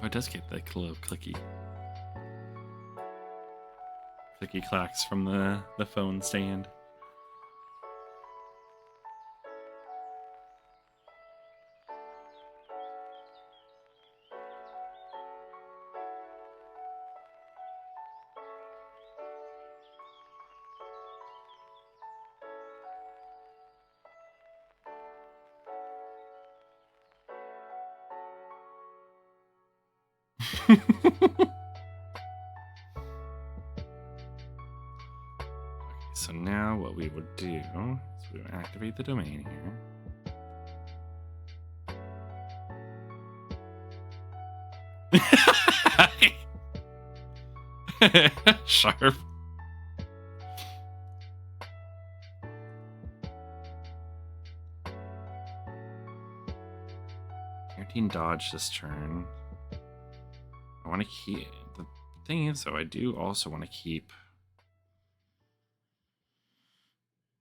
Oh, it does get the little clicky clacks from the phone stand. So now what we would do is we would activate the domain here. Sharp. Guaranteed dodge this turn. I want to keep... The thing is, though, I do also want to keep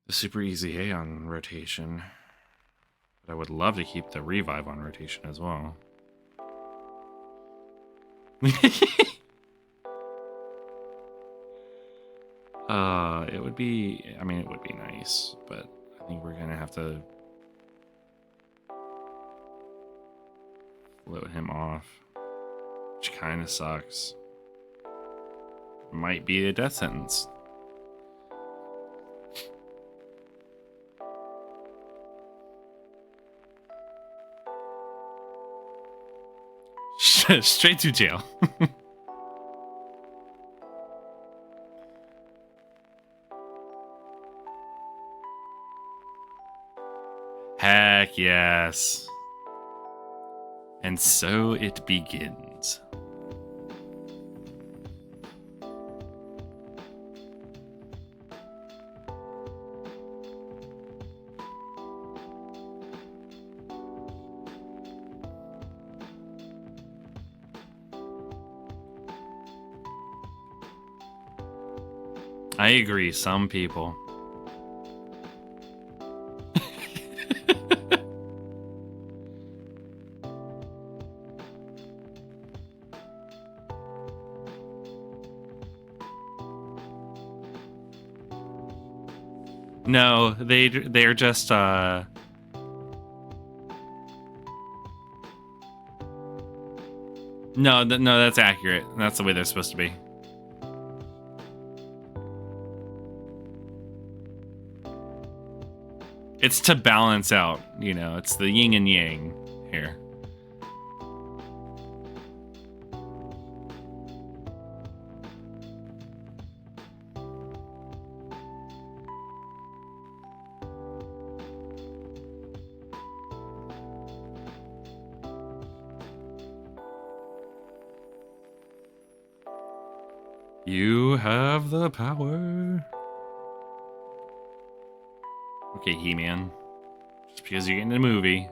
the super easy A on rotation. But I would love to keep the revive on rotation as well. It would be... I mean, it would be nice, but I think we're going to have to float him off, which kind of sucks. Might be a death sentence. Straight to jail. Heck yes. And so it begins. I agree, some people. No, they're just no, that's accurate. That's the way they're supposed to be. It's to balance out, you know, it's the yin and yang here. You have the power. Okay, He-Man. Just because you're getting a movie.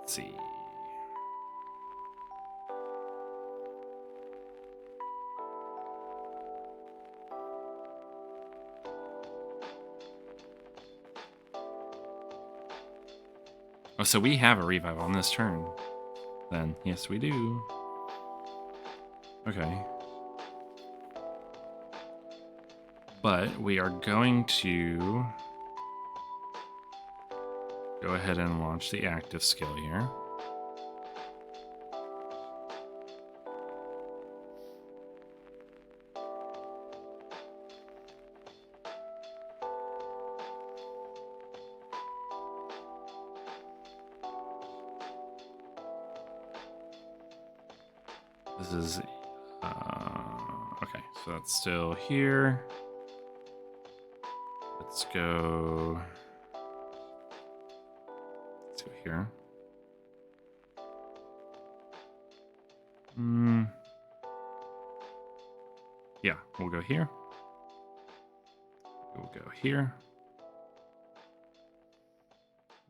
Let's see. Oh, so we have a revive on this turn. Then, yes, we do. Okay. But we are going to go ahead and launch the active skill here. This is, okay, so that's still here. Let's go here. Yeah, we'll go here. We'll go here.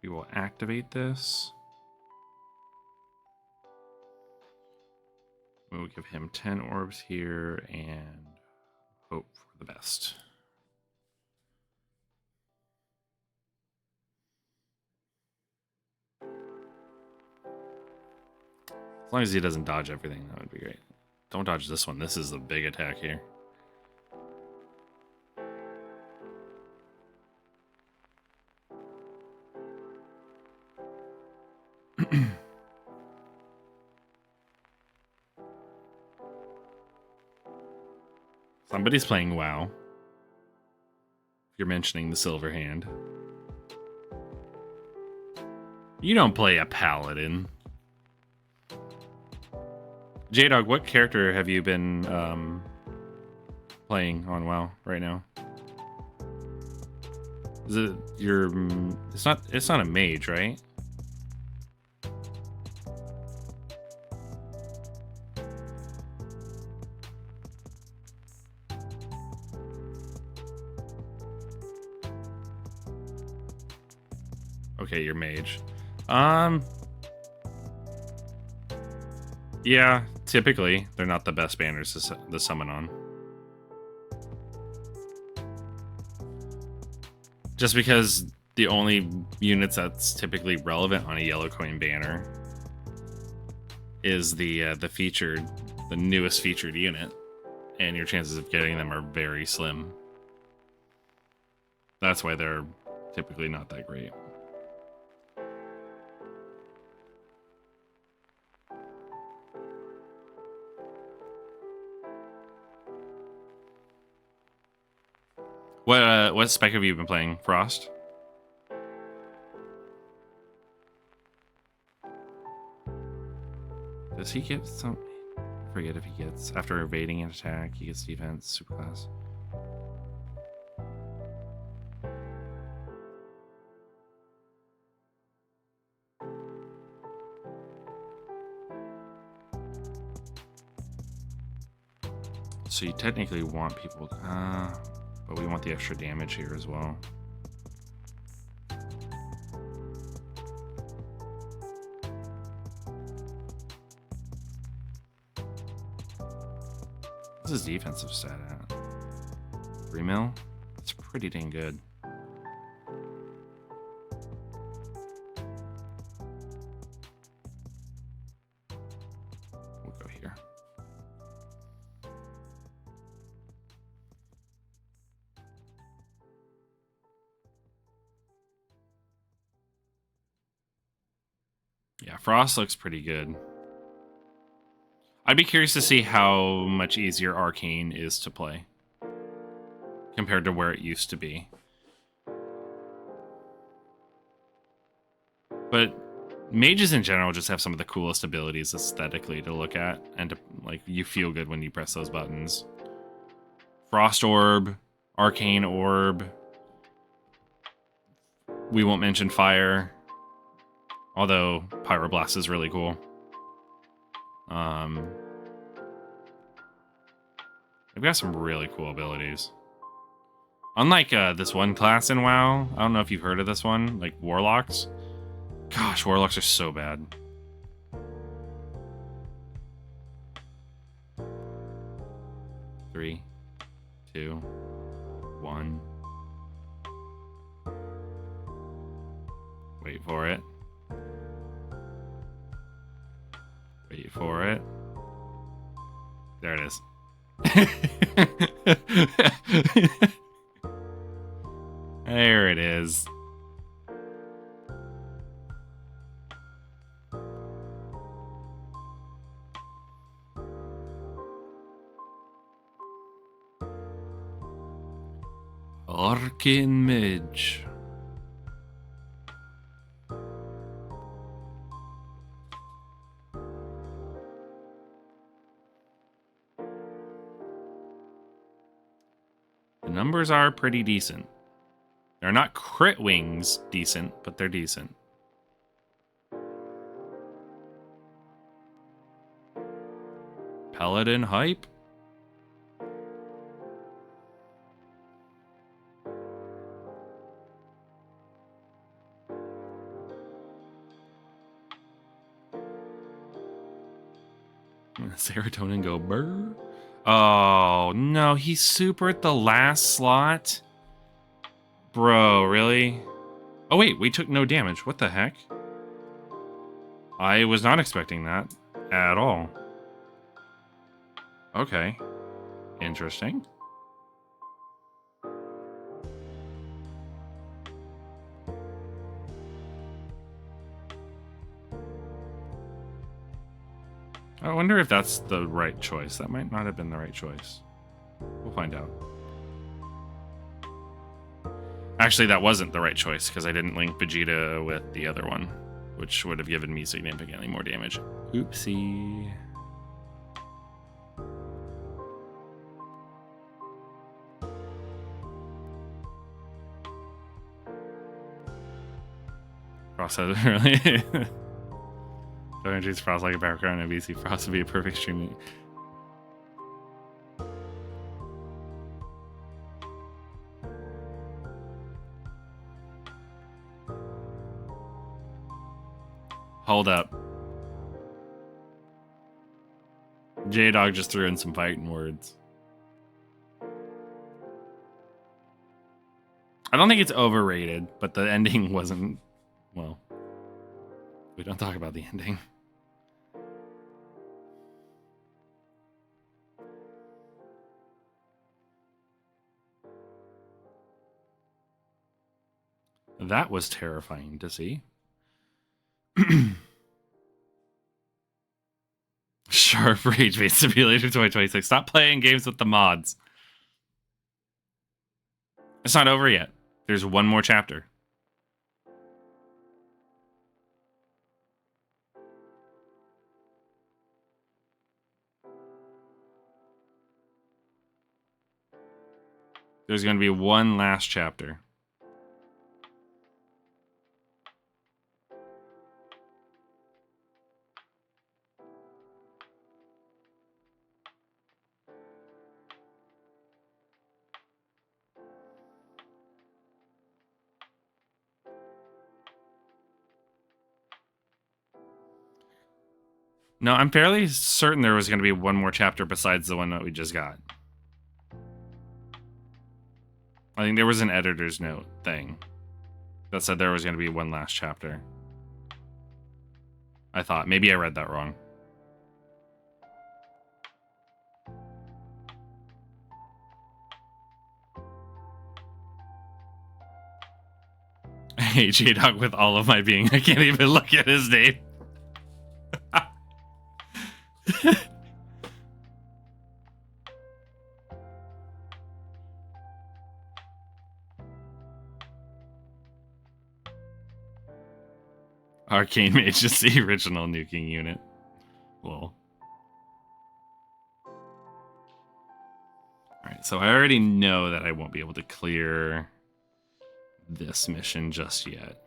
We will activate this. We'll give him 10 orbs here and hope for the best. As long as he doesn't dodge everything, that would be great. Don't dodge this one. This is a big attack here. Somebody's playing WoW. If you're mentioning the silver hand. You don't play a paladin. J-Dog, what character have you been playing on WoW right now? Is it your? It's not a mage, right? Okay, you're mage. Yeah, typically they're not the best banners to summon on. Just because the only units that's typically relevant on a yellow coin banner is the newest featured unit, and your chances of getting them are very slim. That's why they're typically not that great. What spec have you been playing, Frost? Does he get some? I forget if he gets after evading an attack, he gets defense superclass. So you technically want people, but we want the extra damage here as well. What's his defensive stat at? 3 mil? That's pretty dang good. We'll go here. Yeah, Frost looks pretty good. I'd be curious to see how much easier Arcane is to play compared to where it used to be. But mages in general just have some of the coolest abilities aesthetically to look at, and to, like, you feel good when you press those buttons. Frost Orb, Arcane Orb. We won't mention Fire, although Pyroblast is really cool. They've got some really cool abilities. Unlike this one class in WoW, I don't know if you've heard of this one, like Warlocks. Gosh, Warlocks are so bad. Three, two, one. Wait for it. Wait for it. There it is. There it is. Arcane Mage. The numbers are pretty decent. They're not crit wings decent, but they're decent. Paladin hype? Serotonin go burr. Oh, no, he's super at the last slot? Bro, really? Oh, wait, we took no damage. What the heck? I was not expecting that at all. Okay. Interesting. I wonder if that's the right choice. That might not have been the right choice. We'll find out. Actually, that wasn't the right choice because I didn't link Vegeta with the other one, which would have given me significantly more damage. Oopsie. Frost has really. Don't introduce Frost like a background in VC. Frost would be a perfect streaming. Hold up. J-Dog just threw in some fighting words. I don't think it's overrated, but the ending wasn't, well, we don't talk about the ending. That was terrifying to see. Sharp Rage Bait Simulator 2026. Stop playing games with the mods. It's not over yet. There's one more chapter. There's going to be one last chapter. No, I'm fairly certain there was going to be one more chapter besides the one that we just got. I think there was an editor's note thing that said there was going to be one last chapter. I thought. Maybe I read that wrong. I hate J-Dog with all of my being. I can't even look at his name. Arcane Mage is the original nuking unit. Lol. Alright, so I already know that I won't be able to clear this mission just yet.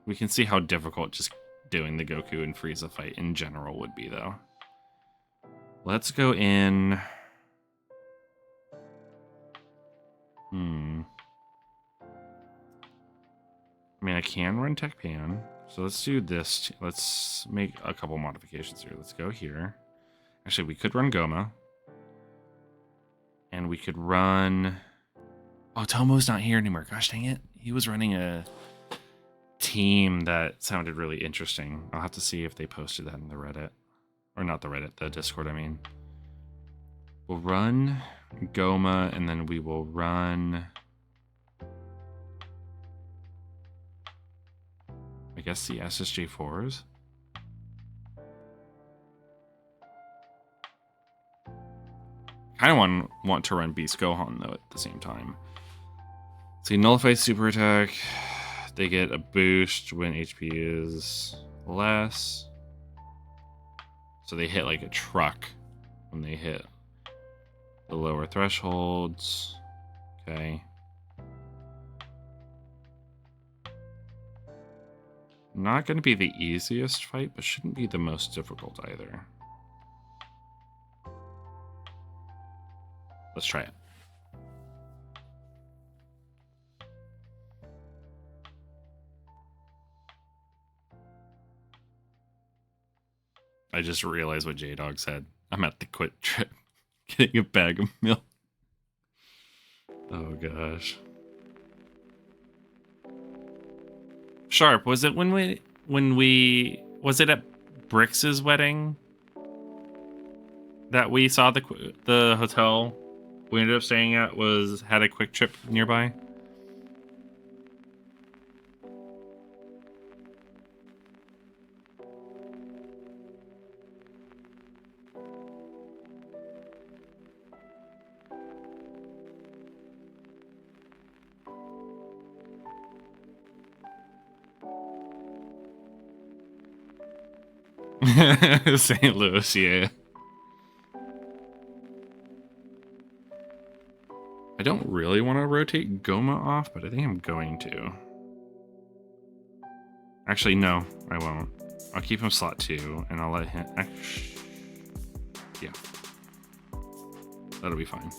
We can see how difficult just doing the Goku and Frieza fight in general would be, though. Let's go in... I mean, I can run Tech Pan. So let's do this. Let's make a couple modifications here. Let's go here. Actually, we could run Goma. And we could run... Oh, Tomo's not here anymore. Gosh dang it. He was running a team that sounded really interesting. I'll have to see if they posted that in the Reddit. Or not the Reddit, the Discord, I mean. We'll run Goma, and then we will run... I guess the SSJ4s. Kind of want to run Beast Gohan, though, at the same time. So he nullifies super attack. They get a boost when HP is less. So they hit like a truck when they hit the lower thresholds. Okay. Not going to be the easiest fight, but shouldn't be the most difficult either. Let's try it. I just realized what J-Dog said. I'm at the quit trip getting a bag of milk. Oh gosh. Sharp, was it when we was it at Brix's wedding that we saw the hotel we ended up staying at had a quick trip nearby? St. Louis, yeah. I don't really want to rotate Goma off, but I think I'm going to. Actually, no, I won't. I'll keep him slot 2, and I'll let him... Yeah. That'll be fine.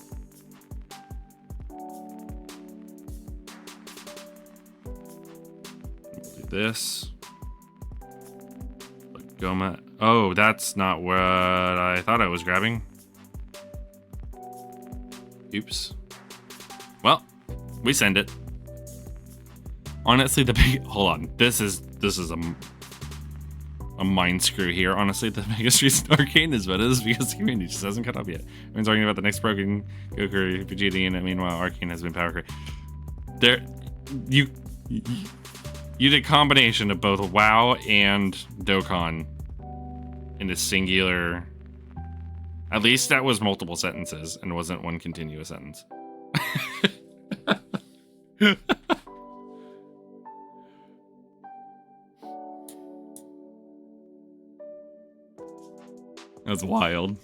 We'll do this. But Goma... Oh, that's not what I thought I was grabbing. Oops. Well, we send it. Honestly, the big... Hold on. This is a mind screw here. Honestly, the biggest reason Arcane is better is because the community just hasn't caught up yet. We're talking about the next broken Goku Vegeta unit. Meanwhile, Arcane has been power created. There... You did a combination of both WoW and Dokkan in a singular... At least that was multiple sentences and wasn't one continuous sentence. That's wild.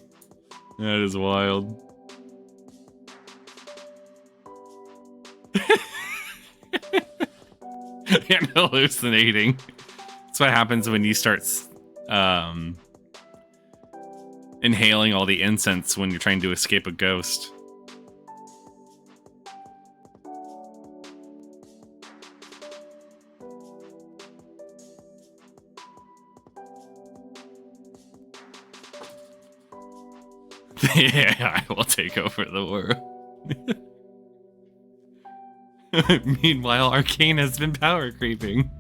That is wild. And hallucinating. That's what happens when you start inhaling all the incense when you're trying to escape a ghost. Yeah, I will take over the world. Meanwhile, Arcane has been power creeping.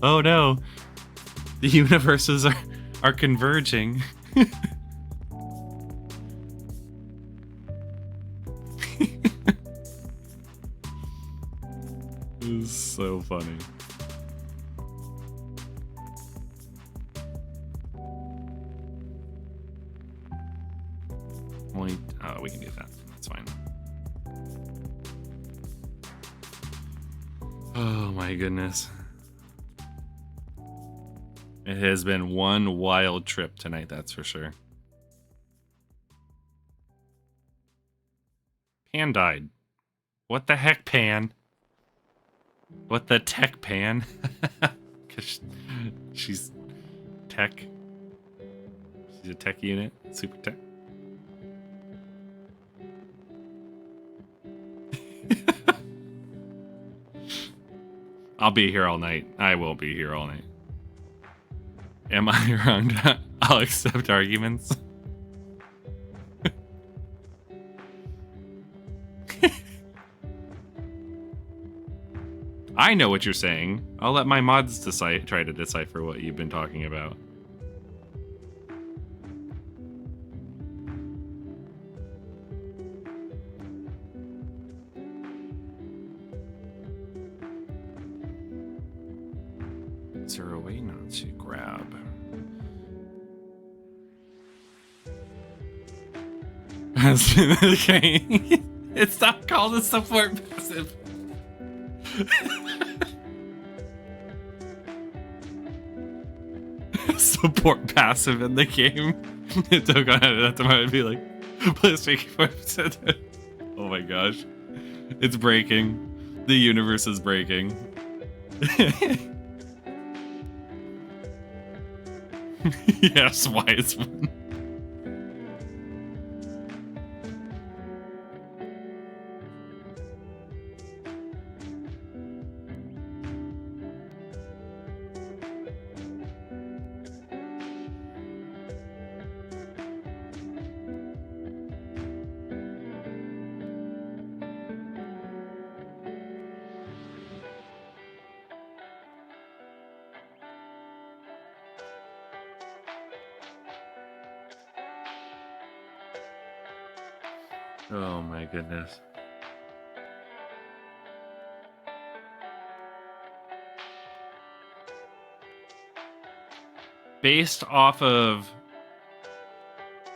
Oh no. The universes are converging. This is so funny. Only, oh, we can do that. That's fine. Oh my goodness. It has been one wild trip tonight, that's for sure. Pan died. What the heck, Pan? What the tech, Pan? Because she's tech. She's a tech unit. Super tech. I'll be here all night. I will be here all night. Am I wrong? I'll accept arguments. I know what you're saying. I'll let my mods try to decipher what you've been talking about. Is there a way not to grab? Okay. It's not called a support passive. Support passive in the game. It took on it at the moment to be like, plus 54%. Oh my gosh. It's breaking. The universe is breaking. Yes, why is one? Oh my goodness. Based off of...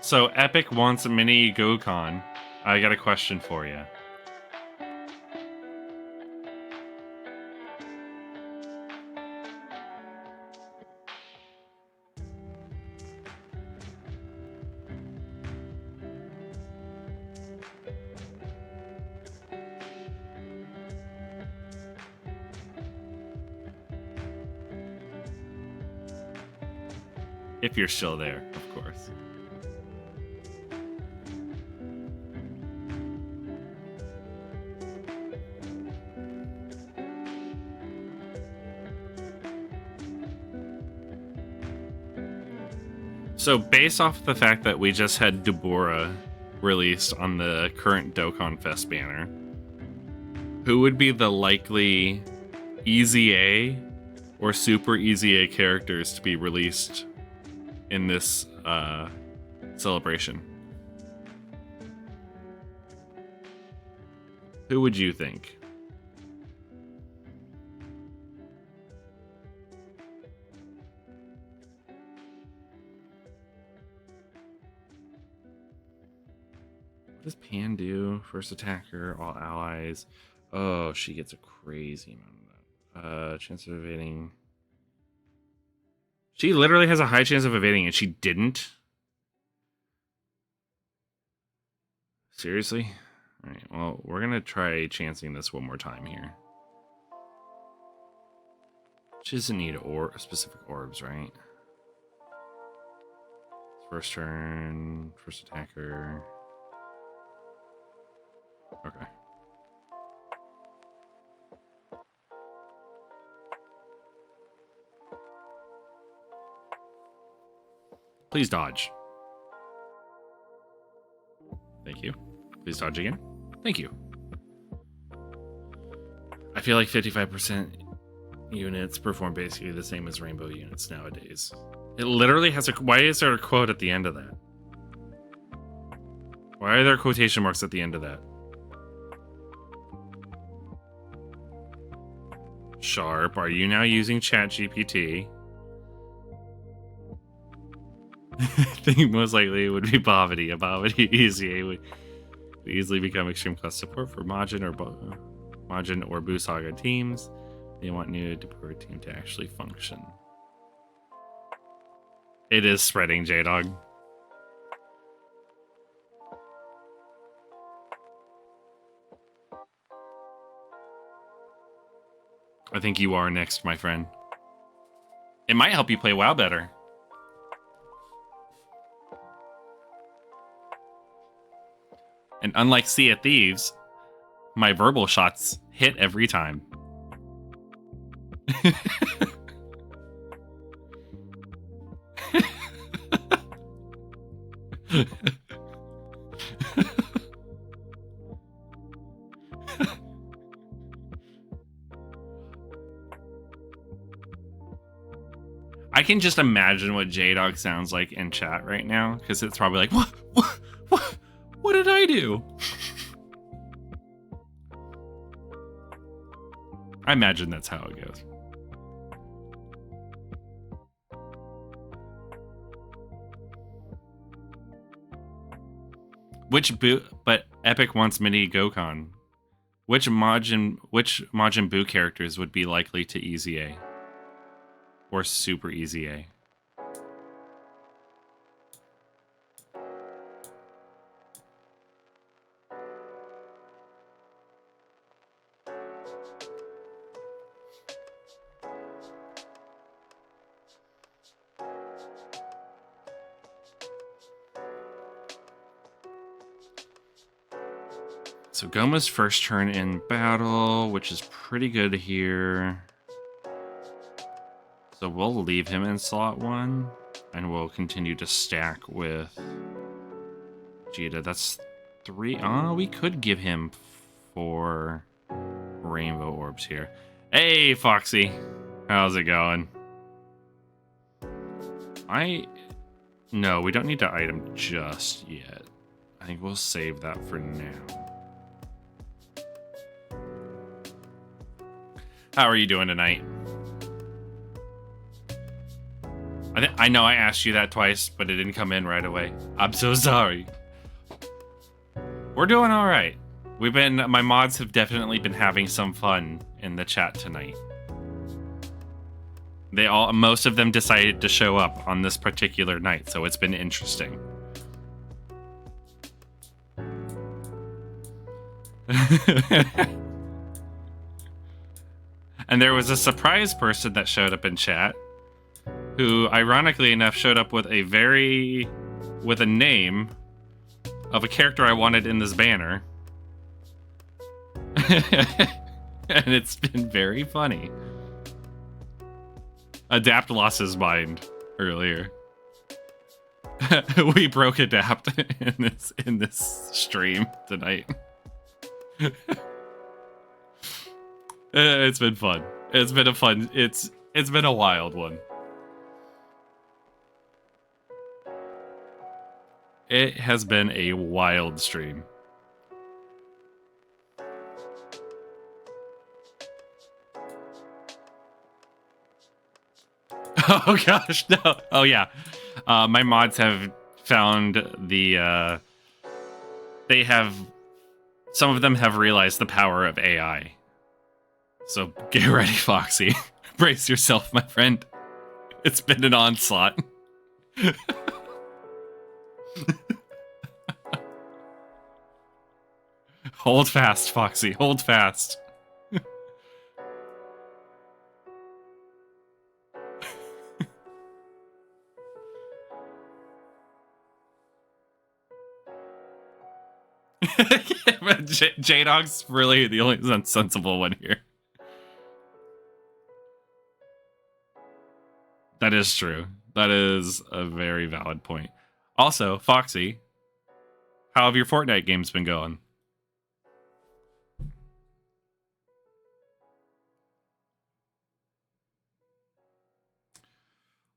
So, Epic wants a mini dokkan. I got a question for you. If you're still there, of course. So, based off the fact that we just had Deborah released on the current Dokkan Fest banner, who would be the likely Easy A or Super Easy A characters to be released in this celebration? Who would you think? What does Pan do? First attacker, all allies. Oh, she gets a crazy amount of that. Chance of evading. She literally has a high chance of evading, and she didn't. Seriously? Alright, well, we're gonna try chancing this one more time here. She doesn't need specific orbs, right? First turn, first attacker. Okay. Please dodge. Please dodge again. Thank you. I feel like 55% units perform basically the same as rainbow units nowadays. It literally has a... Why is there a quote at the end of that? Why are there quotation marks at the end of that? Sharp, are you now using ChatGPT? I think most likely it would be Bavity. A Bavity EZA would easily become extreme class support for Majin or Buu Saga teams. They want new deployed team to actually function. It is spreading, J-Dog. I think you are next, my friend. It might help you play WoW better. And unlike Sea of Thieves, my verbal shots hit every time. I can just imagine what J-Dog sounds like in chat right now, because it's probably like, what did I do? I imagine that's how it goes. But Epic wants mini Gokkan. Which Majin Buu characters would be likely to EZA? Or super EZA? So Goma's first turn in battle, which is pretty good here. So we'll leave him in slot 1, and we'll continue to stack with Vegeta. That's 3. Oh, we could give him 4 rainbow orbs here. Hey, Foxy. How's it going? No, we don't need to item just yet. I think we'll save that for now. How are you doing tonight? I know I asked you that twice, but it didn't come in right away. I'm so sorry. We're doing all right. My mods have definitely been having some fun in the chat tonight. Most of them decided to show up on this particular night, so it's been interesting. And there was a surprise person that showed up in chat, who, ironically enough, showed up with a name of a character I wanted in this banner. And it's been very funny. Adapt lost his mind earlier. We broke Adapt in this stream tonight. It's been fun. It's been a wild one. It has been a wild stream. Oh gosh, no. Oh yeah. My mods have found some of them have realized the power of AI. So get ready, Foxy. Brace yourself, my friend. It's been an onslaught. Hold fast, Foxy. Hold fast. J-Dog's really the only sensible one here. That is true. That is a very valid point. Also, Foxy, how have your Fortnite games been going?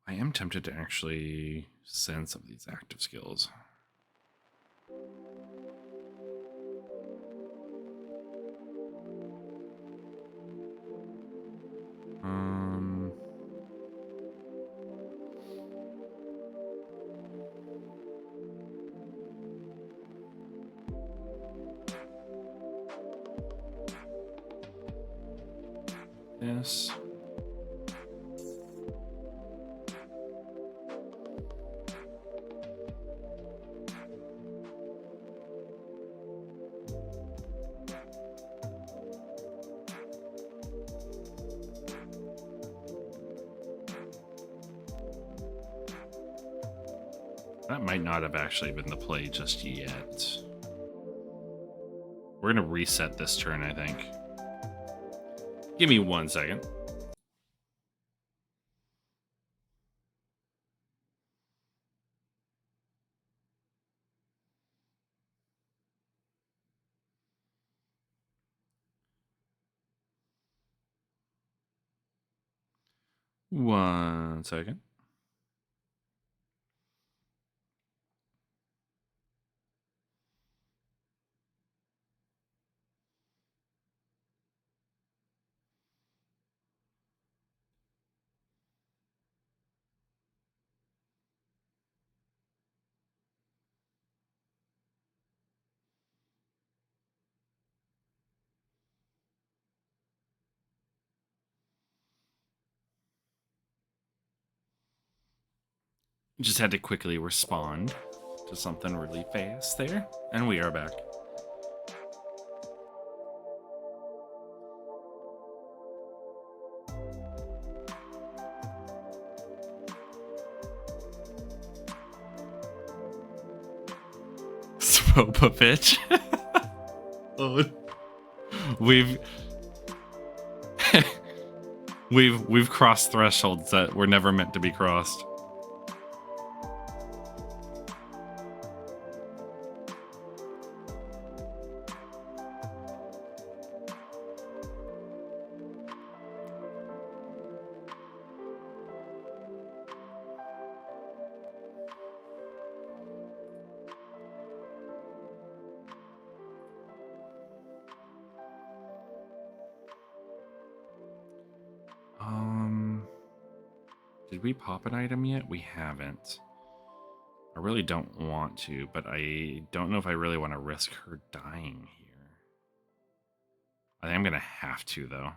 I am tempted to actually send some of these active skills. This. That might not have actually been the play just yet. We're gonna reset this turn, I think. Give me 1 second. One second. Just had to quickly respond to something really fast there, and we are back. Spopovich. Oh, we've crossed thresholds that were never meant to be crossed. Did we pop an item yet? We haven't. I really don't want to, but I don't know if I really want to risk her dying here. I think I'm gonna have to, though.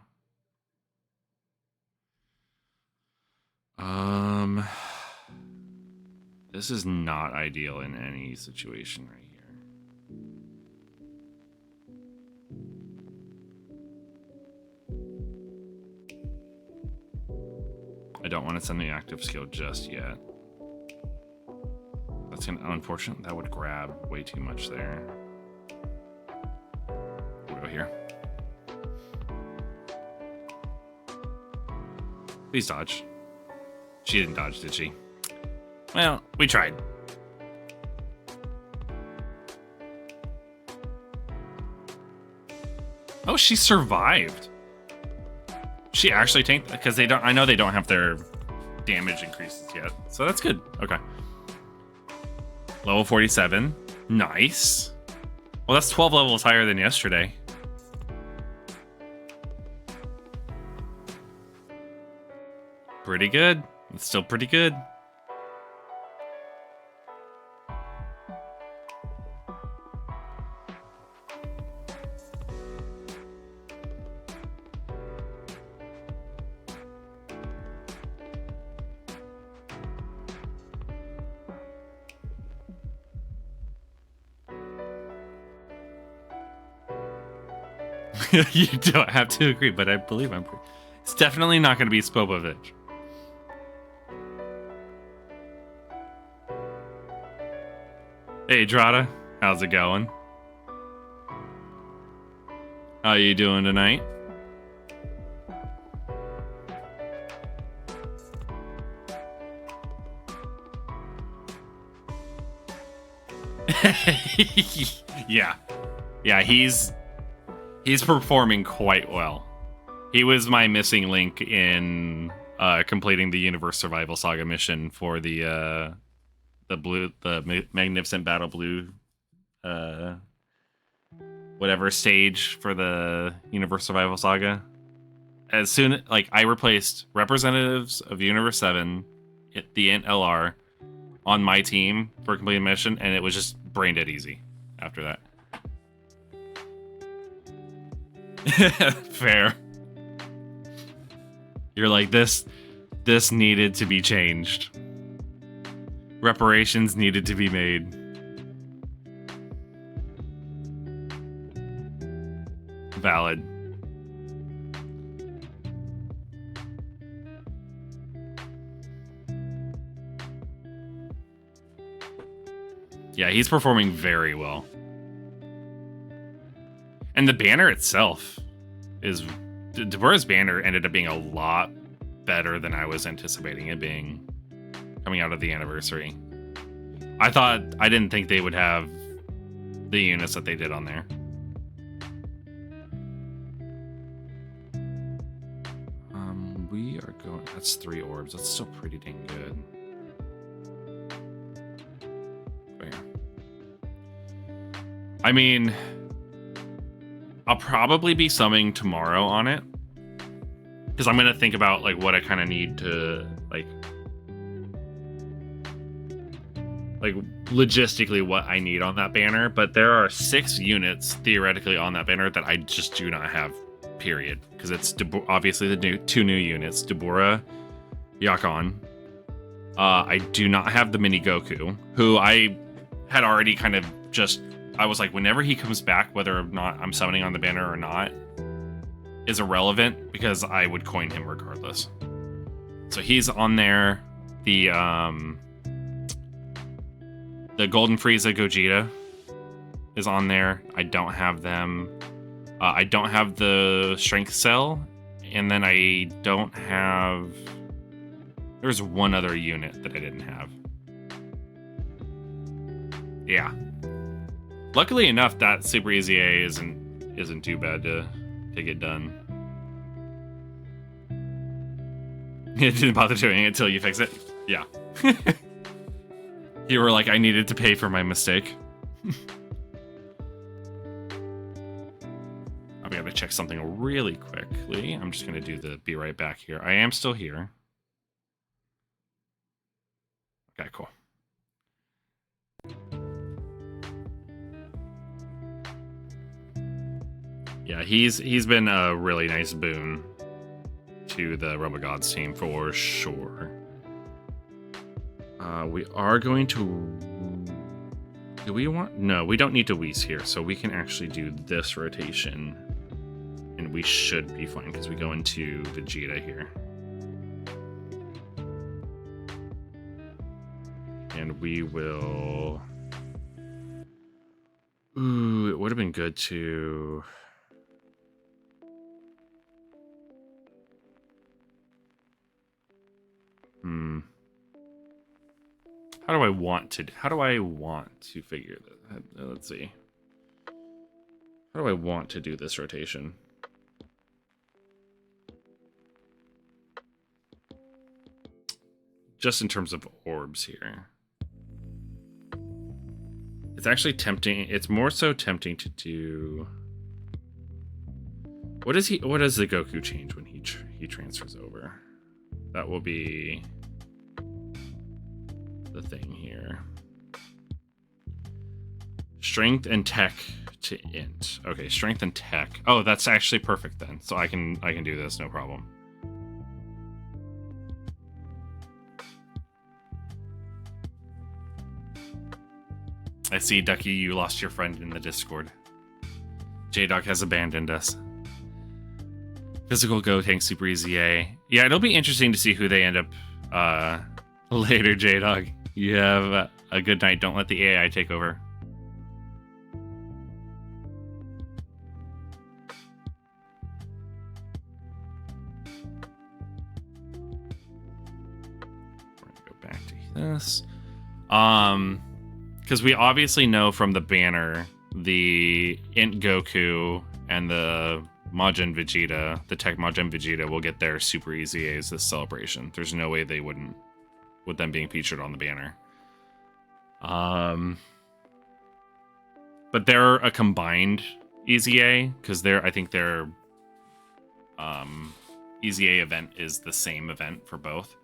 This is not ideal in any situation right here. I don't want to send the active skill just yet. That's unfortunate. That would grab way too much there. We'll go here. Please dodge. She didn't dodge, did she? Well, we tried. Oh, she survived. She actually tanked because they don't. I know they don't have their damage increases yet, so that's good. Okay. Level 47. Nice. Well, that's 12 levels higher than yesterday. Pretty good. It's still pretty good. You don't have to agree, but I believe I'm. It's definitely not going to be Spopovich. Hey, Drata, how's it going? How you doing tonight? Yeah, he's performing quite well. He was my missing link in completing the Universe Survival Saga mission for the Magnificent Battle Blue, whatever stage for the Universe Survival Saga. As soon like I replaced representatives of Universe 7, the Int LR, on my team for completing the mission, and it was just brain dead easy after that. Fair. You're like, this needed to be changed. Reparations needed to be made. Valid. Yeah, he's performing very well. And the banner itself is... Deborah's banner ended up being a lot better than I was anticipating it being coming out of the anniversary. I didn't think they would have the units that they did on there. We are going... That's 3 orbs. That's still pretty dang good. I mean, I'll probably be summing tomorrow on it, because I'm gonna think about like what I kind of need to like logistically what I need on that banner. But there are 6 units theoretically on that banner that I just do not have. Period, because it's obviously the 2 new units, Deborah, Yakon. I do not have the mini Goku, who I had already kind of just. I was like, whenever he comes back, whether or not I'm summoning on the banner or not, is irrelevant, because I would coin him regardless. So he's on there. The Golden Frieza Gogeta is on there. I don't have them. I don't have the Strength Cell, and then I don't have... There's one other unit that I didn't have. Yeah. Luckily enough, that Super Easy A isn't too bad to get done. It didn't bother doing it until you fix it. Yeah. You were like, I needed to pay for my mistake. I'm gonna check something really quickly. I'm just gonna do the be right back here. I am still here. Okay, cool. Yeah, he's been a really nice boon to the Robogods team for sure. We are going to... Do we want... No, we don't need to Whis here, so we can actually do this rotation. And we should be fine, because we go into Vegeta here. And we will... Ooh, it would have been good to... How do I want to figure that? Let's see. How do I want to do this rotation? Just in terms of orbs here. It's actually tempting. It's more so tempting to do... What does the Goku change when he transfers over? That will be the thing here. Strength and tech to int. Okay, strength and tech. Oh, that's actually perfect then. So I can do this, no problem. I see, Ducky, you lost your friend in the Discord. J-Dog has abandoned us. Physical Go Tank Super Easy A. Yeah, it'll be interesting to see who they end up later, J-Dog. You have a good night. Don't let the AI take over. We're gonna go back to this. Because we obviously know from the banner the Int Goku and the Majin Vegeta, the Tech Majin Vegeta, will get their Super Easy A's this celebration. There's no way they wouldn't, with them being featured on the banner. But they're a combined Easy A, because I think their Easy A event is the same event for both.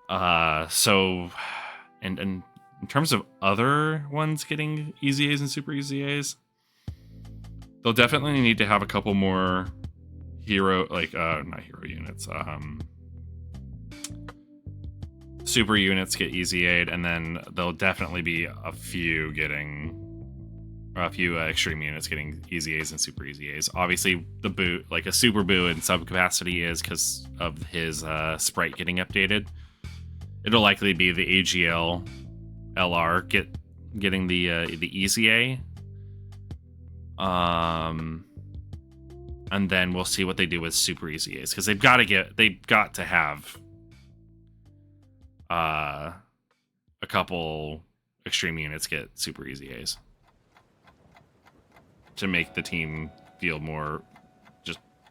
So, and in terms of other ones getting Easy A's and Super Easy A's, they'll definitely need to have a couple more not hero units, super units get Easy Aid, and then there'll definitely be a few extreme units getting Easy A's and Super Easy A's. Obviously, the Boo, like a Super Boo in sub capacity, is because of his sprite getting updated. It'll likely be the AGL LR getting the Easy A. And then we'll see what they do with Super Easy A's, because they've got to have a couple extreme units get Super Easy A's to make the team feel more,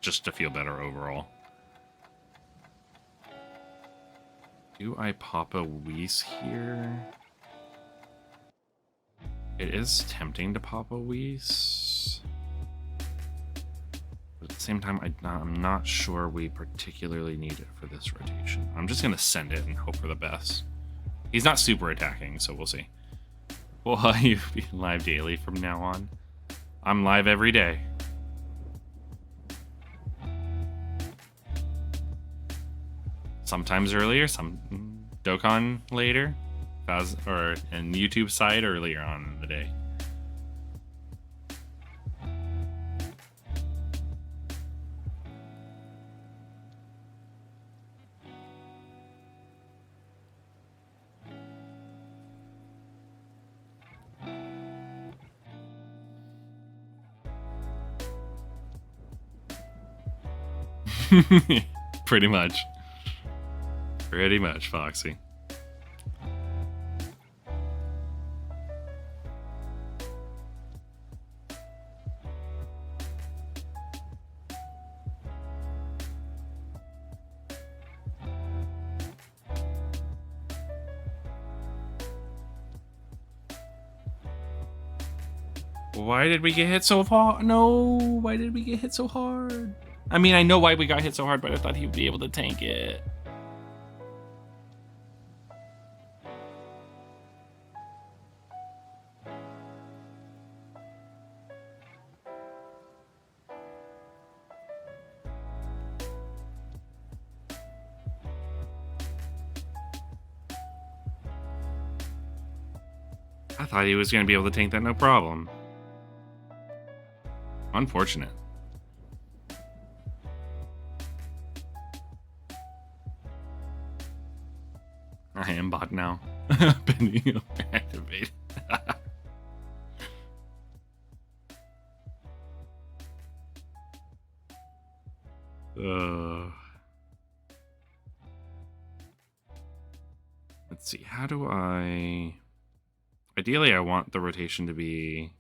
just to feel better overall. Do I pop a Whis here? It is tempting to pop a Whis. But at the same time, I'm not sure we particularly need it for this rotation. I'm just going to send it and hope for the best. He's not super attacking, so we'll see. Will you be live daily from now on? I'm live every day. Sometimes earlier, some dokkan later, and YouTube side earlier on in the day. Pretty much, Foxy. Why did we get hit so hard? No, why did we get hit so hard? I mean, I know why we got hit so hard, but I thought he would be able to tank it. I thought he was going to be able to tank that no problem. Unfortunate. I am bot now. Bending activate. Let's see. How do I... Ideally, I want the rotation to be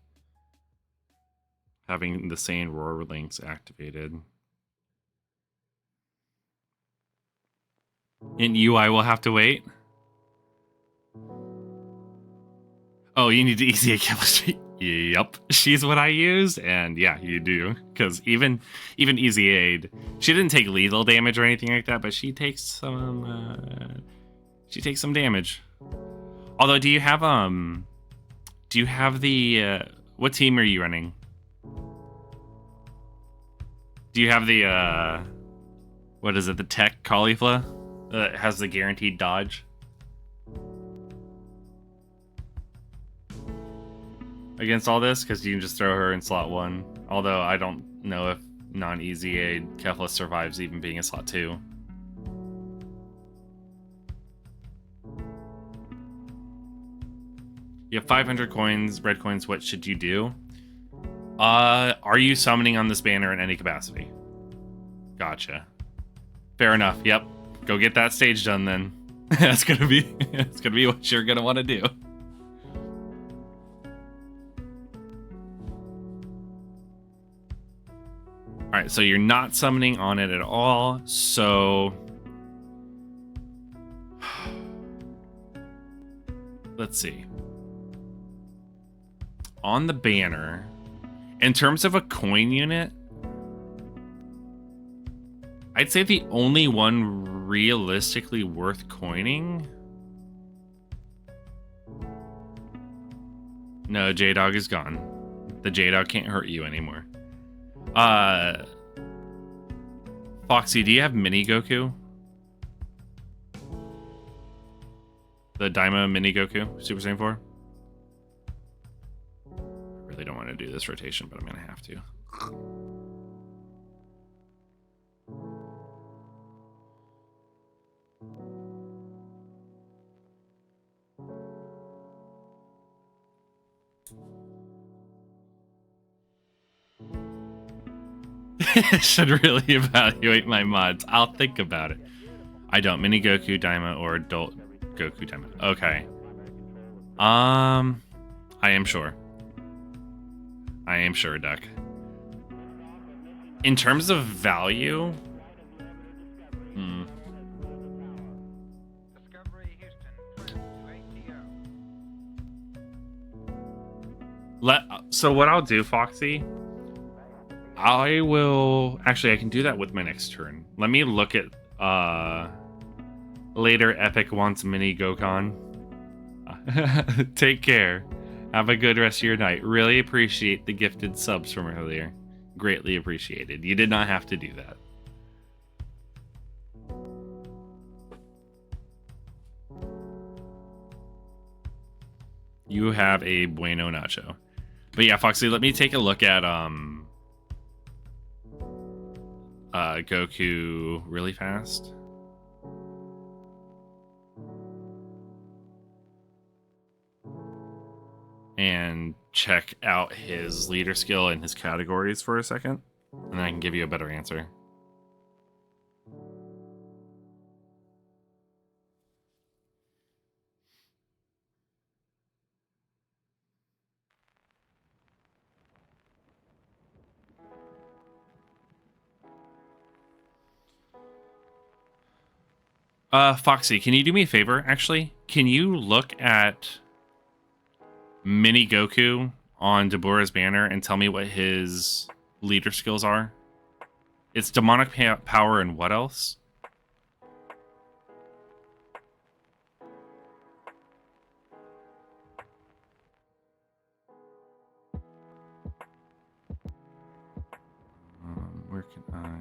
having the same roar links activated. In UI, we'll have to wait. Oh, you need to easy a chemistry. Yep, she's what I use, and yeah, you do, because even Easy Aid, she didn't take lethal damage or anything like that, but she takes some damage. Although, do you have the what team are you running? Do you have the what is it? The Tech Caulifla that has the guaranteed dodge against all this, because you can just throw her in slot 1. Although I don't know if non-Easy Aid Kefla survives even being in slot 2. You have 500 coins, red coins. What should you do? Are you summoning on this banner in any capacity? Gotcha. Fair enough. Yep. Go get that stage done then. That's gonna be what you're gonna want to do. Alright, so you're not summoning on it at all, so... Let's see. On the banner, in terms of a coin unit, I'd say the only one realistically worth coining... No, J-Dog is gone. The J-Dog can't hurt you anymore. Foxy, do you have Mini Goku? The Daima Mini Goku, Super Saiyan 4? I really don't want to do this rotation, but I'm going to have to. Should really evaluate my mods. I'll think about it. I don't. Mini Goku Daima or Adult Goku Daima. Okay. I am sure. I am sure, Duck. In terms of value... So what I'll do, Foxy... I will... Actually, I can do that with my next turn. Let me look at... Later, Epic wants Mini Gokon. Take care. Have a good rest of your night. Really appreciate the gifted subs from earlier. Greatly appreciated. You did not have to do that. You have a bueno nacho. But yeah, Foxy, let me take a look at Goku really fast. And check out his leader skill and his categories for a second. And then I can give you a better answer. Foxy, can you do me a favor, actually? Can you look at Mini Goku on Dabura's banner and tell me what his leader skills are? It's demonic power and what else? Where can I...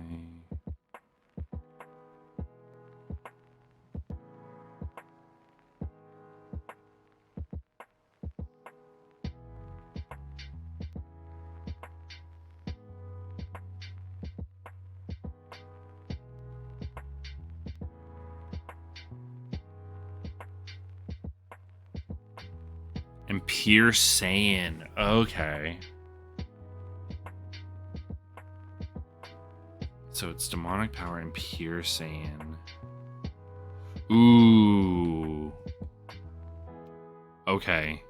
And Pure Saiyan. Okay. So it's demonic power and Pure Saiyan. Ooh. Okay.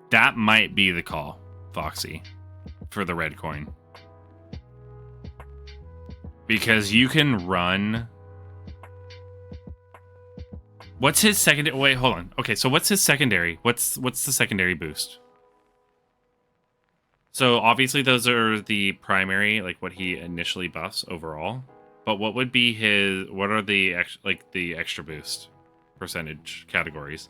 That might be the call, Foxy, for the red coin. Because you can run... What's his secondary? Wait, hold on. Okay, so what's his secondary? What's the secondary boost? So obviously those are the primary, like what he initially buffs overall. But what would be his? What are the extra boost percentage categories?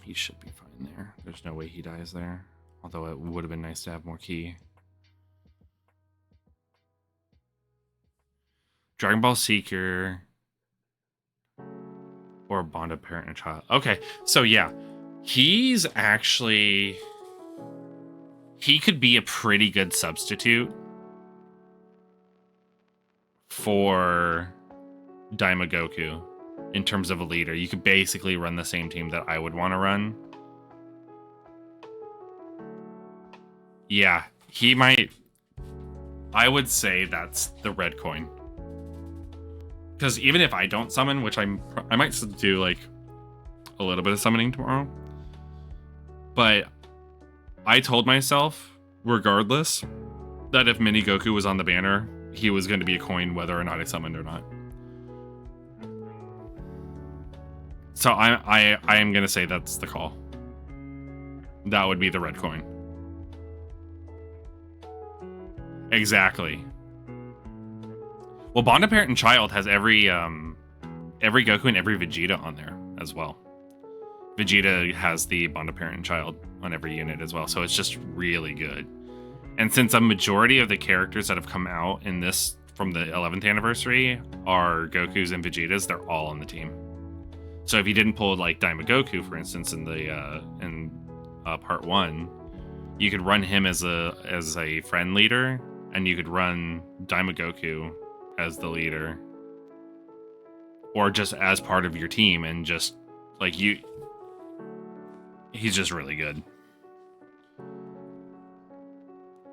He should be fine there. There's no way he dies there. Although it would have been nice to have more ki. Dragon Ball Seeker. Or a bonded parent and child. Okay, so yeah, he's actually... He could be a pretty good substitute for Daima in terms of a leader. You could basically run the same team that I would want to run. Yeah, he might... I would say that's the red coin. Because even if I don't summon, which I might do like a little bit of summoning tomorrow, but I told myself, regardless, that if Mini Goku was on the banner, he was going to be a coin whether or not I summoned or not. So I am going to say that's the call. That would be the red coin. Exactly. Well, Bonded Parent and Child has every Goku and every Vegeta on there as well. Vegeta has the Bonded Parent and Child on every unit as well, so it's just really good. And since a majority of the characters that have come out in this from the 11th anniversary are Gokus and Vegetas, they're all on the team. So if you didn't pull like Daima Goku, for instance, in the part 1, you could run him as a friend leader, and you could run Daima Goku as the leader, or just as part of your team, and just like he's just really good.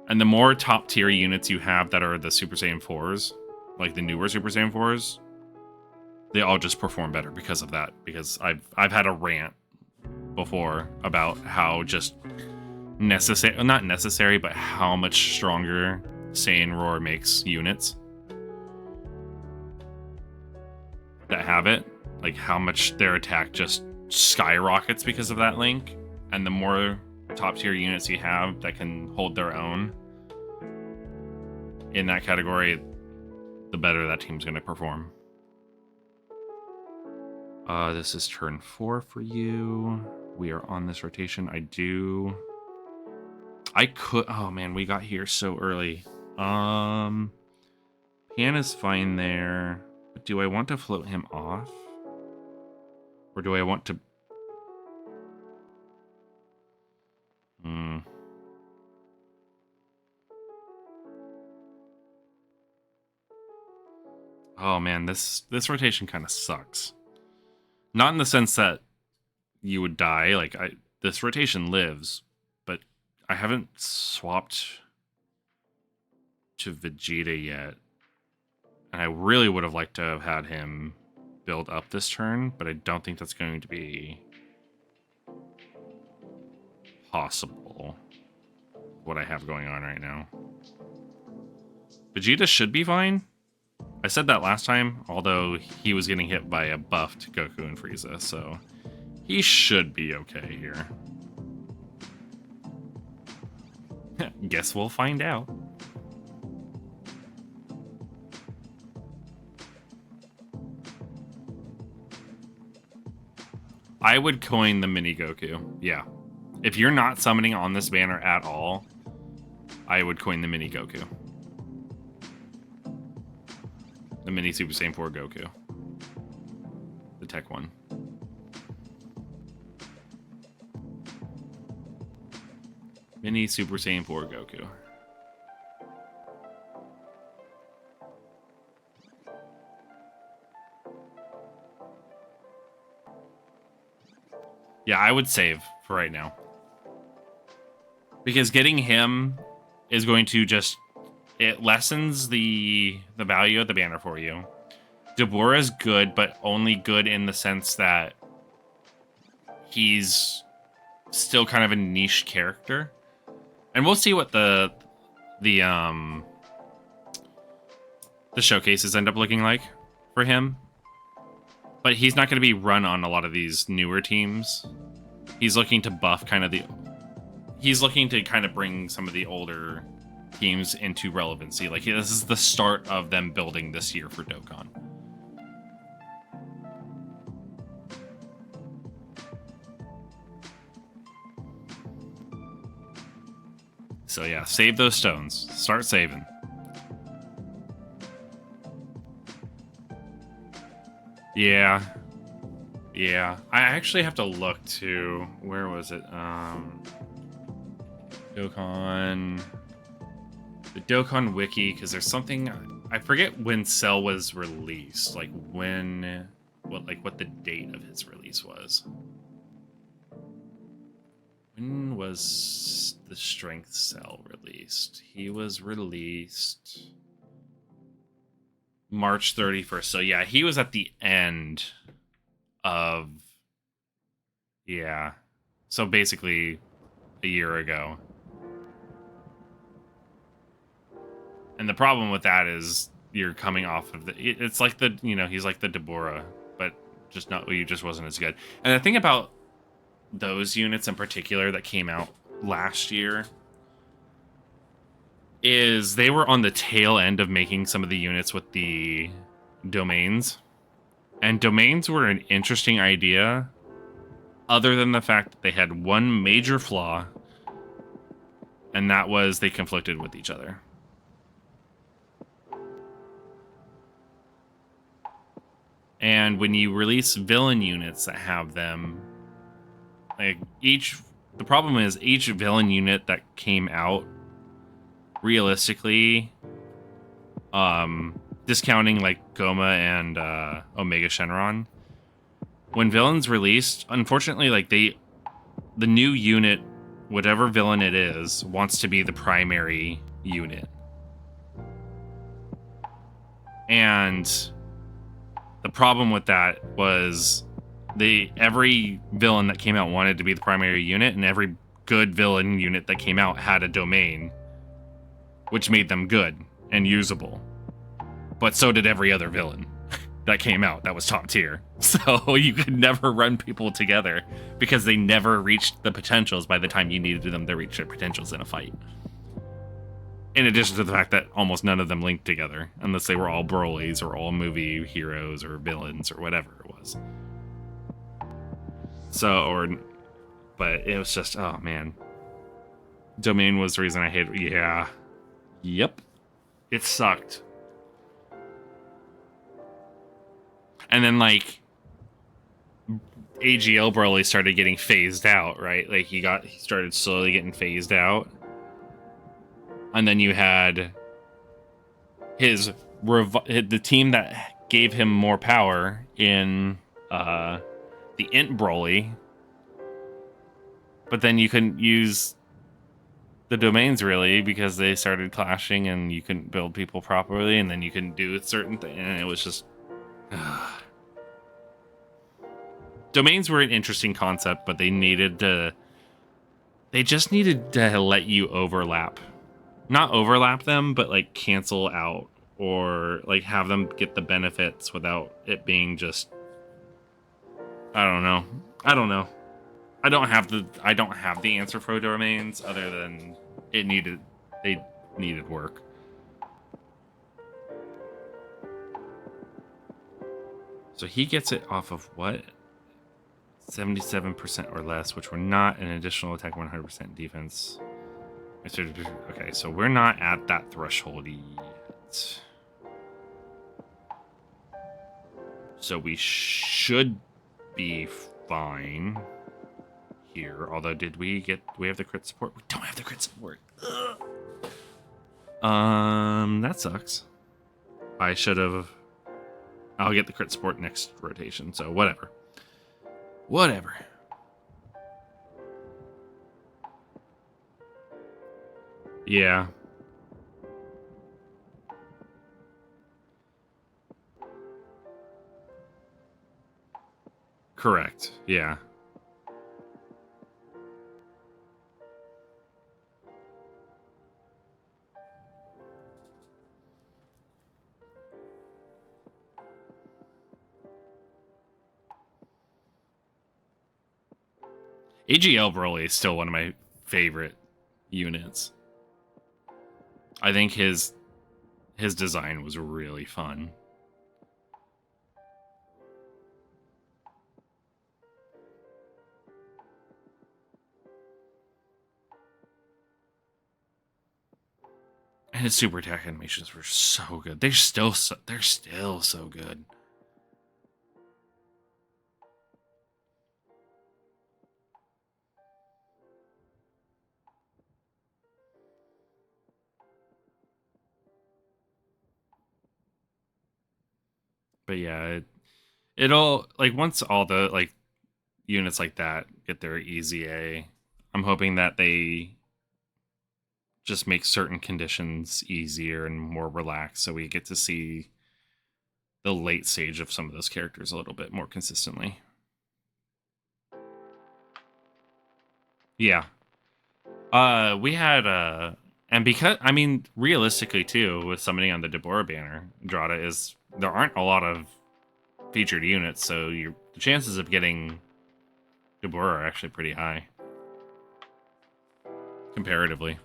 And the more top tier units you have that are the Super Saiyan 4s, like the newer Super Saiyan 4s, they all just perform better because of that. Because I've had a rant before about how just not necessary, but how much stronger Saiyan Roar makes units that have it, like how much their attack just skyrockets because of that link. And the more top tier units you have that can hold their own in that category, the better that team's going to perform. This is turn 4 for you. We are on this rotation. Oh man, we got here so early. Pan is fine there. But do I want to float him off? Or do I want to... Oh man, this rotation kind of sucks. Not in the sense that you would die. Like, this rotation lives, but I haven't swapped to Vegeta yet. And I really would have liked to have had him build up this turn, but I don't think that's going to be possible. What I have going on right now. Vegeta should be fine. I said that last time, although he was getting hit by a buffed Goku and Frieza, so he should be okay here. Guess we'll find out. I would coin the Mini Goku, yeah. If you're not summoning on this banner at all, I would coin the Mini Goku. The Mini Super Saiyan 4 Goku. The tech one. Mini Super Saiyan 4 Goku. Yeah, I would save for right now. Because getting him is going to just... It lessens the value of the banner for you. Deborah's good, but only good in the sense that he's still kind of a niche character. And we'll see what the showcases end up looking like for him. But he's not going to be run on a lot of these newer teams. He's looking to buff kind of the... He's looking to kind of bring some of the older teams into relevancy. Like, this is the start of them building this year for Dokkan. So yeah, save those stones. Start saving. Yeah. Yeah, I actually have to look to where was it? Dokkan, the Dokkan wiki, because there's something I forget when Cell was released, like when, what the date of his release was. When was the Strength Cell released? He was released March 31st. So yeah, he was at the end of, yeah. So basically a year ago. And the problem with that is you're coming off of it's like he's like the Deborah, but he just wasn't as good. And the thing about those units in particular that came out last year is they were on the tail end of making some of the units with the domains. And domains were an interesting idea, other than the fact that they had one major flaw, and that was they conflicted with each other. And when you release villain units that have them, like the problem is each villain unit that came out, realistically, discounting like Goma and Omega Shenron, when villains released, unfortunately, like the new unit, whatever villain it is, wants to be the primary unit. And the problem with that was every villain that came out wanted to be the primary unit, and every good villain unit that came out had a domain, which made them good and usable. But so did every other villain that came out that was top tier. So you could never run people together because they never reached the potentials by the time you needed them to reach their potentials in a fight. In addition to the fact that almost none of them linked together, unless they were all Broly's or all movie heroes or villains or whatever it was. But it was just, oh man. Domain was the reason I hated, yeah. Yep. It sucked. And then, like, AGL Broly started getting phased out, right? Like, he started slowly getting phased out. And then you had the team that gave him more power in the Int Broly. But then you couldn't use the domains really because they started clashing and you couldn't build people properly, and then you couldn't do certain things, and it was just domains were an interesting concept, but they just needed to let you not overlap them, but like cancel out, or like have them get the benefits without it being just, I don't know. I don't have the answer for domains other than they needed work. So he gets it off of what? 77% or less, which we're not, an additional attack, 100% defense. Okay, so we're not at that threshold yet. So we should be fine here. Although, do we have the crit support? We don't have the crit support. Ugh. That sucks. I'll get the crit support next rotation, so whatever. Whatever. Yeah. Correct. Yeah. AGL Broly is still one of my favorite units. I think his design was really fun. And his super attack animations were so good. They're still so good. But yeah, it'll like once all the like units like that get their easy A, I'm hoping that they just make certain conditions easier and more relaxed, so we get to see the late stage of some of those characters a little bit more consistently. Yeah. We had and because I mean realistically too, with somebody on the Deborah banner, Drada is there aren't a lot of featured units, so the chances of getting Deborah are actually pretty high comparatively.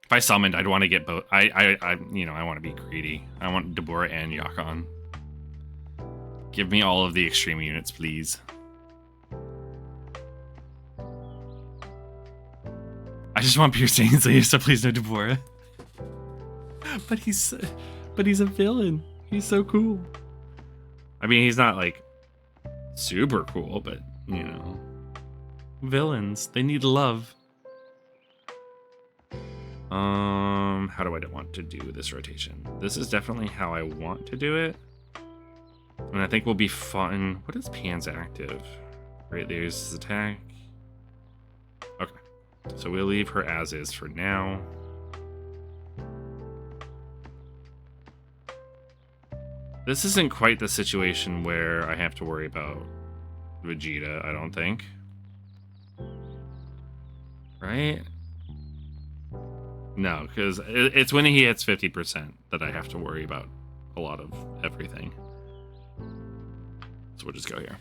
If I summoned, I'd want to get both. I want to be greedy. I want Deborah and Yakon. Give me all of the extreme units, please. I just want pure Saintsley, so please no Deborah. But he's a villain. He's so cool. I mean, he's not like super cool, but you know, villains, they need love. How do I want to do this rotation? This is definitely how I want to do it. And I think we'll be fun. What is Pan's active? Right, there's his attack. Okay. So we'll leave her as is for now. This isn't quite the situation where I have to worry about Vegeta, I don't think. Right? No, because it's when he hits 50% that I have to worry about a lot of everything. So we'll just go here.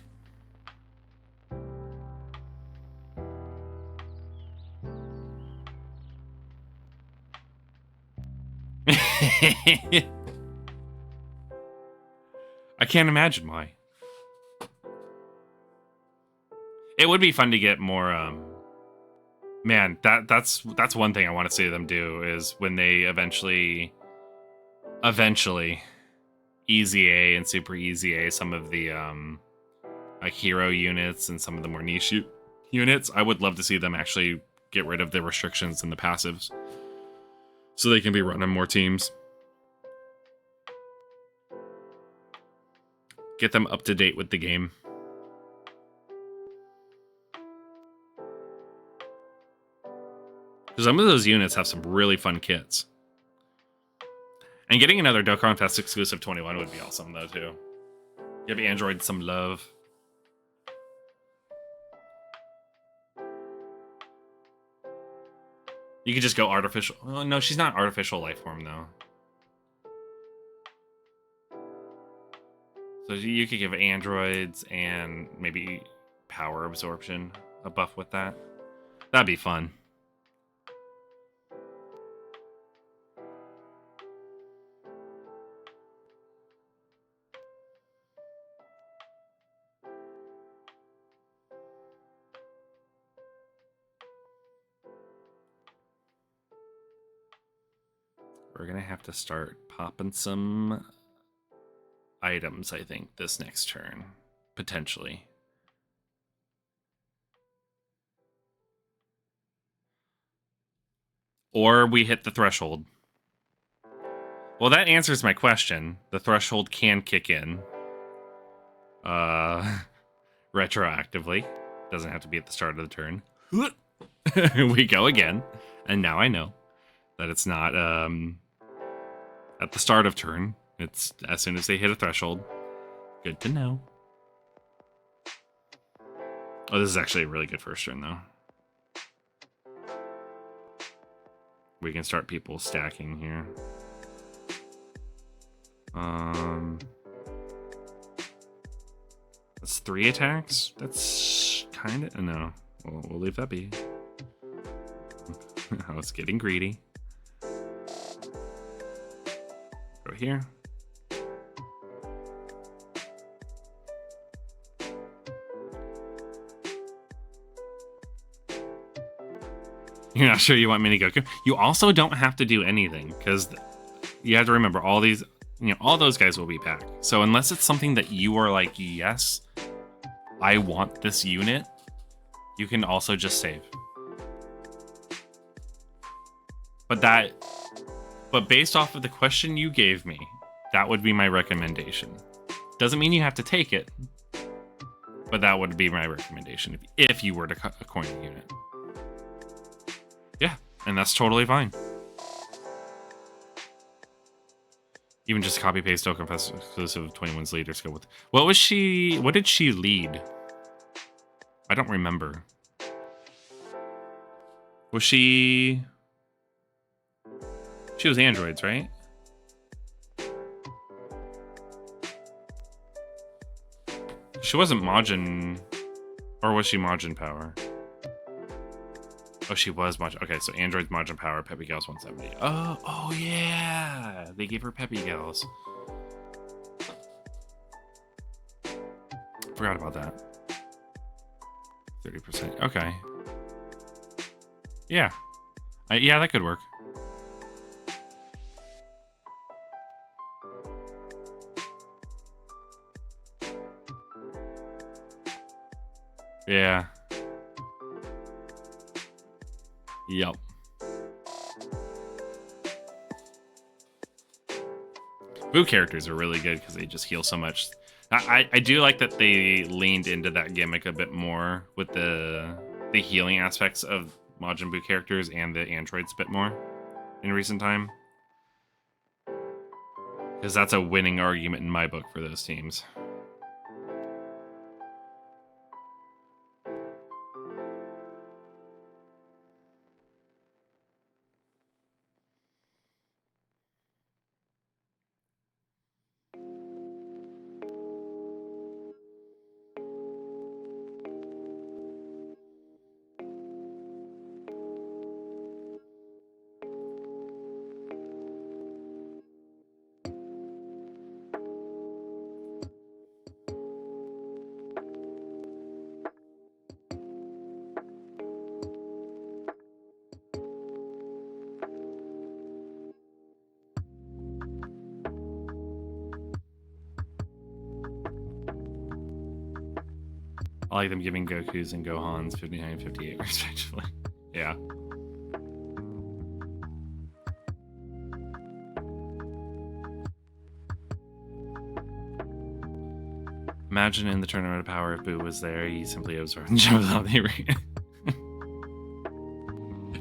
I can't imagine why. It would be fun to get more man, that's one thing I want to see them do is when they eventually easy A and super easy A some of the like hero units and some of the more niche units. I would love to see them actually get rid of the restrictions and the passives so they can be run on more teams. Get them up to date with the game. Some of those units have some really fun kits. And getting another Dokkan Fest exclusive 21 would be awesome, though, too. Give Android some love. You could just go artificial. Oh, no, she's not artificial life form, though. So you could give androids and maybe power absorption a buff with that. That'd be fun. We're gonna have to start popping some items, I think, this next turn. Potentially. Or we hit the threshold. Well, that answers my question. The threshold can kick in. Retroactively. Doesn't have to be at the start of the turn. We go again. And now I know that it's not at the start of turn. It's as soon as they hit a threshold. Good to know. Oh, this is actually a really good first turn, though. We can start people stacking here. That's 3 attacks? That's kind of... No. We'll leave that be. I was getting greedy. Go here. You're not sure you want Mini Goku? You also don't have to do anything, because you have to remember all these, all those guys will be back. So unless it's something that you are like, yes, I want this unit, you can also just save. But based off of the question you gave me, that would be my recommendation. Doesn't mean you have to take it, but that would be my recommendation if you were to coin a unit. Yeah, and that's totally fine. Even just copy paste Dokkan exclusive 21's leaders go with. What did she lead? I don't remember. Was she was androids, right? She wasn't Majin, or was she Majin Power? Oh, she was Majin. Okay, so androids Majin Power, Peppy Gals 170. Oh yeah, they gave her Peppy Gals. Forgot about that. 30%. Okay. Yeah. Yeah, that could work. Yeah. Yup. Boo characters are really good because they just heal so much. I do like that they leaned into that gimmick a bit more with the healing aspects of Majin Buu characters and the androids a bit more in recent time. Because that's a winning argument in my book for those teams. I like them giving Gokus and Gohans 59 and 58 respectively. Yeah. Imagine in the Tournament of Power if Boo was there, he simply absorbed the gem without the arena.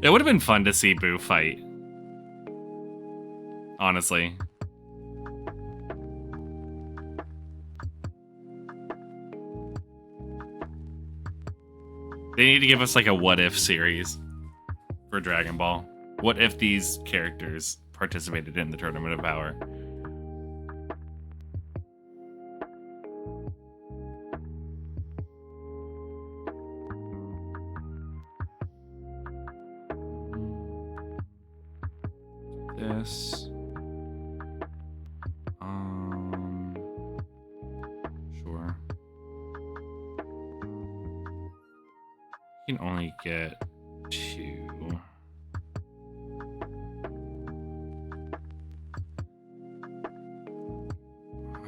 It would have been fun to see Boo fight. Honestly. They need to give us like a what if series for Dragon Ball. What if these characters participated in the Tournament of Power? This. Sure. You can only get 2.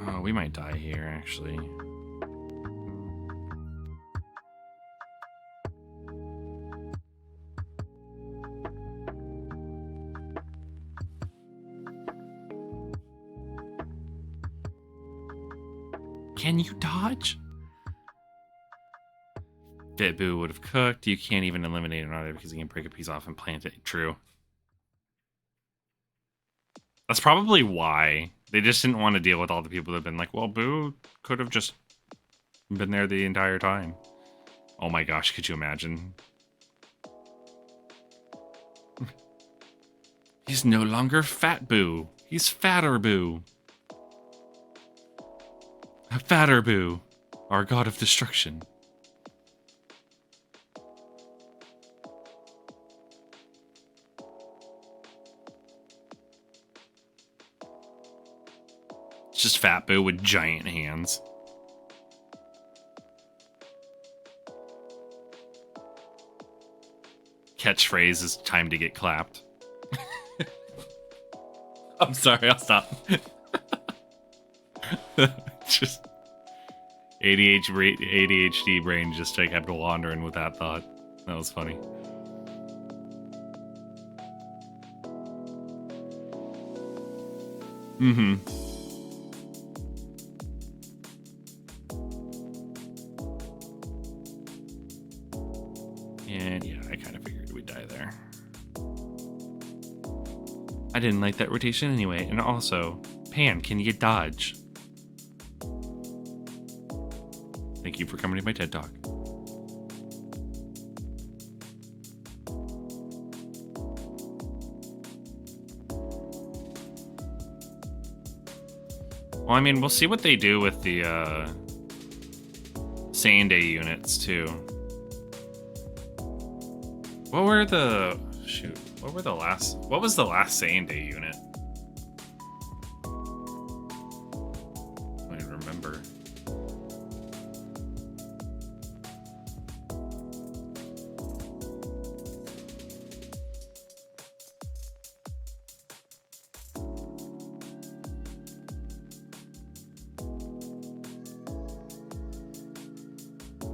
Oh, we might die here, actually. Can you dodge? Fit Boo would have cooked. You can't even eliminate an auto because you can break a piece off and plant it. True. That's probably why. They just didn't want to deal with all the people that have been like, well, Boo could have just been there the entire time. Oh my gosh, could you imagine? He's no longer Fat Boo. He's Fatter Boo. Fatter Boo, our god of destruction. It's just Fat Boo with giant hands. Catchphrase is time to get clapped. I'm sorry, I'll stop. Just ADHD brain just kept wandering with that thought. That was funny. Mm-hmm. And yeah, I kind of figured we'd die there. I didn't like that rotation anyway. And also, Pan, can you dodge? Thank you for coming to my TED Talk. Well, I mean, we'll see what they do with the Sande units too. What was the last Sande unit? I don't even remember.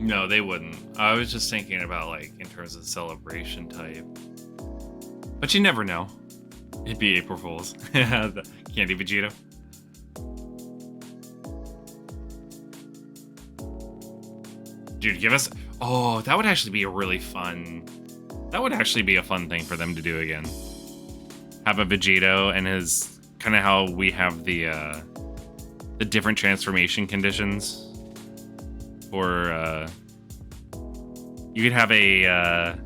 No, they wouldn't. I was just thinking about, like, in terms of celebration type. But you never know. It'd be April Fool's. The Candy Vegeta. Dude, give us... Oh, that would actually be a really fun... That would actually be a fun thing for them to do again. Have a Vegito and his... Kind of how we have the different transformation conditions. Or, you could have a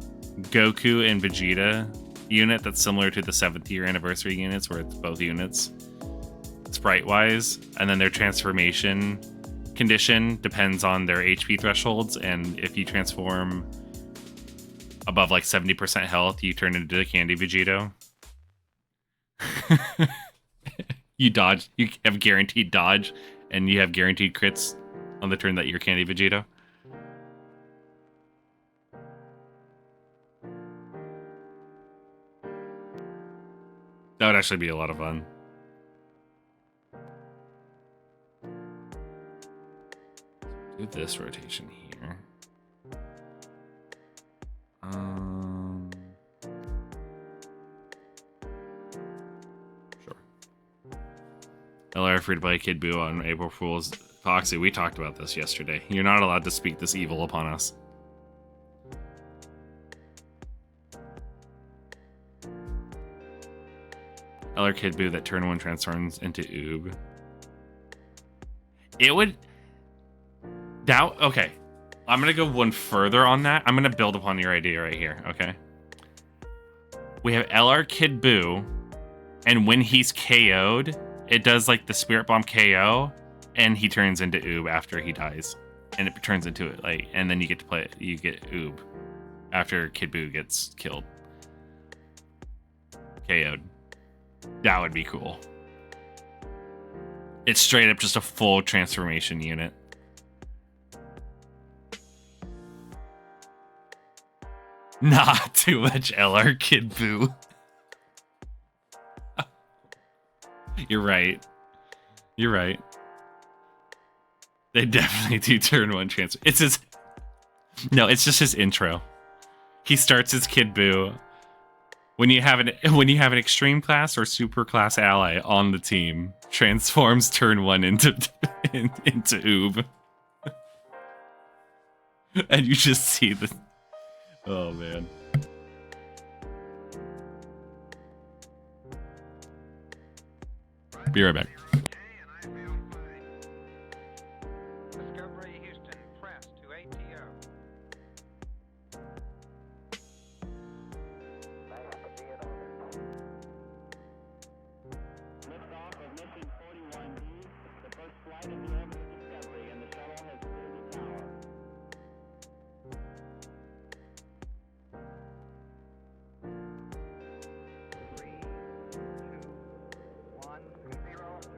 Goku and Vegeta unit that's similar to the 7th year anniversary units, where it's both units sprite-wise, and then their transformation condition depends on their HP thresholds, and if you transform above like 70% health, you turn into the Candy Vegito. You dodge, you have guaranteed dodge, and you have guaranteed crits on the turn that you're Candy Vegito. That would actually be a lot of fun. Do this rotation here. Sure. LR free to play Kid Buu on April Fool's. Foxy, we talked about this yesterday. You're not allowed to speak this evil upon us. LR Kid Buu that turn 1 transforms into Oob. It would... Okay. I'm going to go one further on that. I'm going to build upon your idea right here, okay? We have LR Kid Buu, and when he's KO'd, it does like the Spirit Bomb KO, and he turns into Oob after he dies. And it turns into it, like, and then you get to play it. You get Oob after Kid Buu gets killed. KO'd. That would be cool. It's straight up just a full transformation unit. Not too much LR Kid Buu. You're right. You're right. They definitely do turn 1 transfer. It's his... No, it's just his intro. He starts as Kid Buu. When you have an extreme class or super class ally on the team, transforms turn 1 into Oob. And you just see the... Oh, man. Be right back. Discovery Houston, press to ATO. Liftoff of mission 41D, the first flight of the orbit of Discovery, and the shuttle has cleared the tower. 3, 2, 1, 0.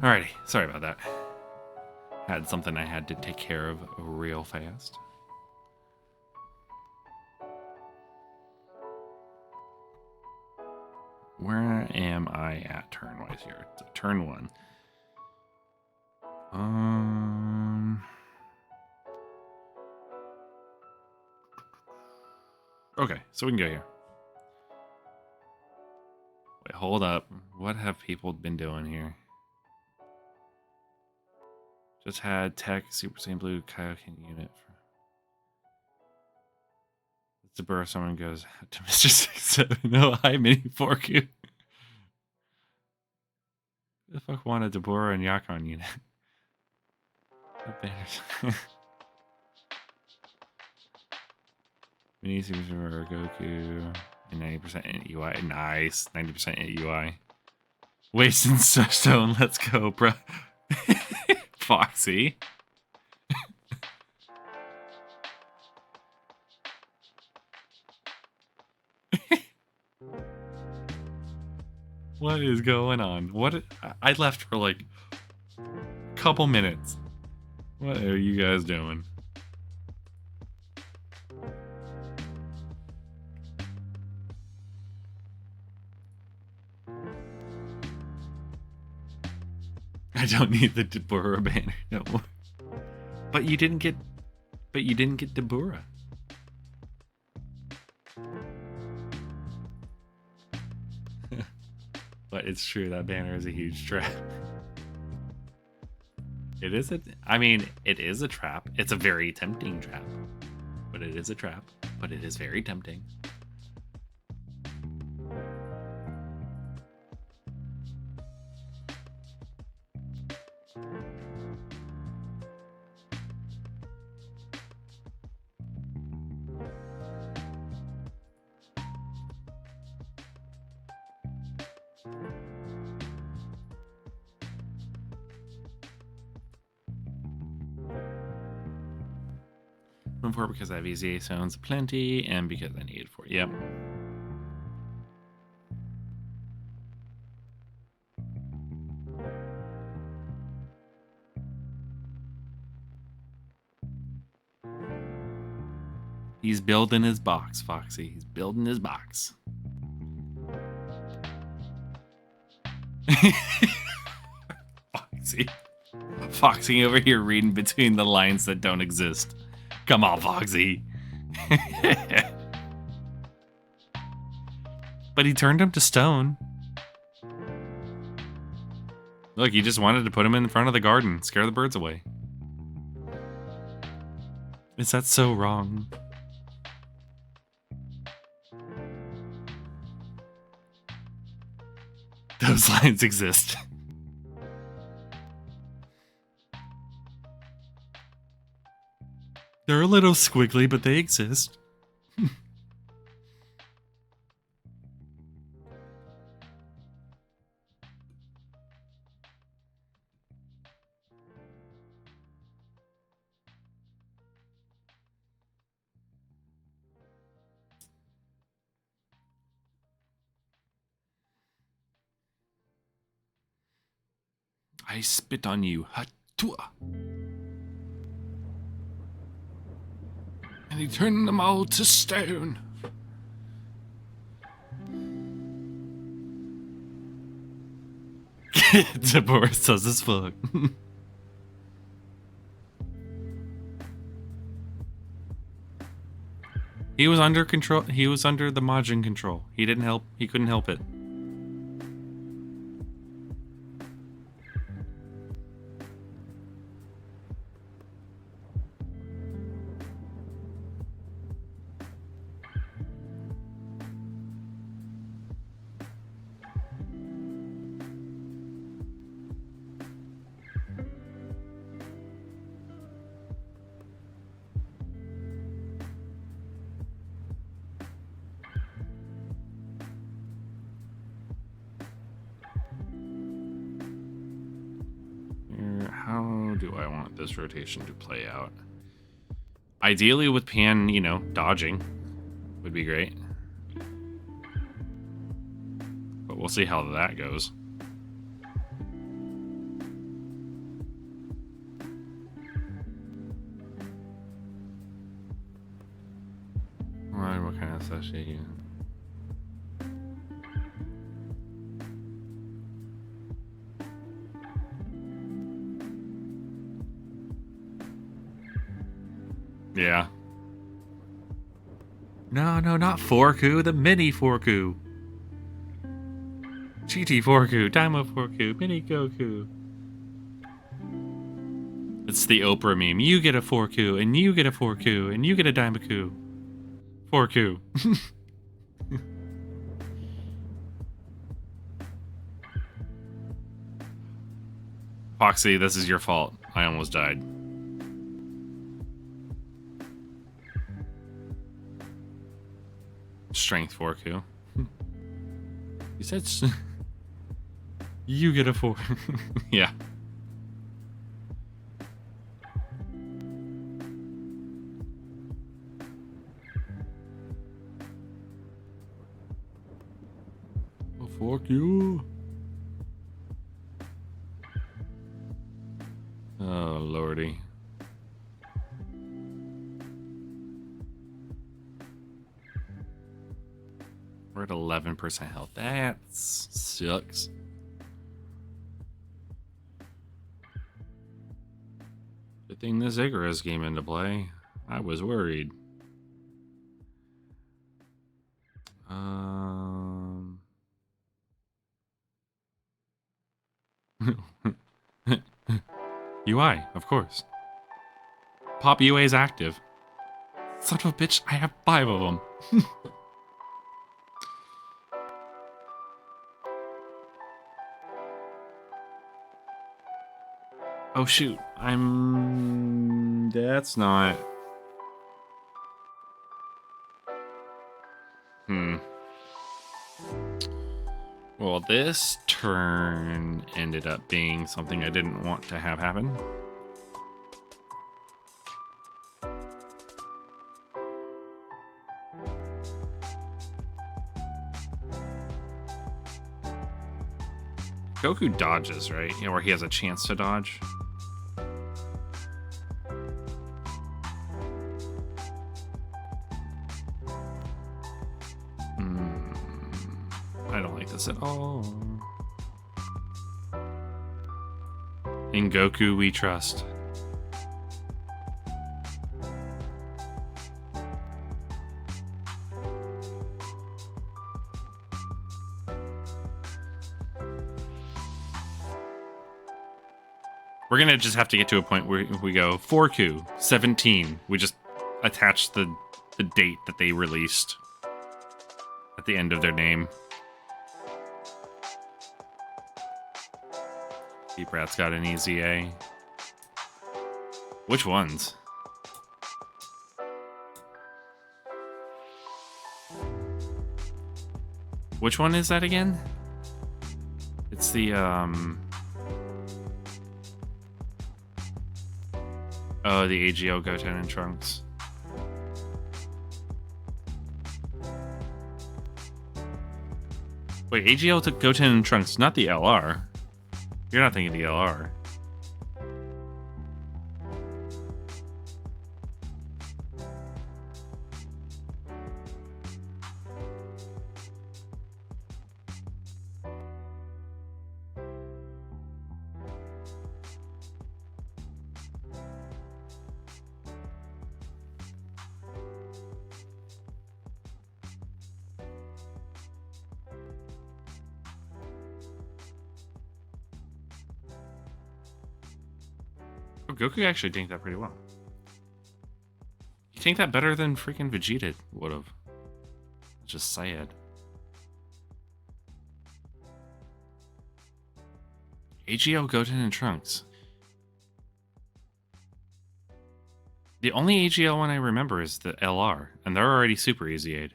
Alrighty, sorry about that. Had something I had to take care of real fast. Where am I at turn-wise here? It's turn 1. Okay, so we can go here. Wait, hold up. What have people been doing here? Just had Tech, Super Saiyan Blue, Kaioken unit. The burrow someone goes to Mr. 67. No, hi, Mini Forku. Who the fuck wanted Deborah and Yakon unit? What banners? Mini Super Goku and 90% in UI. Nice. 90% in UI. Wasting stone. Let's go, bro. Foxy. What is going on? What? I left for like a couple minutes. What are you guys doing? I don't need the Deborah banner no more. But you didn't get Deborah. But it's true, that banner is a huge trap. It is it is a trap. It's a very tempting trap. But it is a trap. But it is very tempting. Room 4 because I have EZA sounds plenty, and because I need it for yep. He's building his box, Foxy. He's building his box. Foxy. Foxy over here reading between the lines that don't exist. Come on, Foxy. But he turned him to stone. Look, he just wanted to put him in front of the garden, scare the birds away. Is that so wrong? Those lines exist. They're a little squiggly, but they exist. I spit on you. Hatua. And he turned them all to stone. Deborah says as fuck. He was under control. He was under the Majin control. He didn't help. He couldn't help it. How do I want this rotation to play out? Ideally with Pan, you know, dodging would be great. But we'll see how that goes. Sashi. Yeah. No, not Forku, the mini Forku. GT Forku, Daima Forku, Mini Goku. It's the Oprah meme. You get a Forku, and you get a Forku, and you get a Daimaku. Forku. Foxy, this is your fault. I almost died. Strength Forku. You said you get a 4. Yeah. Oh, fuck you. Oh, lordy. We're at 11% health. That sucks. Good thing this Icarus came into play. I was worried. UI, of course. Pop UA is active. Son of a bitch, I have 5 of them. Oh shoot, that's not... Well, this turn ended up being something I didn't want to have happen. Goku dodges, right? Or he has a chance to dodge. I don't like this at all. In Goku we trust. We're gonna just have to get to a point where we go Forku 17. We just attach the date that they released at the end of their name. Deep Rat's got an easy A. Which ones? Which one is that again? It's the oh, the AGO Goten and Trunks. Wait, AGO took Goten and Trunks, not the LR. You're not thinking the LR. Oh, Goku actually tanked that pretty well. He tanked that better than freaking Vegeta would have. Just sad. AGO, Goten, and Trunks. The only AGL one I remember is the LR, and they're already super easy-aid.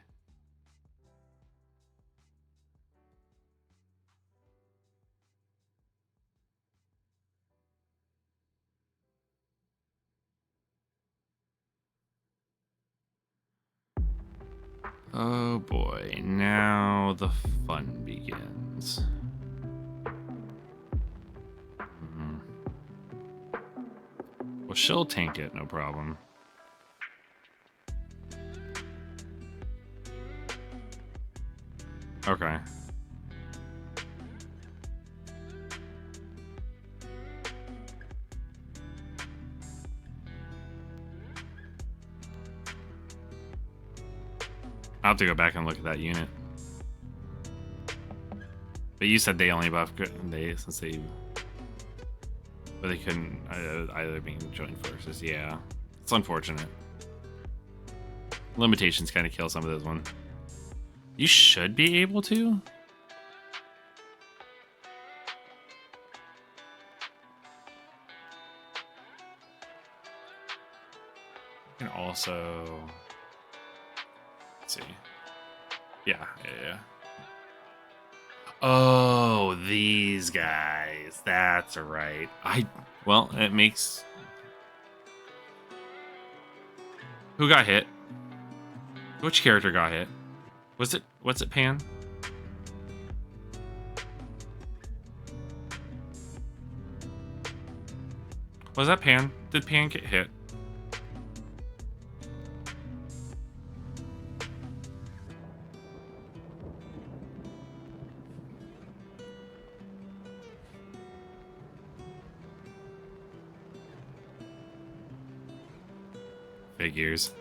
Oh boy, now the fun begins. Well, she'll tank it, no problem. Okay. I'll have to go back and look at that unit. But you said they only buff they since they, but they couldn't either being joint forces. Yeah, it's unfortunate. Limitations kind of kill some of those ones. You should be able to. You can also, let's see. Yeah. Oh, these guys. That's right. Well, it makes. Who got hit? Which character got hit? What's it, Pan? Was that Pan? Did Pan get hit? Figures.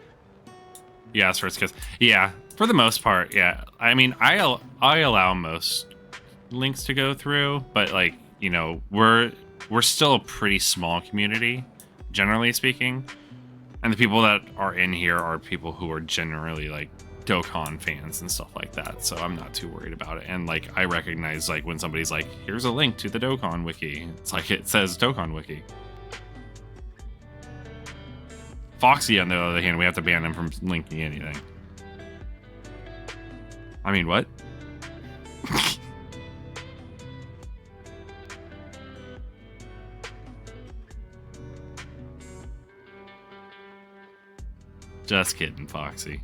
You asked for its because yeah, for the most part, yeah. I mean, I allow most links to go through, but like, you know, we're still a pretty small community, generally speaking, and the people that are in here are people who are generally like dokkan fans and stuff like that. So I'm not too worried about it. And like, I recognize like when somebody's like, "Here's a link to the dokkan wiki," it's like it says dokkan wiki. Foxy, on the other hand, we have to ban him from linking anything. I mean, what? Just kidding, Foxy.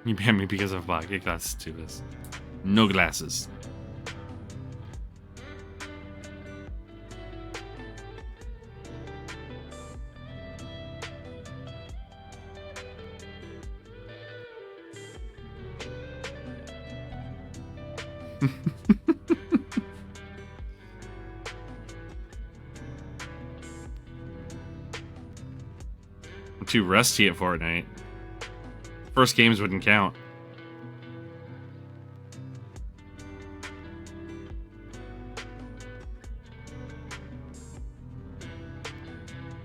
You banned me because of black glasses to this. No glasses. I'm too rusty at Fortnite. First games wouldn't count.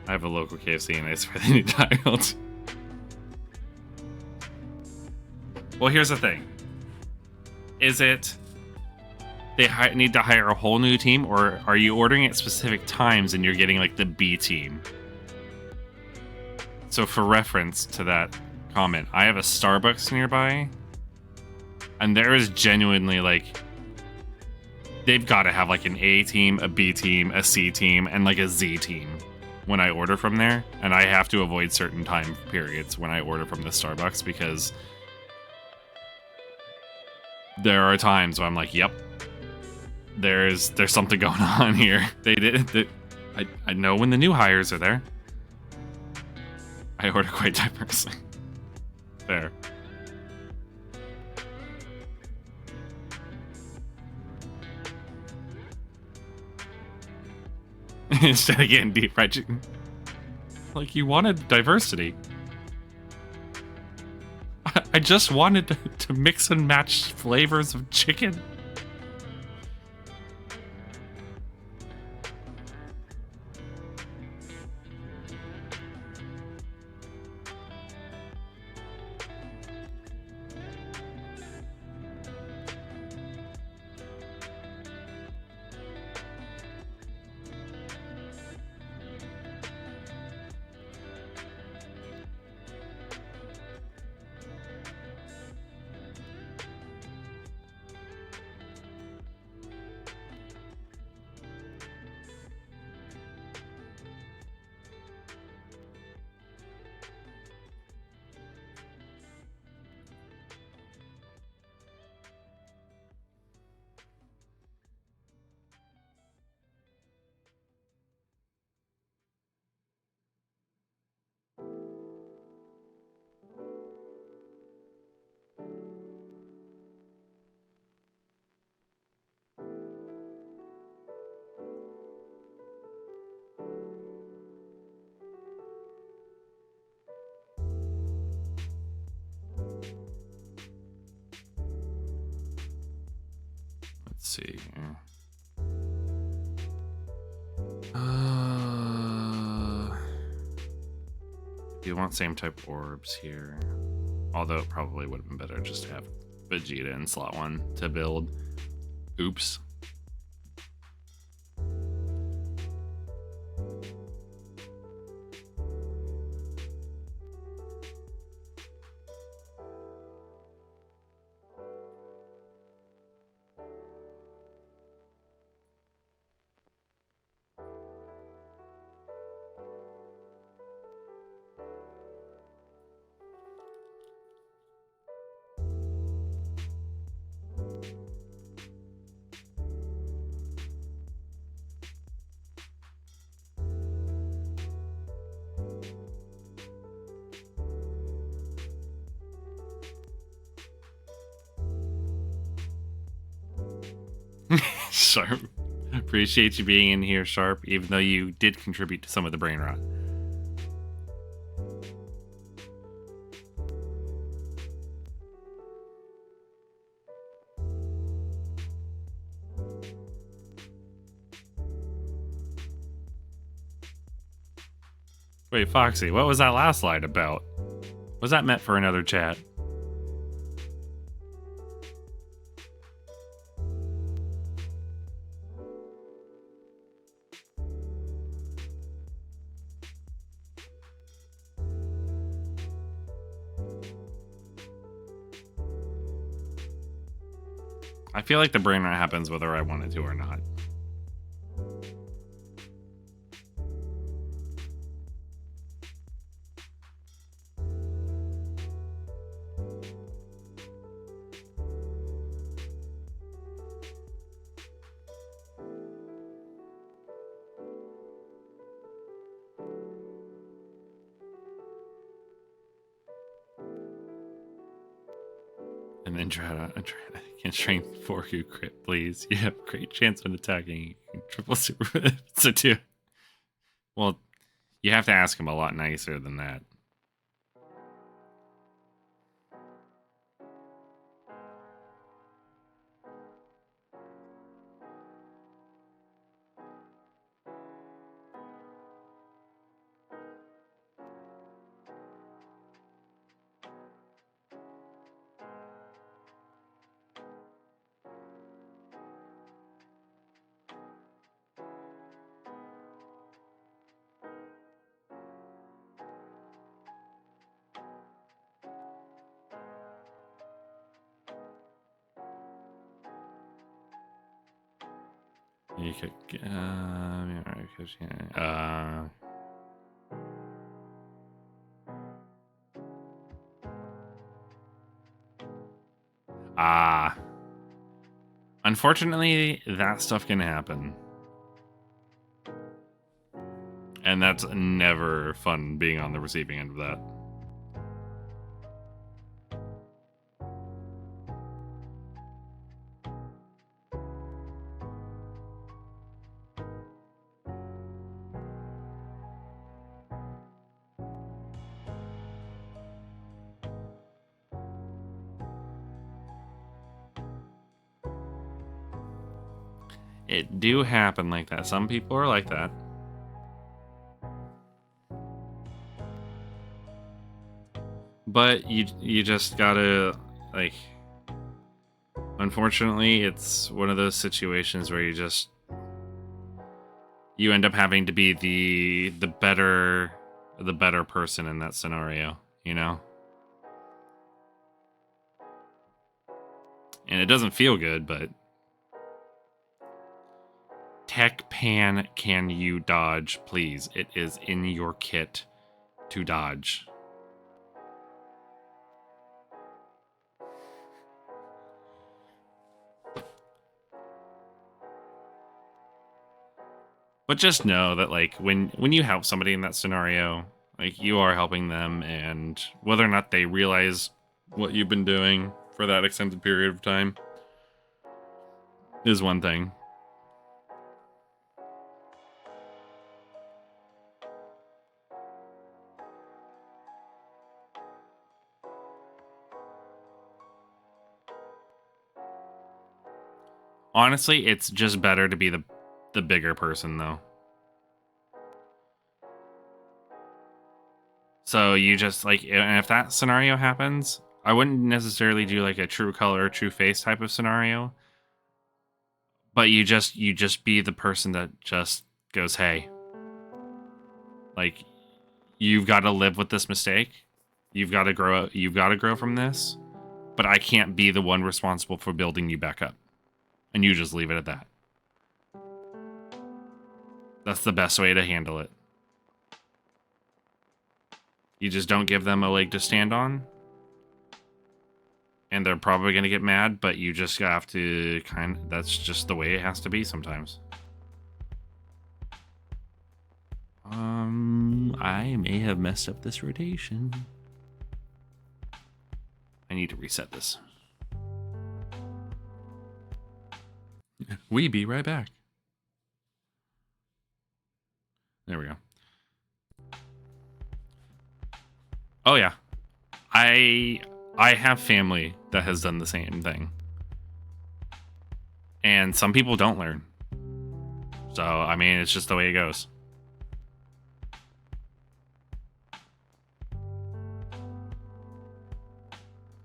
I have a local KFC and I swear they need dialed. Well, here's the thing. Is it they need to hire a whole new team, or are you ordering at specific times and you're getting like the B team? So for reference to that comment, I have a Starbucks nearby, and there is genuinely like, they've got to have like an A team, a B team, a C team, and like a Z team when I order from there, and I have to avoid certain time periods when I order from the Starbucks because there are times when I'm like, yep, there's something going on here. I know when the new hires are there. I order quite diversely. Fair. Instead of getting deep fried chicken. Like, you wanted diversity. I just wanted to mix and match flavors of chicken. see here. You want same type orbs here. Although it probably would have been better just to have Vegeta in slot 1 to build. Oops. Sharp. Appreciate you being in here, Sharp, even though you did contribute to some of the brain rot. Wait, Foxy, what was that last slide about? Was that meant for another chat? I feel like the brain rot happens whether I want it to or not. And then try to can strength 4 Q crit, please. You have great chance when attacking. Triple super so too. Well, you have to ask him a lot nicer than that. You could, unfortunately, that stuff can happen. And that's never fun being on the receiving end of that. It do happen like that. Some people are like that. But you just gotta, like, unfortunately, it's one of those situations where you end up having to be the better person in that scenario, you know? And it doesn't feel good, but Tech Pan, can you dodge, please? It is in your kit to dodge. But just know that, like, when you help somebody in that scenario, like, you are helping them, and whether or not they realize what you've been doing for that extended period of time is one thing. Honestly, it's just better to be the bigger person, though. So you just, like, and if that scenario happens, I wouldn't necessarily do, like, a true color, true face type of scenario. But you just be the person that just goes, hey, like, you've got to live with this mistake. You've got to grow from this. But I can't be the one responsible for building you back up. And you just leave it at that. That's the best way to handle it. You just don't give them a leg to stand on. And they're probably going to get mad, but you just have to that's just the way it has to be sometimes. I may have messed up this rotation. I need to reset this. We be right back. There we go. Oh yeah. I have family that has done the same thing. And some people don't learn. So, I mean, it's just the way it goes.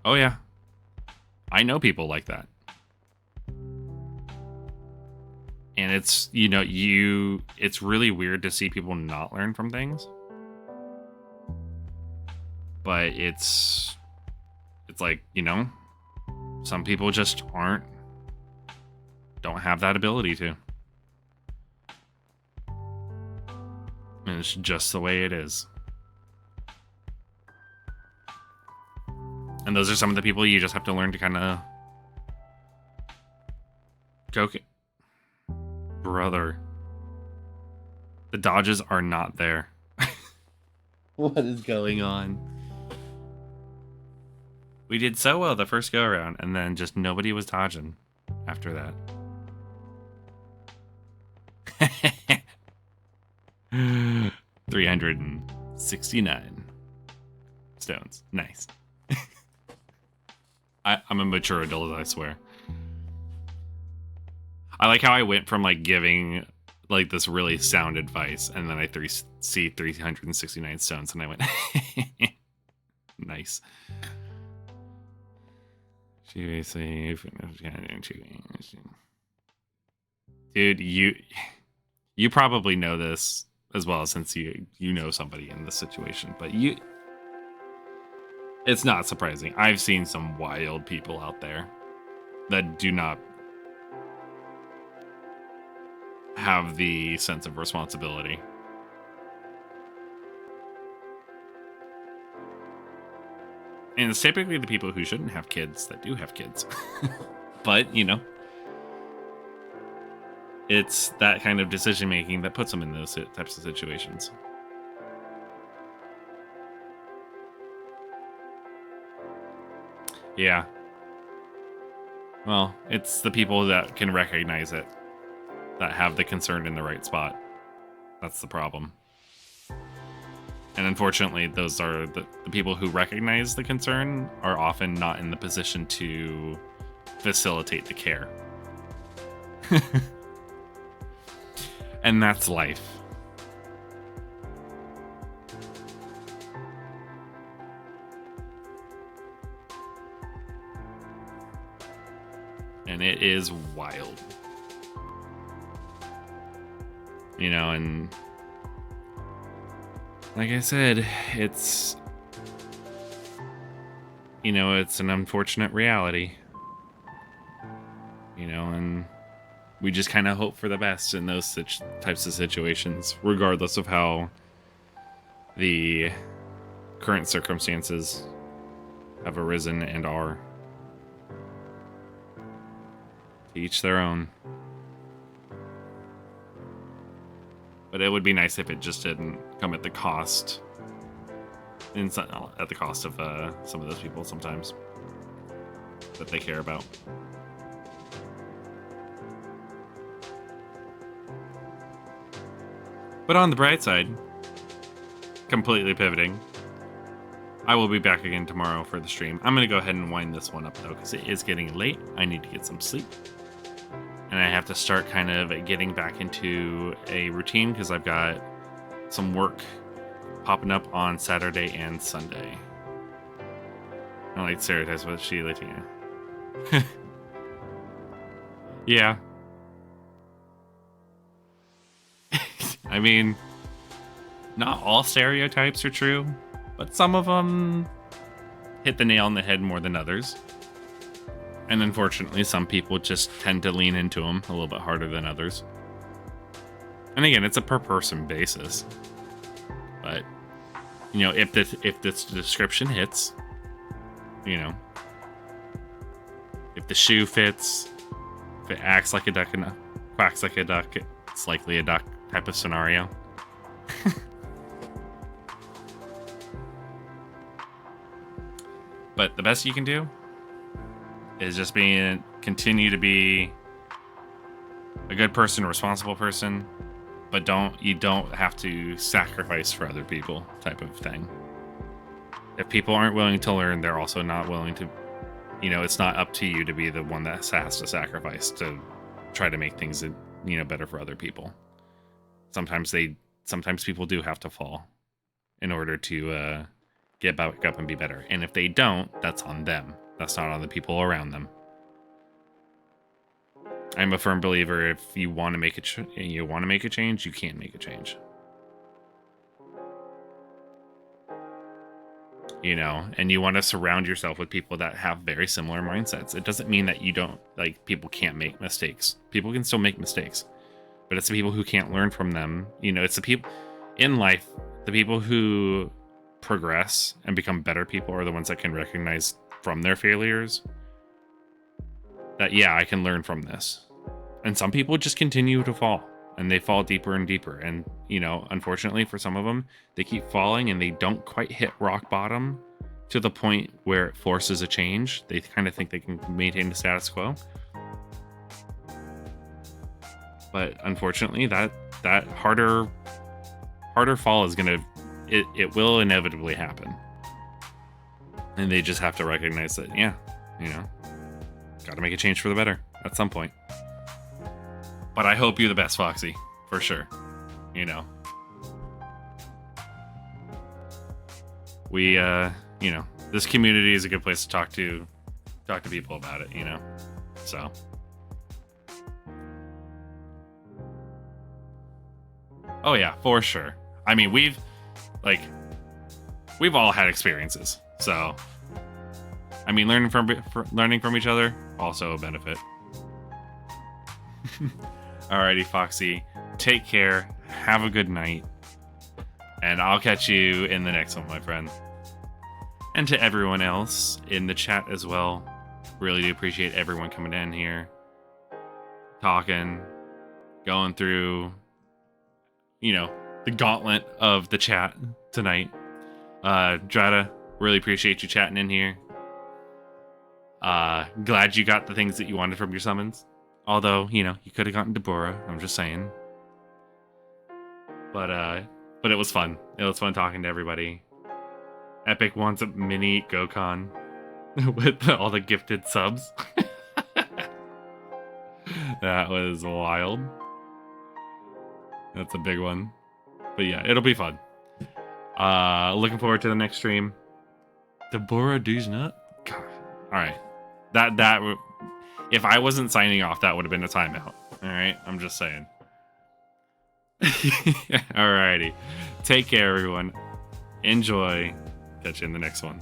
Oh yeah. I know people like that. And it's, it's really weird to see people not learn from things. But it's like, some people just don't have that ability to. And it's just the way it is. And those are some of the people you just have to learn to kind of go. Brother. The dodges are not there. What is going on? We did so well the first go around, and then just nobody was dodging after that. 369 stones. Nice. I'm a mature adult, I swear. I like how I went from, like, giving, like, this really sound advice, and then I see 369 stones, and I went, nice. Dude, you probably know this as well, since you know somebody in this situation, but it's not surprising. I've seen some wild people out there that do not have the sense of responsibility. And it's typically the people who shouldn't have kids that do have kids. But, it's that kind of decision making that puts them in those types of situations. Yeah. Well, it's the people that can recognize it that have the concern in the right spot. That's the problem. And unfortunately, those are the people who recognize the concern are often not in the position to facilitate the care. And that's life. And it is wild. And like I said, it's an unfortunate reality. And we just kind of hope for the best in those types of situations, regardless of how the current circumstances have arisen and are. To each their own. But it would be nice if it just didn't come at the cost. At the cost of some of those people sometimes that they care about. But on the bright side, completely pivoting, I will be back again tomorrow for the stream. I'm going to go ahead and wind this one up, though, because it is getting late. I need to get some sleep. and I have to start kind of getting back into a routine because I've got some work popping up on Saturday and Sunday. I don't like stereotypes, but she like yeah. Yeah. I mean, not all stereotypes are true, but some of them hit the nail on the head more than others. And unfortunately, some people just tend to lean into them a little bit harder than others. And again, it's a per person basis. But, you know, if this description hits, you know, if the shoe fits, if it acts like a duck and quacks like a duck, it's likely a duck type of scenario. But the best you can do is just continue to be a good person, a responsible person, but you don't have to sacrifice for other people type of thing. If people aren't willing to learn, they're also not willing to, you know, it's not up to you to be the one that has to sacrifice to try to make things, you know, better for other people. Sometimes people do have to fall in order to get back up and be better. And if they don't, that's on them. That's not on the people around them. I'm a firm believer if you want to make a change, you can make a change. You know, and you want to surround yourself with people that have very similar mindsets. It doesn't mean that people can't make mistakes. People can still make mistakes. But it's the people who can't learn from them. You know, it's the people in life, the people who progress and become better people are the ones that can recognize from their failures that, yeah, I can learn from this. And some people just continue to fall, and they fall deeper and deeper. And, you know, unfortunately for some of them, they keep falling and they don't quite hit rock bottom to the point where it forces a change. They kind of think they can maintain the status quo. But unfortunately, that harder fall is it will inevitably happen. And they just have to recognize that, yeah, you know, got to make a change for the better at some point. But I hope you're the best, Foxy, for sure. You know, we, you know, this community is a good place to talk to people about it, you know, so. Oh yeah, for sure. I mean, we've all had experiences, so I mean, learning from each other also a benefit. Alrighty, Foxy, take care, have a good night, and I'll catch you in the next one, my friend. And to everyone else in the chat as well, really do appreciate everyone coming in here, talking, going through, you know, the gauntlet of the chat tonight. Drata, really appreciate you chatting in here. Glad you got the things that you wanted from your summons. Although, you know, you could have gotten Deborah, I'm just saying. But it was fun. It was fun talking to everybody. Epic wants a mini dokkan with all the gifted subs. That was wild. That's a big one. But yeah, it'll be fun. Looking forward to the next stream. Deborah D's nut? God. Alright. That if I wasn't signing off, that would have been a timeout. Alright? I'm just saying. Alrighty. Take care, everyone. Enjoy. Catch you in the next one.